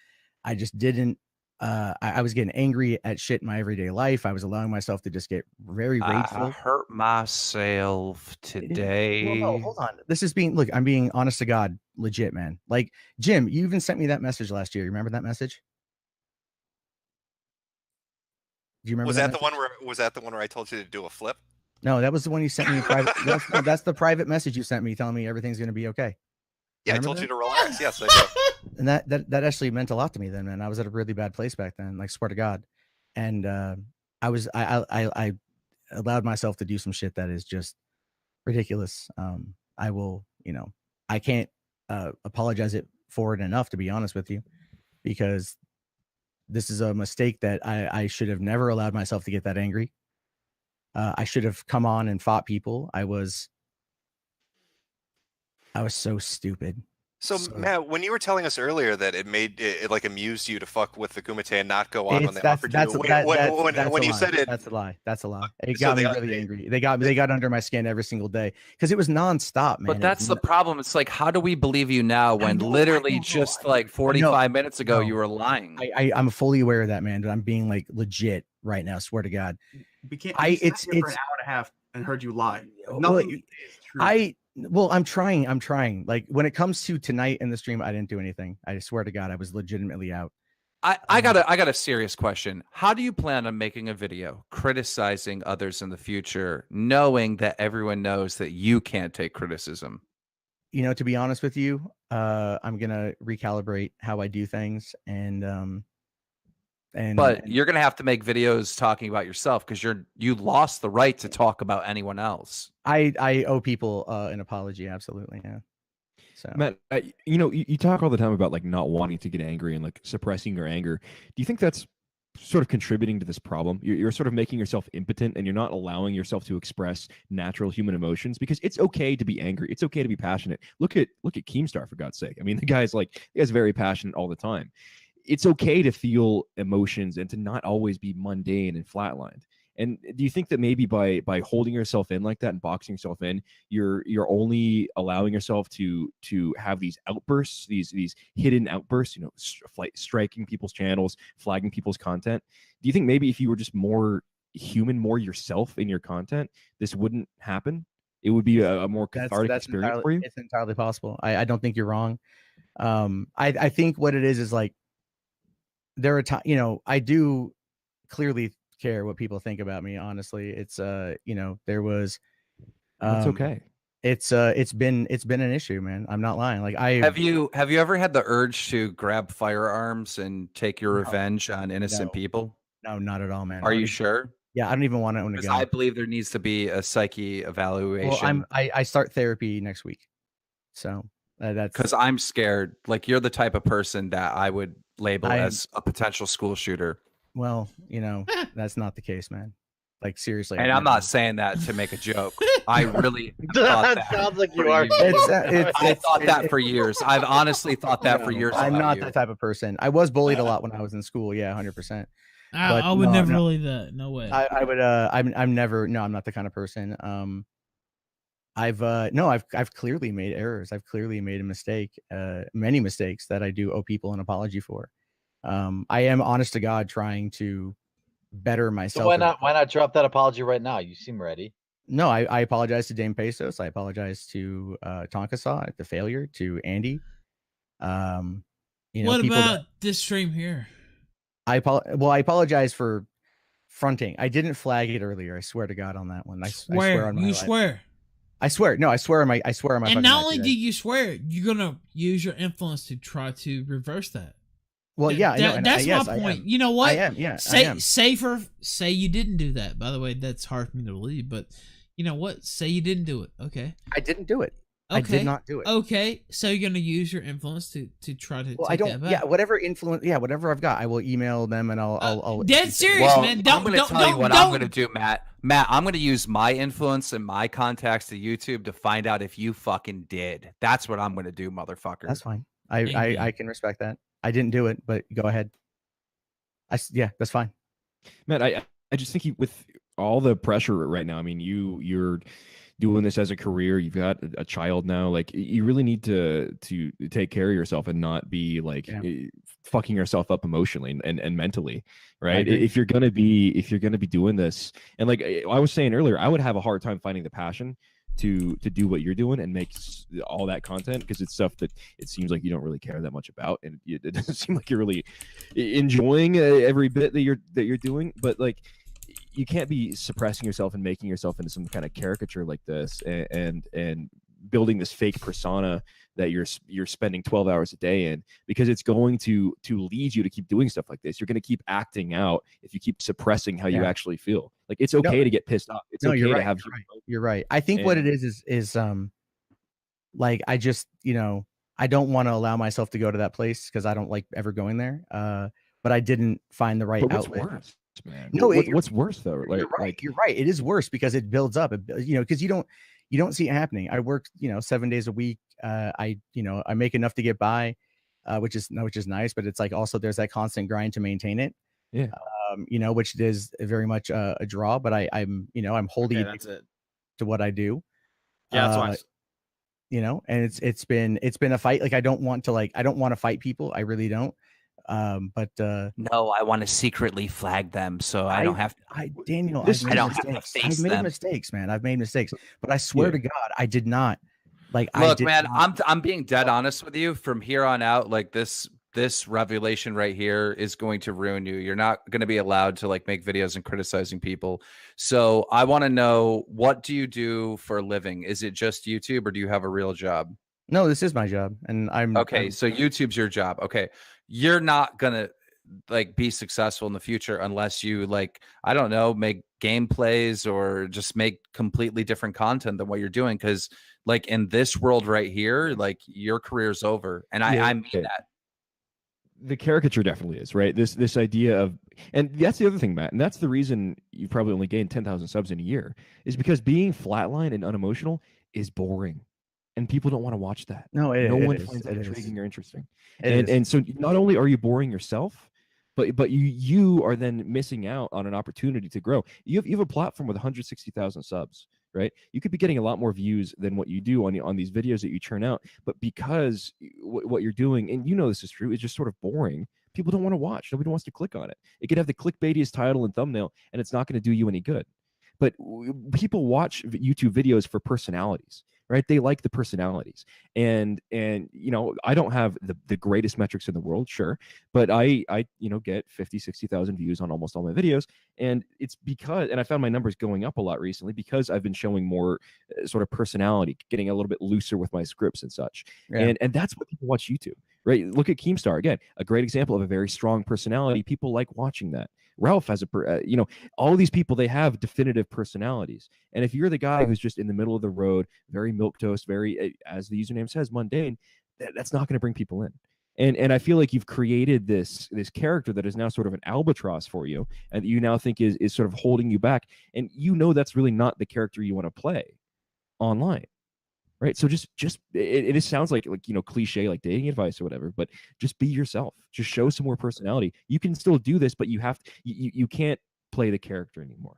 I just didn't. I was getting angry at shit in my everyday life. I was allowing myself to just get very rageful. I hurt myself today. Well, no, hold on. Look, I'm being honest to God, legit, man. Like, Jim, you even sent me that message last year. You remember that message? Do you remember? Was that the one where I told you to do a flip? No, that was the one you sent me in private. That's the private message you sent me telling me everything's going to be okay. Yeah, I told you to relax. Yes, I do. And that actually meant a lot to me then, man. I was at a really bad place back then, like, swear to God. And I allowed myself to do some shit that is just ridiculous. I will, I can't apologize for it enough, to be honest with you, because this is a mistake that I should have never allowed myself to get that angry. I should have come on and fought people. I was so stupid. So, Matt, when you were telling us earlier that it like amused you to fuck with the Kumite and not go on when they offered you, when you said it, that's a lie. That's a lie. It So got they me got- really angry. They got under my skin every single day because it was nonstop, man. But that's the problem. It's like, how do we believe you now when know, literally I know. just like 45 minutes ago you were lying? I'm fully aware of that, man. But I'm being like legit right now. Swear to God. We can't. I- We sat it's- here for it's- an hour and a half and heard you lie. Well, Nothing you say is true. I'm trying. Like, when it comes to tonight in the stream, I didn't do anything. I swear to God, I was legitimately out. I got a serious question. How do you plan on making a video criticizing others in the future, knowing that everyone knows that you can't take criticism? To be honest with you, I'm gonna recalibrate how I do things, But you're gonna have to make videos talking about yourself because you lost the right to talk about anyone else. I owe people an apology. Absolutely, yeah. So, Matt, you talk all the time about like not wanting to get angry and like suppressing your anger. Do you think that's sort of contributing to this problem? You're sort of making yourself impotent and you're not allowing yourself to express natural human emotions, because it's okay to be angry. It's okay to be passionate. Look at Keemstar, for God's sake. I mean, the guy's very passionate all the time. It's okay to feel emotions and to not always be mundane and flatlined. And do you think that maybe by holding yourself in like that and boxing yourself in, you're only allowing yourself to have these outbursts, these hidden outbursts, striking people's channels, flagging people's content? Do you think maybe if you were just more human, more yourself in your content, this wouldn't happen? it would be a more cathartic experience entirely, for you. it's entirely possible. I don't think you're wrong. I think what it is like there are times, you know, I do clearly care what people think about me. Honestly, it's you know, there was That's okay. It's been an issue, man. I'm not lying. Like have you ever had the urge to grab firearms and take your revenge on innocent people? No, not at all, man. Are you sure? Yeah, I don't even want to own a Because gun. I believe there needs to be a psyche evaluation. Well, I start therapy next week, so that's because I'm scared. Like you're the type of person that I would label as a potential school shooter. Well, you know, that's not the case, man. Like seriously. And I'm not saying that to make a joke. I really thought that sounds like you are. I thought that for years. I've honestly thought that for years. I'm not that type of person. I was bullied a lot when I was in school. Yeah, 100%. I would never believe that. No way. I would. I'm never. No, I'm not the kind of person. I've clearly made errors. I've clearly made a mistake. Many mistakes that I do owe people an apology for. I am honest to God trying to better myself. So why not drop that apology right now? You seem ready. No, I apologize to Dame Pesos. I apologize to Tonkasaw at the failure, to Andy. You know, what about this stream here? I apologize for fronting. I didn't flag it earlier. I swear to God on that one. I swear on my life. Swear. I swear. No, I swear on my. And not only do you swear, you're gonna use your influence to try to reverse that. Well, yeah, that's my point. You know what? I am. Yeah. Say you didn't do that. By the way, that's hard for me to believe, but you know what? Say you didn't do it. Okay. I didn't do it. Okay. I did not do it. Okay, so you're gonna use your influence to try to. Well, take I don't. That back. Yeah, whatever influence. Yeah, whatever I've got, I will email them and I'll. Dead serious, man. I'm going to tell you what I'm going to do, Matt. Matt, I'm going to use my influence and my contacts to YouTube to find out if you fucking did. That's what I'm going to do, motherfucker. That's fine. I can respect that. I didn't do it, but go ahead. Yeah, that's fine. Matt, I just think with all the pressure right now, I mean, you're doing this as a career, you've got a child now, like you really need to take care of yourself and not be like fucking yourself up emotionally and mentally, right? If you're gonna be doing this, and like I was saying earlier, I would have a hard time finding the passion to do what you're doing and make all that content, because it's stuff that it seems like you don't really care that much about, and it doesn't seem like you're really enjoying every bit that you're doing. But like, you can't be suppressing yourself and making yourself into some kind of caricature like this, and building this fake persona that you're spending 12 hours a day in, because it's going to lead you to keep doing stuff like this. You're going to keep acting out if you keep suppressing how you actually feel. Like, it's okay to get pissed off. It's okay to have. You're right. I think what it is like, I just, you know, I don't want to allow myself to go to that place because I don't like ever going there. But I didn't find the right outlet. Worse, man? No, what's worse though? Like, you're right. It is worse because it builds up. You know, because you don't see it happening. I work, 7 days a week. I make enough to get by, which is nice. But it's like also there's that constant grind to maintain it. Yeah. Which is very much a draw. But I'm holding it to what I do. Yeah, that's why. And it's been a fight. Like I don't want to fight people. I really don't. But no, I want to secretly flag them so I don't have to. Daniel, I've made mistakes, man. I've made mistakes, but I swear to God, I did not. Like, look, man, I'm being dead honest with you. From here on out, like this revelation right here is going to ruin you. You're not going to be allowed to like make videos and criticizing people. So I want to know, what do you do for a living? Is it just YouTube, or do you have a real job? No, this is my job, and so YouTube's your job. Okay. You're not gonna like be successful in the future unless you like, I don't know, make gameplays or just make completely different content than what you're doing. Cause like in this world right here, like your career's over. And I mean that. The caricature definitely is, right? This idea of, and that's the other thing, Matt, and that's the reason you probably only gained 10,000 subs in a year, is because being flatline and unemotional is boring. And people don't want to watch that. No one finds that intriguing or interesting. And so not only are you boring yourself, but you are then missing out on an opportunity to grow. You have a platform with 160,000 subs, right? You could be getting a lot more views than what you do on these videos that you churn out. But because what you're doing, and this is true, is just sort of boring, people don't want to watch. Nobody wants to click on it. It could have the clickbaitiest title and thumbnail, and it's not going to do you any good. but people watch YouTube videos for personalities, right? They like the personalities. And you know, I don't have the greatest metrics in the world, sure, but I you know, get 50-60,000 views on almost all my videos, and it's because, and I found my numbers going up a lot recently because I've been showing more sort of personality, getting a little bit looser with my scripts and such. Yeah. And that's what people watch YouTube, right? Look at Keemstar again, a great example of a very strong personality. People like watching that. Ralph has you know, all of these people, they have definitive personalities. And if you're the guy who's just in the middle of the road, very milquetoast, very, as the username says, mundane, that's not going to bring people in. And I feel like you've created this character that is now sort of an albatross for you, and you now think is sort of holding you back. And you know that's really not the character you want to play online. Right. So just it sounds like you know, cliche, like dating advice or whatever, but just be yourself. Just show some more personality. You can still do this, but you have to, you can't play the character anymore.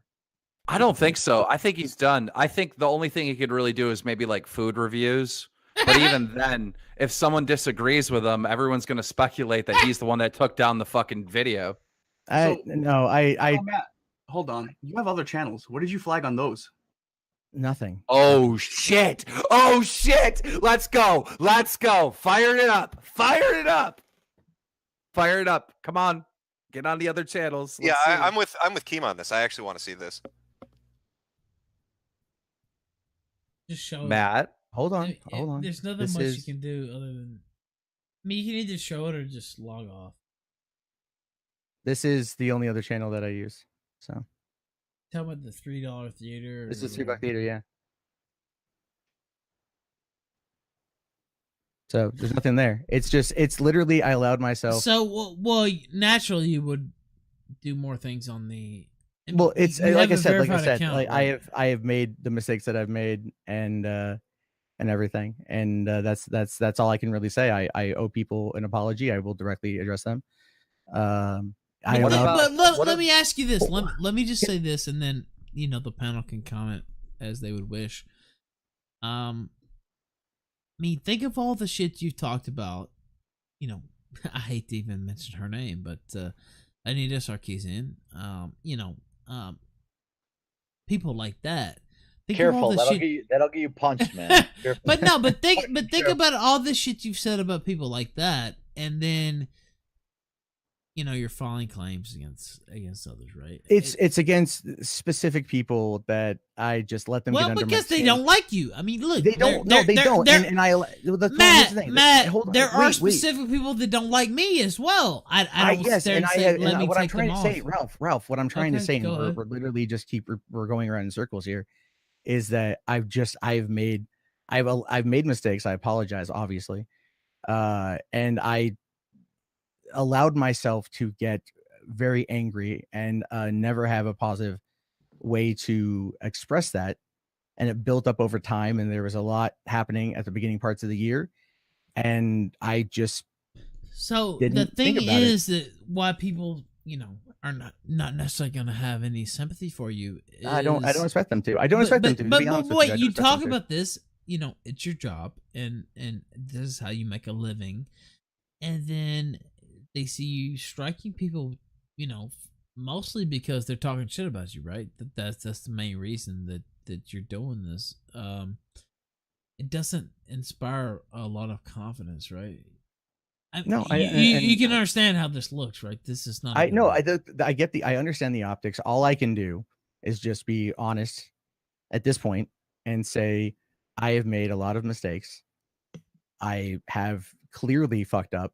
I don't think so. I think he's done. I think the only thing he could really do is maybe like food reviews. But even then, if someone disagrees with him, everyone's going to speculate that he's the one that took down the fucking video. Oh, Matt, hold on. You have other channels. What did you flag on those? Nothing. Oh shit! Oh shit! Let's go! Let's go! Fire it up! Fire it up! Fire it up! Come on, get on the other channels. Yeah, I'm with Keem on this. I actually want to see this. Just show Matt. Hold on, hold on. There's nothing much you can do other than, I mean, you can either show it or just log off. This is the only other channel that I use. So tell about the $3 theater. This is $3 theater, yeah. So there's nothing there. It's literally, I allowed myself. So well, naturally you would do more things on the. Well, it's like I said, account, like right? I have made the mistakes that I've made and everything, and that's all I can really say. I owe people an apology. I will directly address them. Let me ask you this. Let me just say this, and then you know the panel can comment as they would wish. I mean, think of all the shit you've talked about. You know, I hate to even mention her name, but Anita Sarkeesian. You know, people like that. Think Careful, of all that'll get you punched, man. but no, but think about all the shit you've said about people like that, and then you know you're filing claims against others, right? It's against specific people that I just let them get under my because they don't like you. I mean, look, they don't. No, they don't. And I, Matt, there are specific people that don't like me as well. I guess, and what I'm trying to say, Ralph, what I'm trying to say, and we're literally just we're going around in circles here, is that I've made mistakes. I apologize, obviously, and I allowed myself to get very angry and never have a positive way to express that, and it built up over time, and there was a lot happening at the beginning parts of the year, and I just the thing is that why people, you know, are not necessarily going to have any sympathy for you is, I don't expect them to. I don't expect them to. But wait, you talk about this, you know, it's your job, and this is how you make a living, and then they see you striking people, you know, mostly because they're talking shit about you, right? That's the main reason that you're doing this. It doesn't inspire a lot of confidence, right? You can understand how this looks, right? This is not. I understand the optics. All I can do is just be honest at this point and say I have made a lot of mistakes. I have clearly fucked up.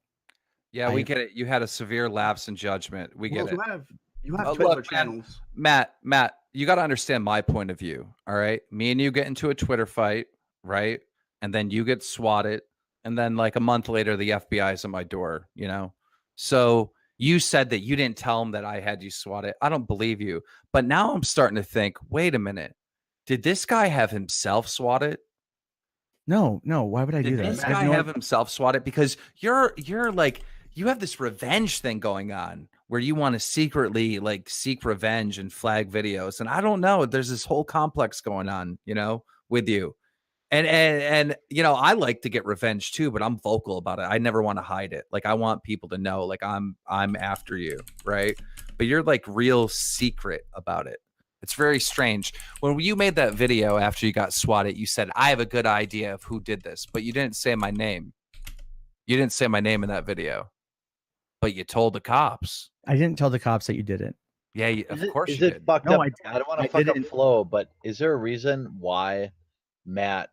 Yeah, we get it. You had a severe lapse in judgment. We get it. You have Twitter channels. Matt, you got to understand my point of view. All right, me and you get into a Twitter fight, right? And then you get swatted, and then like a month later, the FBI is at my door. You know, so you said that you didn't tell him that I had you swatted. I don't believe you. But now I'm starting to think, wait a minute, did this guy have himself swatted? No. Why would I do that? Did this guy have himself swatted? Because you're like. You have this revenge thing going on where you want to secretly like seek revenge and flag videos. And I don't know, there's this whole complex going on, you know, with you. And you know, I like to get revenge too, but I'm vocal about it. I never want to hide it. Like I want people to know, like I'm after you, right? But you're like real secret about it. It's very strange. When you made that video after you got swatted, you said, I have a good idea of who did this, but you didn't say my name. You didn't say my name in that video, but you told the cops. I didn't tell the cops that you did it. Yeah, of course you Is it did. fucked No, up? I don't want to fuck up flow, but is there a reason why Matt?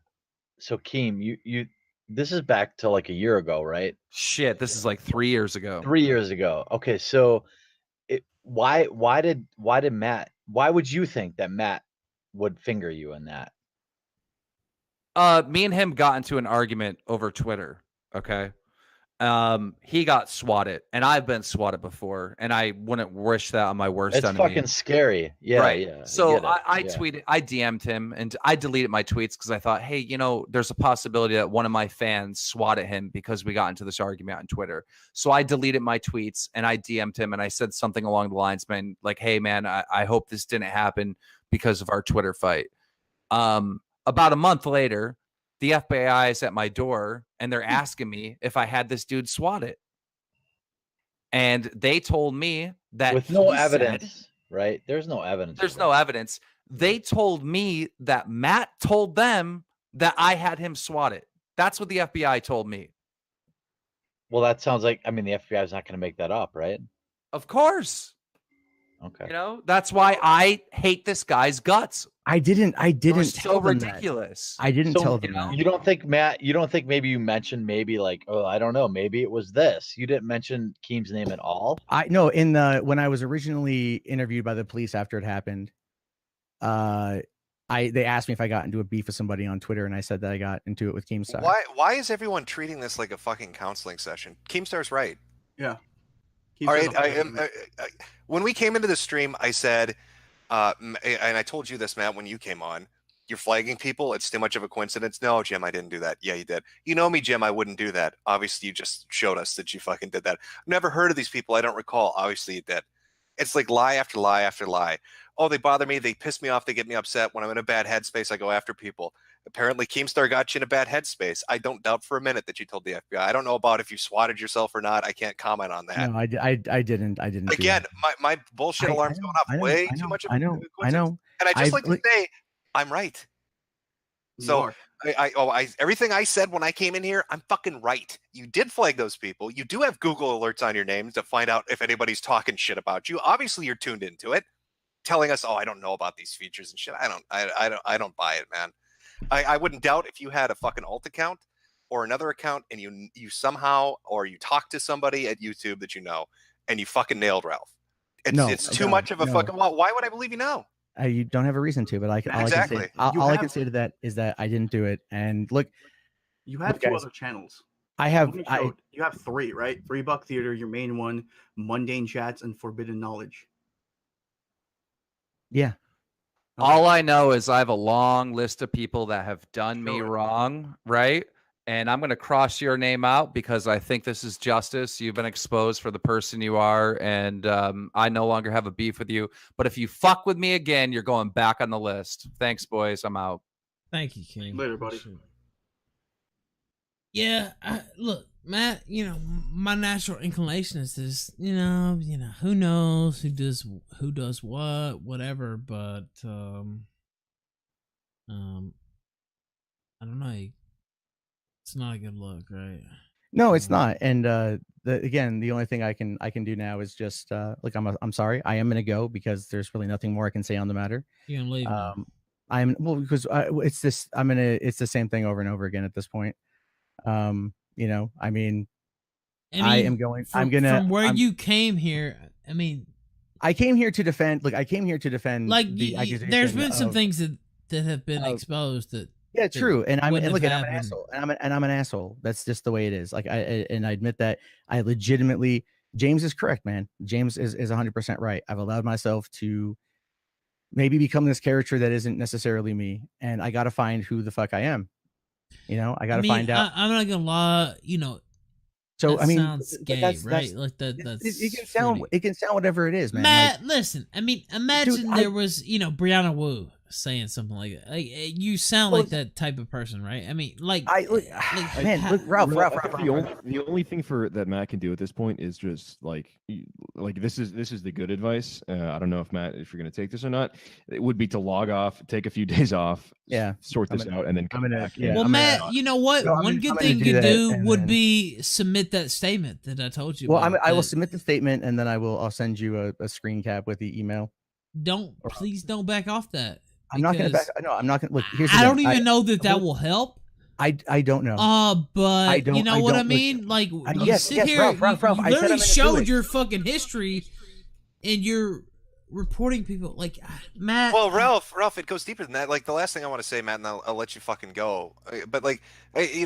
So Keem, you this is back to like a year ago, right? Shit, this is like 3 years ago. 3 years ago. Okay, so why did Matt? Why would you think that Matt would finger you in that? Me and him got into an argument over Twitter. Okay. He got swatted, and I've been swatted before, and I wouldn't wish that on my worst It's enemy. fucking scary. Yeah, right. yeah. So I tweeted, I DM'd him, and I deleted my tweets because I thought, hey, there's a possibility that one of my fans swatted him because we got into this argument on Twitter. So I deleted my tweets, and I DM'd him, and I said something along the lines, man, like, hey, man, I hope this didn't happen because of our Twitter fight. About a month later, the FBI is at my door, and they're asking me if I had this dude swatted. And they told me that with no evidence, right? There's no evidence. There's no evidence. They told me that Matt told them that I had him swatted. That's what the FBI told me. Well, that sounds like, I mean, the FBI is not going to make that up, right? Of course. Okay. That's why I hate this guy's guts. I didn't so ridiculous. I didn't tell them that. You don't think, Matt, maybe you mentioned like, oh, I don't know, maybe it was this. You didn't mention Keem's name at all? No, when I was originally interviewed by the police after it happened, they asked me if I got into a beef with somebody on Twitter, and I said that I got into it with Keemstar. Why is everyone treating this like a fucking counseling session? Keemstar's right. Yeah. All right. When we came into the stream, I said, and I told you this, Matt, when you came on, you're flagging people. It's too much of a coincidence. No, Jim, I didn't do that. Yeah, you did. You know me, Jim. I wouldn't do that. Obviously, you just showed us that you fucking did that. I've never heard of these people. I don't recall. Obviously, you did. It's like lie after lie after lie. Oh, they bother me. They piss me off. They get me upset. When I'm in a bad headspace, I go after people. Apparently, Keemstar got you in a bad headspace. I don't doubt for a minute that you told the FBI. I don't know about if you swatted yourself or not. I can't comment on that. No, I didn't. Again, my bullshit alarm's going off way too much of a coincidence. I know. And I just like to say, I'm right. So everything I said when I came in here, I'm fucking right. You did flag those people. You do have Google alerts on your names to find out if anybody's talking shit about you. Obviously, you're tuned into it, telling us, "Oh, I don't know about these features and shit." I don't buy it, man. I wouldn't doubt if you had a fucking alt account or another account, and you somehow or you talked to somebody at YouTube that you know, and you fucking nailed Ralph. It's too much of a fucking. Why would I believe you now? You don't have a reason to, but all I can say to that is that I didn't do it. And look, you have two other channels. You have three, right? $3 Theater, your main one, Mundane Chats, and Forbidden Knowledge. Yeah. Okay. All I know is I have a long list of people that have done me wrong, right? And I'm going to cross your name out because I think this is justice. You've been exposed for the person you are, and I no longer have a beef with you. But if you fuck with me again, you're going back on the list. Thanks, boys. I'm out. Thank you, King. Later, buddy. Yeah, look, Matt, my natural inclination is this, who knows who does what, whatever, but I don't know. It's not a good look, right? No, it's not. And again, the only thing I can do now is just look, I'm sorry. I am gonna go because there's really nothing more I can say on the matter. You're gonna leave now. Because it's the same thing over and over again at this point. I mean, I am going. From where you came here. I mean, I came here to defend. Look, I came here to defend. Like, there's been some things that have been exposed that. Yeah, true. And I'm an asshole. And I'm an asshole. That's just the way it is. Like I admit that I legitimately. James is correct, man. James is 100% right. I've allowed myself to maybe become this character that isn't necessarily me, and I got to find who the fuck I am. I got to find out. I'm not gonna lie. So that sounds gay, right? Like that. It can sound whatever it is, man. Matt, listen. I mean, imagine there was, Brianna Wu, saying something like that. Like, you sound Well, like that type of person, right? I mean, like, Man, look, Ralph. I think the only thing that Matt can do at this point is just like this is the good advice. I don't know if Matt, if you're going to take this or not. It would be to log off, take a few days off, Yeah, sort this out, and then come back. Yeah, well, Matt, you know what? No, One good thing you could do would be submit that statement that I told you. Well, about, I will submit the statement, and then I'll send you a screen cap with the email. Please don't back off that. I'm not going to back. No, I'm not going to look. Here's the I thing. don't even know that will help. I don't know. But you know what I mean? Like, you sit here, Ralph, you I said literally I'm showed your fucking history, and you're reporting people like Matt. Well, Ralph, it goes deeper than that. Like, the last thing I want to say, Matt, and I'll let you fucking go. But like,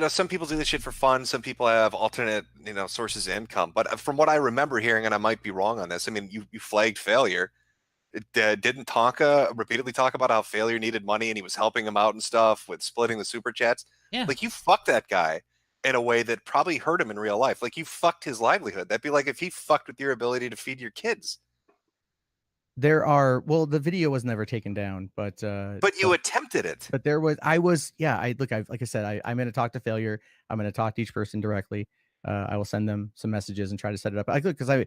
some people do this shit for fun. Some people have alternate, sources of income. But from what I remember hearing, and I might be wrong on this, I mean, you flagged Failure. Didn't Tonka repeatedly talk about how Failure needed money and he was helping him out and stuff with splitting the super chats? Yeah. Like, you fucked that guy in a way that probably hurt him in real life. Like, you fucked his livelihood. That'd be like if he fucked with your ability to feed your kids. The video was never taken down, but you attempted it. But like I said, I'm going to talk to Failure. I'm going to talk to each person directly. I will send them some messages and try to set it up. Because I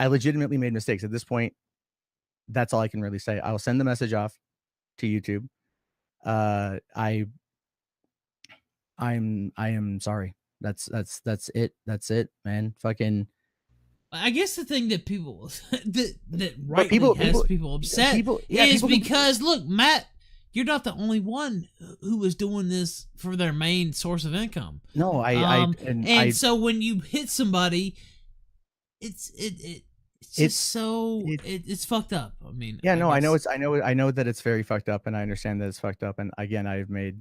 legitimately made mistakes at this point. That's all I can really say. I'll send the message off to YouTube. I am sorry. That's it. That's it, man. Fucking. I guess the thing that people that rightly has people upset is because look, Matt, you're not the only one who was doing this for their main source of income. No, so when you hit somebody, it's fucked up. I mean, yeah, I know that it's very fucked up, and I understand that it's fucked up. And again, I've made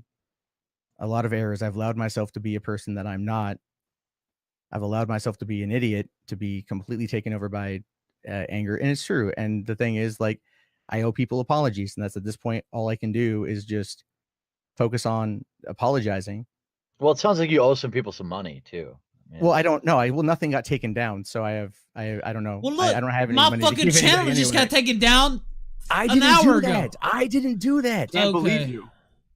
a lot of errors. I've allowed myself to be a person that I'm not. I've allowed myself to be an idiot, to be completely taken over by anger, and it's true. And the thing is, like, I owe people apologies, and that's at this point all I can do is just focus on apologizing. Well, it sounds like you owe some people some money too. Well, I don't know. Nothing got taken down, so I don't know. Well, look, I don't have any my money fucking channel just got taken down. I didn't do that. Can't believe you.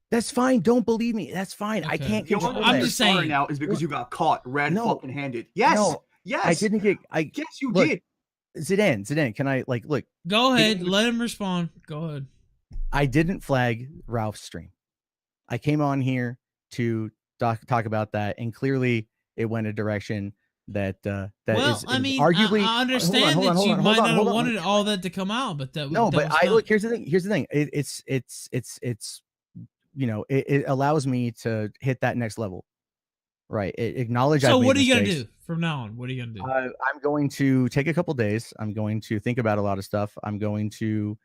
That's fine. Don't believe me. That's fine. Okay. I can't control that. I'm just saying now is because you got caught fucking handed. Yes. No, yes. I didn't get. Yes, you did. Zidane, can I look? Go ahead. Let him respond. Go ahead. I didn't flag Ralph's stream. I came on here to talk about that, and clearly it went a direction that I mean, arguably. I understand that you might not have wanted all that to come out, but look. Here's the thing. It's it allows me to hit that next level, right? Acknowledge. So what are you gonna do from now on? What are you gonna do? I'm going to take a couple days. I'm going to think about a lot of stuff. I'm going to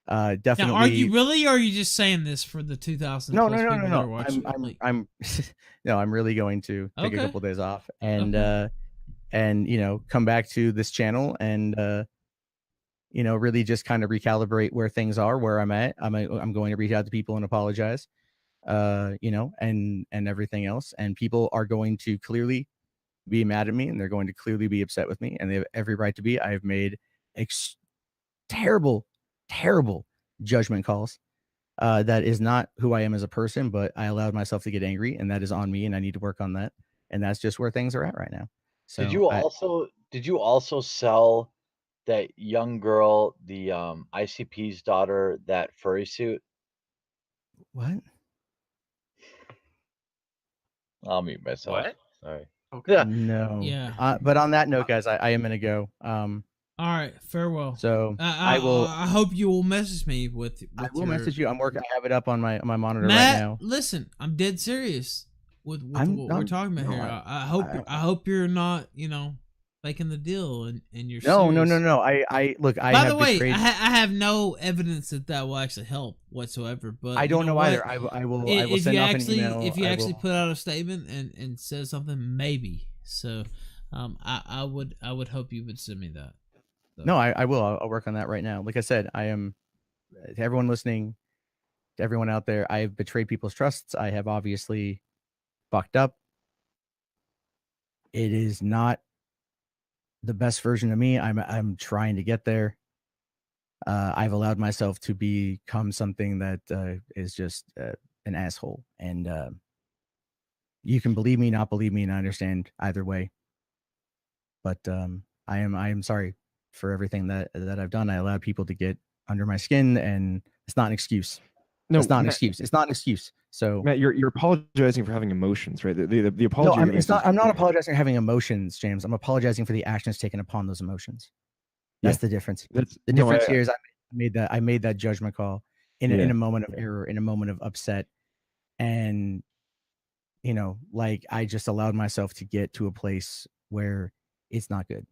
definitely. Now, are you really, or are you just saying this for the 2,000? No. I'm really going to take a couple days off and come back to this channel and really just kind of recalibrate where things are, where I'm at. I'm going to reach out to people and apologize, and everything else. And people are going to clearly be mad at me, and they're going to clearly be upset with me, and they have every right to be. I have made terrible judgment calls. That is not who I am as a person, but I allowed myself to get angry, and that is on me, and I need to work on that. And that's just where things are at right now. So did you also sell that young girl, the ICP's daughter, that furry suit? What? I'll mute myself. What? Sorry. Okay. Yeah. No. Yeah. But on that note, guys, I am gonna go. All right, farewell. So I will. I hope you will message me with I will message you. I'm working. I have it up on my monitor Matt, right now. Listen, I'm dead serious with what we're talking about here. I hope you're not making the deal and you're no. serious. Look. I By have the way, betrayed... I have no evidence that will actually help whatsoever. But I don't know either. I will send off an email. If you actually put out a statement and says something, maybe. So, I would hope you would send me that. So. No, I will. I'll work on that right now. Like I said, I am, to everyone listening, to everyone out there, I have betrayed people's trusts. I have obviously fucked up. It is not the best version of me. I'm trying to get there. I've allowed myself to become something that is just an asshole. And you can believe me, not believe me, and I understand either way. But I am sorry for everything that I've done. I allowed people to get under my skin, and it's not an excuse. No, it's not an Matt, excuse. It's not an excuse. So Matt, you're apologizing for having emotions, right? The apology. no, you're it's not. making I'm not apologizing for having emotions, James. I'm apologizing for the actions taken upon those emotions. That's Yeah. the difference. That's The difference here is I made that judgment call in Yeah. in a moment of error, in a moment of upset, and like I just allowed myself to get to a place where it's not good.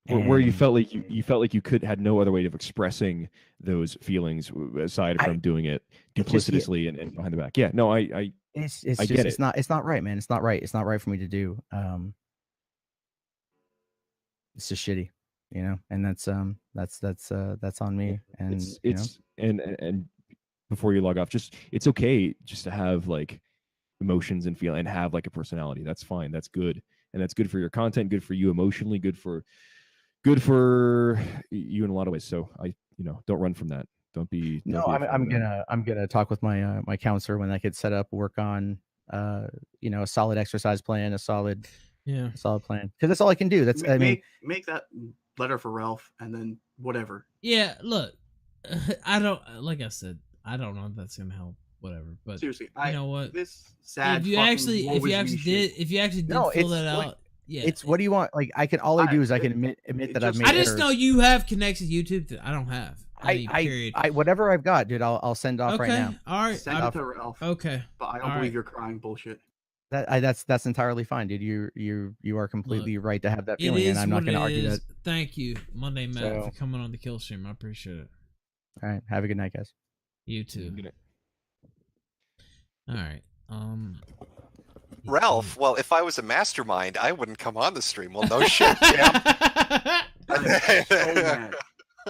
where you And felt like you felt like you had no other way of expressing those feelings aside from doing it duplicitously and behind the back. Yeah, no, I it's I just get it's it. not right, man. It's not right. It's not right for me to do. It's just shitty, and that's on me. And It's and before you log off, just it's okay just to have like emotions and feel and have like a personality. That's fine. That's good. And that's good for your content, good for you emotionally, good for you in a lot of ways. So don't run from that. Don't be I'm gonna talk with my my counselor when I get set up, work on a solid exercise plan, a solid plan, because that's all I can do. That's make that letter for Ralph, and then whatever. Yeah, look, I don't like I said, I don't know if that's gonna help. Whatever, but seriously, you know what? This sad. If you actually did fill that out, yeah. It's what do you want? Like all I do is I can admit that I've made. I just know you have connected YouTube that I don't have. I whatever I've got, dude. I'll send off right now. All right, send it to Ralph. Okay, but I don't believe you're crying bullshit. That's entirely fine, dude. You are completely right to have that feeling, and I'm not going to argue that. Thank you, Monday Matt, for coming on the Killstream. I appreciate it. All right, have a good night, guys. You too. Good night. All right. Ralph, well, if I was a mastermind, I wouldn't come on the stream. Well, no shit.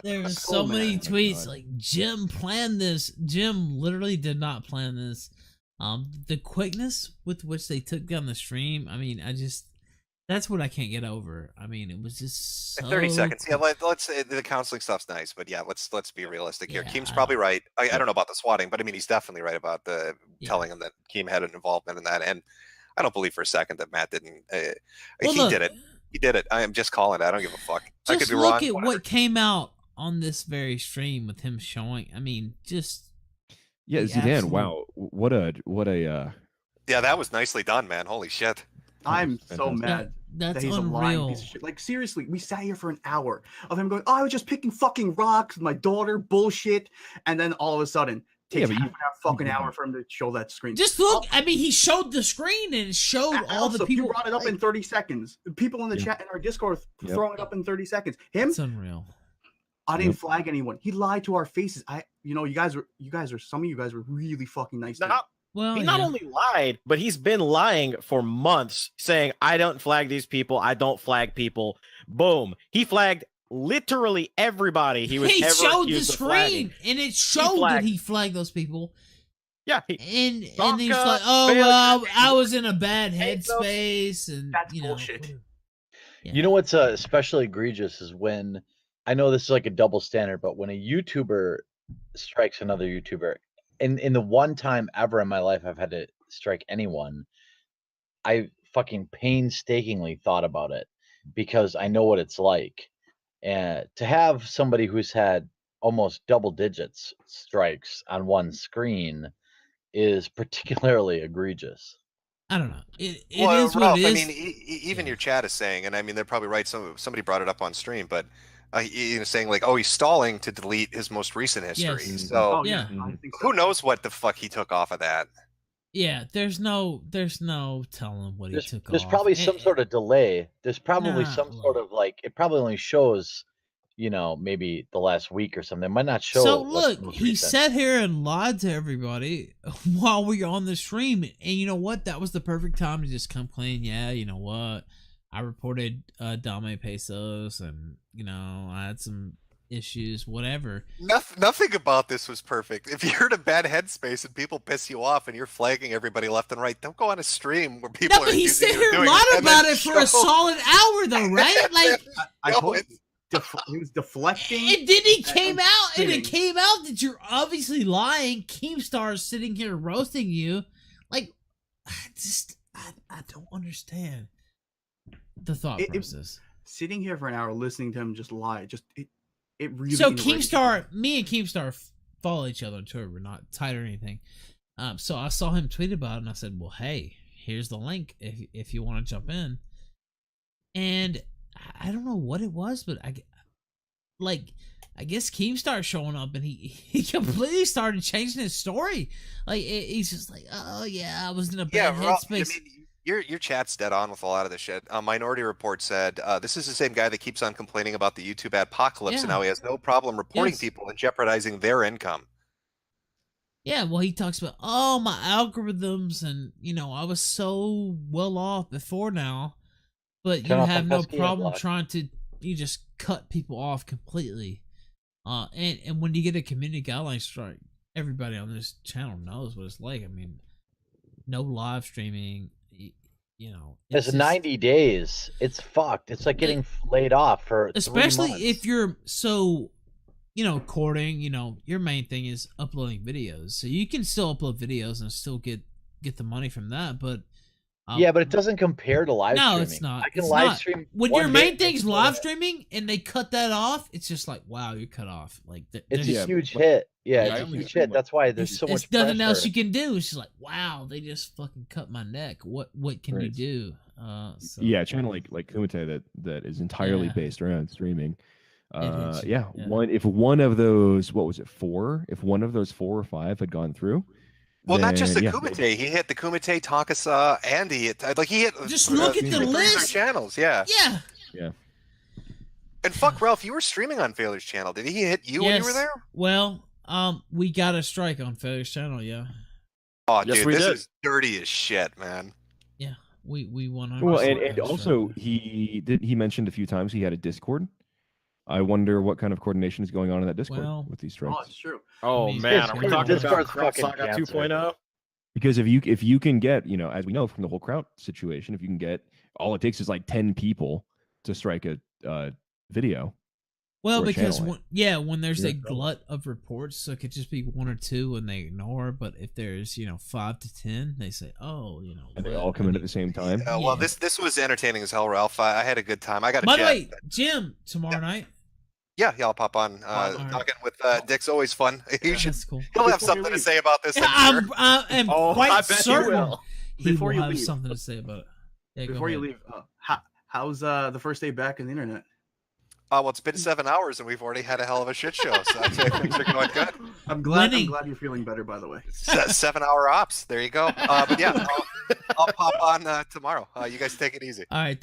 There were so many tweets like Jim planned this. Jim literally did not plan this. The quickness with which they took down the stream. I mean, that's what I can't get over. I mean, it was just so 30 seconds. Yeah, let's the counseling stuff's nice, but yeah, let's be realistic here. Keem's probably right. I don't know about the swatting, but I mean, he's definitely right about the telling him that Keem had an involvement in that. And I don't believe for a second that Matt didn't. He did it. He did it. I am just calling it. I don't give a fuck. I could be wrong. Look at what came out on this very stream with him showing. I mean, just Zidane. Wow, what a yeah, that was nicely done, man. Holy shit. I'm so mad that he's unreal. A lying piece of shit. Like seriously, we sat here for an hour of him going, "Oh, I was just picking fucking rocks with my daughter, bullshit," and then all of a sudden takes half an fucking hour for him to show that screen. Just look. I mean, he showed the screen and it showed all the people. You brought it up in 30 seconds. People in the chat in our Discord throwing it up in 30 seconds. It's unreal. I didn't flag anyone. He lied to our faces. You guys were some of you guys were really fucking nice. Well, he not only lied, but he's been lying for months, saying, I don't flag these people. I don't flag people. Boom. He flagged literally everybody he showed the screen, and it showed that he flagged those people. Yeah. And he's like, oh, well, I was in a bad headspace. And that's bullshit. Yeah. You know what's especially egregious is when, I know this is like a double standard, but when a YouTuber strikes another YouTuber, in the one time ever in my life I've had to strike anyone, I fucking painstakingly thought about it because I know what it's like. And to have somebody who's had almost double digits strikes on one screen is particularly egregious. I don't know. It is what it is. I mean, even your chat is saying, and I mean, they're probably right. Somebody brought it up on stream, but saying like, oh, he's stalling to delete his most recent history. Yes. So yeah, who knows what the fuck he took off of that? Yeah, there's no telling what he took off. There's probably some sort of delay. There's probably some sort of like, it probably only shows, maybe the last week or something. It might not show. So look, he sat here and lied to everybody while we were on the stream, and you know what? That was the perfect time to just come clean. Yeah, you know what? I reported Dame Pesos, and I had some issues, whatever. Nothing about this was perfect. If you're in a bad headspace and people piss you off and you're flagging everybody left and right, don't go on a stream where people are he sat here and lied about it for a solid hour though, right? Like I told he was deflecting. And then he came and out, and spitting. it came out that you're obviously lying. Keemstar is sitting here roasting you. Like, I don't understand the thought process. Sitting here for an hour listening to him just lie, it really. So enrages Keemstar, me and Keemstar follow each other on Twitter. We're not tight or anything. So I saw him tweet about it, and I said, "Well, hey, here's the link if you want to jump in." And I don't know what it was, but I guess Keemstar showing up, and he completely started changing his story. Like he's just like, "Oh yeah, I was in a bad Ralph, headspace." I mean, your chat's dead on with a lot of this shit. Minority Report said this is the same guy that keeps on complaining about the YouTube adpocalypse, and Yeah. now he has no problem reporting Yes. people and jeopardizing their income. Yeah, well, he talks about, oh, my algorithms, and, I was so well off before now, but Turn you off have the no pesky problem adblock. trying to, you just cut people off completely. And when you get a community guideline strike, everybody on this channel knows what it's like. I mean, no live streaming, It's just- 90 days. It's fucked. It's like getting laid off for 3 especially months. if you're so courting, your main thing is uploading videos, so you can still upload videos and still get the money from that, but Yeah, but it doesn't compare to live no, streaming. it's not. I can It's live not. stream When one your day main and thing's still live hit. streaming and they cut that off, it's just like, wow, you're cut off. Like It's Yeah, a huge but- hit. Yeah, Yeah, I it's a only huge stream hit. That's why there's so much nothing else pressure. you can do. It's just like, wow, they just fucking cut my neck. What can you Right. do? So, Yeah, a channel like Kumite that is entirely Yeah. based around streaming. is, Yeah, yeah. if one of those, what was it, 4? If one of those 4 or 5 had gone through, Well, not just the then, yeah, Kumite. He hit the Kumite, Takasa, and he hit Just look at the 2 or 3 other list. channels. Yeah. yeah. And fuck, Ralph, you were streaming on Failures channel. Did he hit you when you were Yes. there? Well, we got a strike on Failure's channel. Yeah, Oh, Yes, dude, we this did. is dirty as shit, man. yeah. We won. Well, and also he mentioned a few times he had a Discord. I wonder what kind of coordination is going on in that Discord Well- with these Oh, strikes. it's true. Oh mean, man, are we Discord- talking about Discord's Crop fucking Saga cancer. 2.0? Because if you can get, as we know from the whole Kraut situation, if you can get, all it takes is like 10 people to strike a video. Well, or a because channel, when there's You're a in trouble. glut of reports, so it could just be 1 or 2 and they ignore. But if there's 5 to 10, they say, oh, And they what- all come in at the same time. Well, Yeah. this was entertaining as hell, Ralph. I had a good time. I got a By the chat. way, Jim, tomorrow night. Yeah, I'll pop on. All right. Talking with Dick's always fun. You should, That's cool. he'll have Before you something to leave. say about this. I'm sure. I am Oh, I quite bet you certain will. he Before will you have leave. something to say about it. Yeah, go Before you ahead. leave, how's the first day back in the internet? Well, it's been 7 hours and we've already had a hell of a shit show. So I'd say things are going good. I'm glad Winning. you're feeling better, by the way. 7-hour ops. There you go. But yeah, I'll pop on tomorrow. You guys take it easy. All right.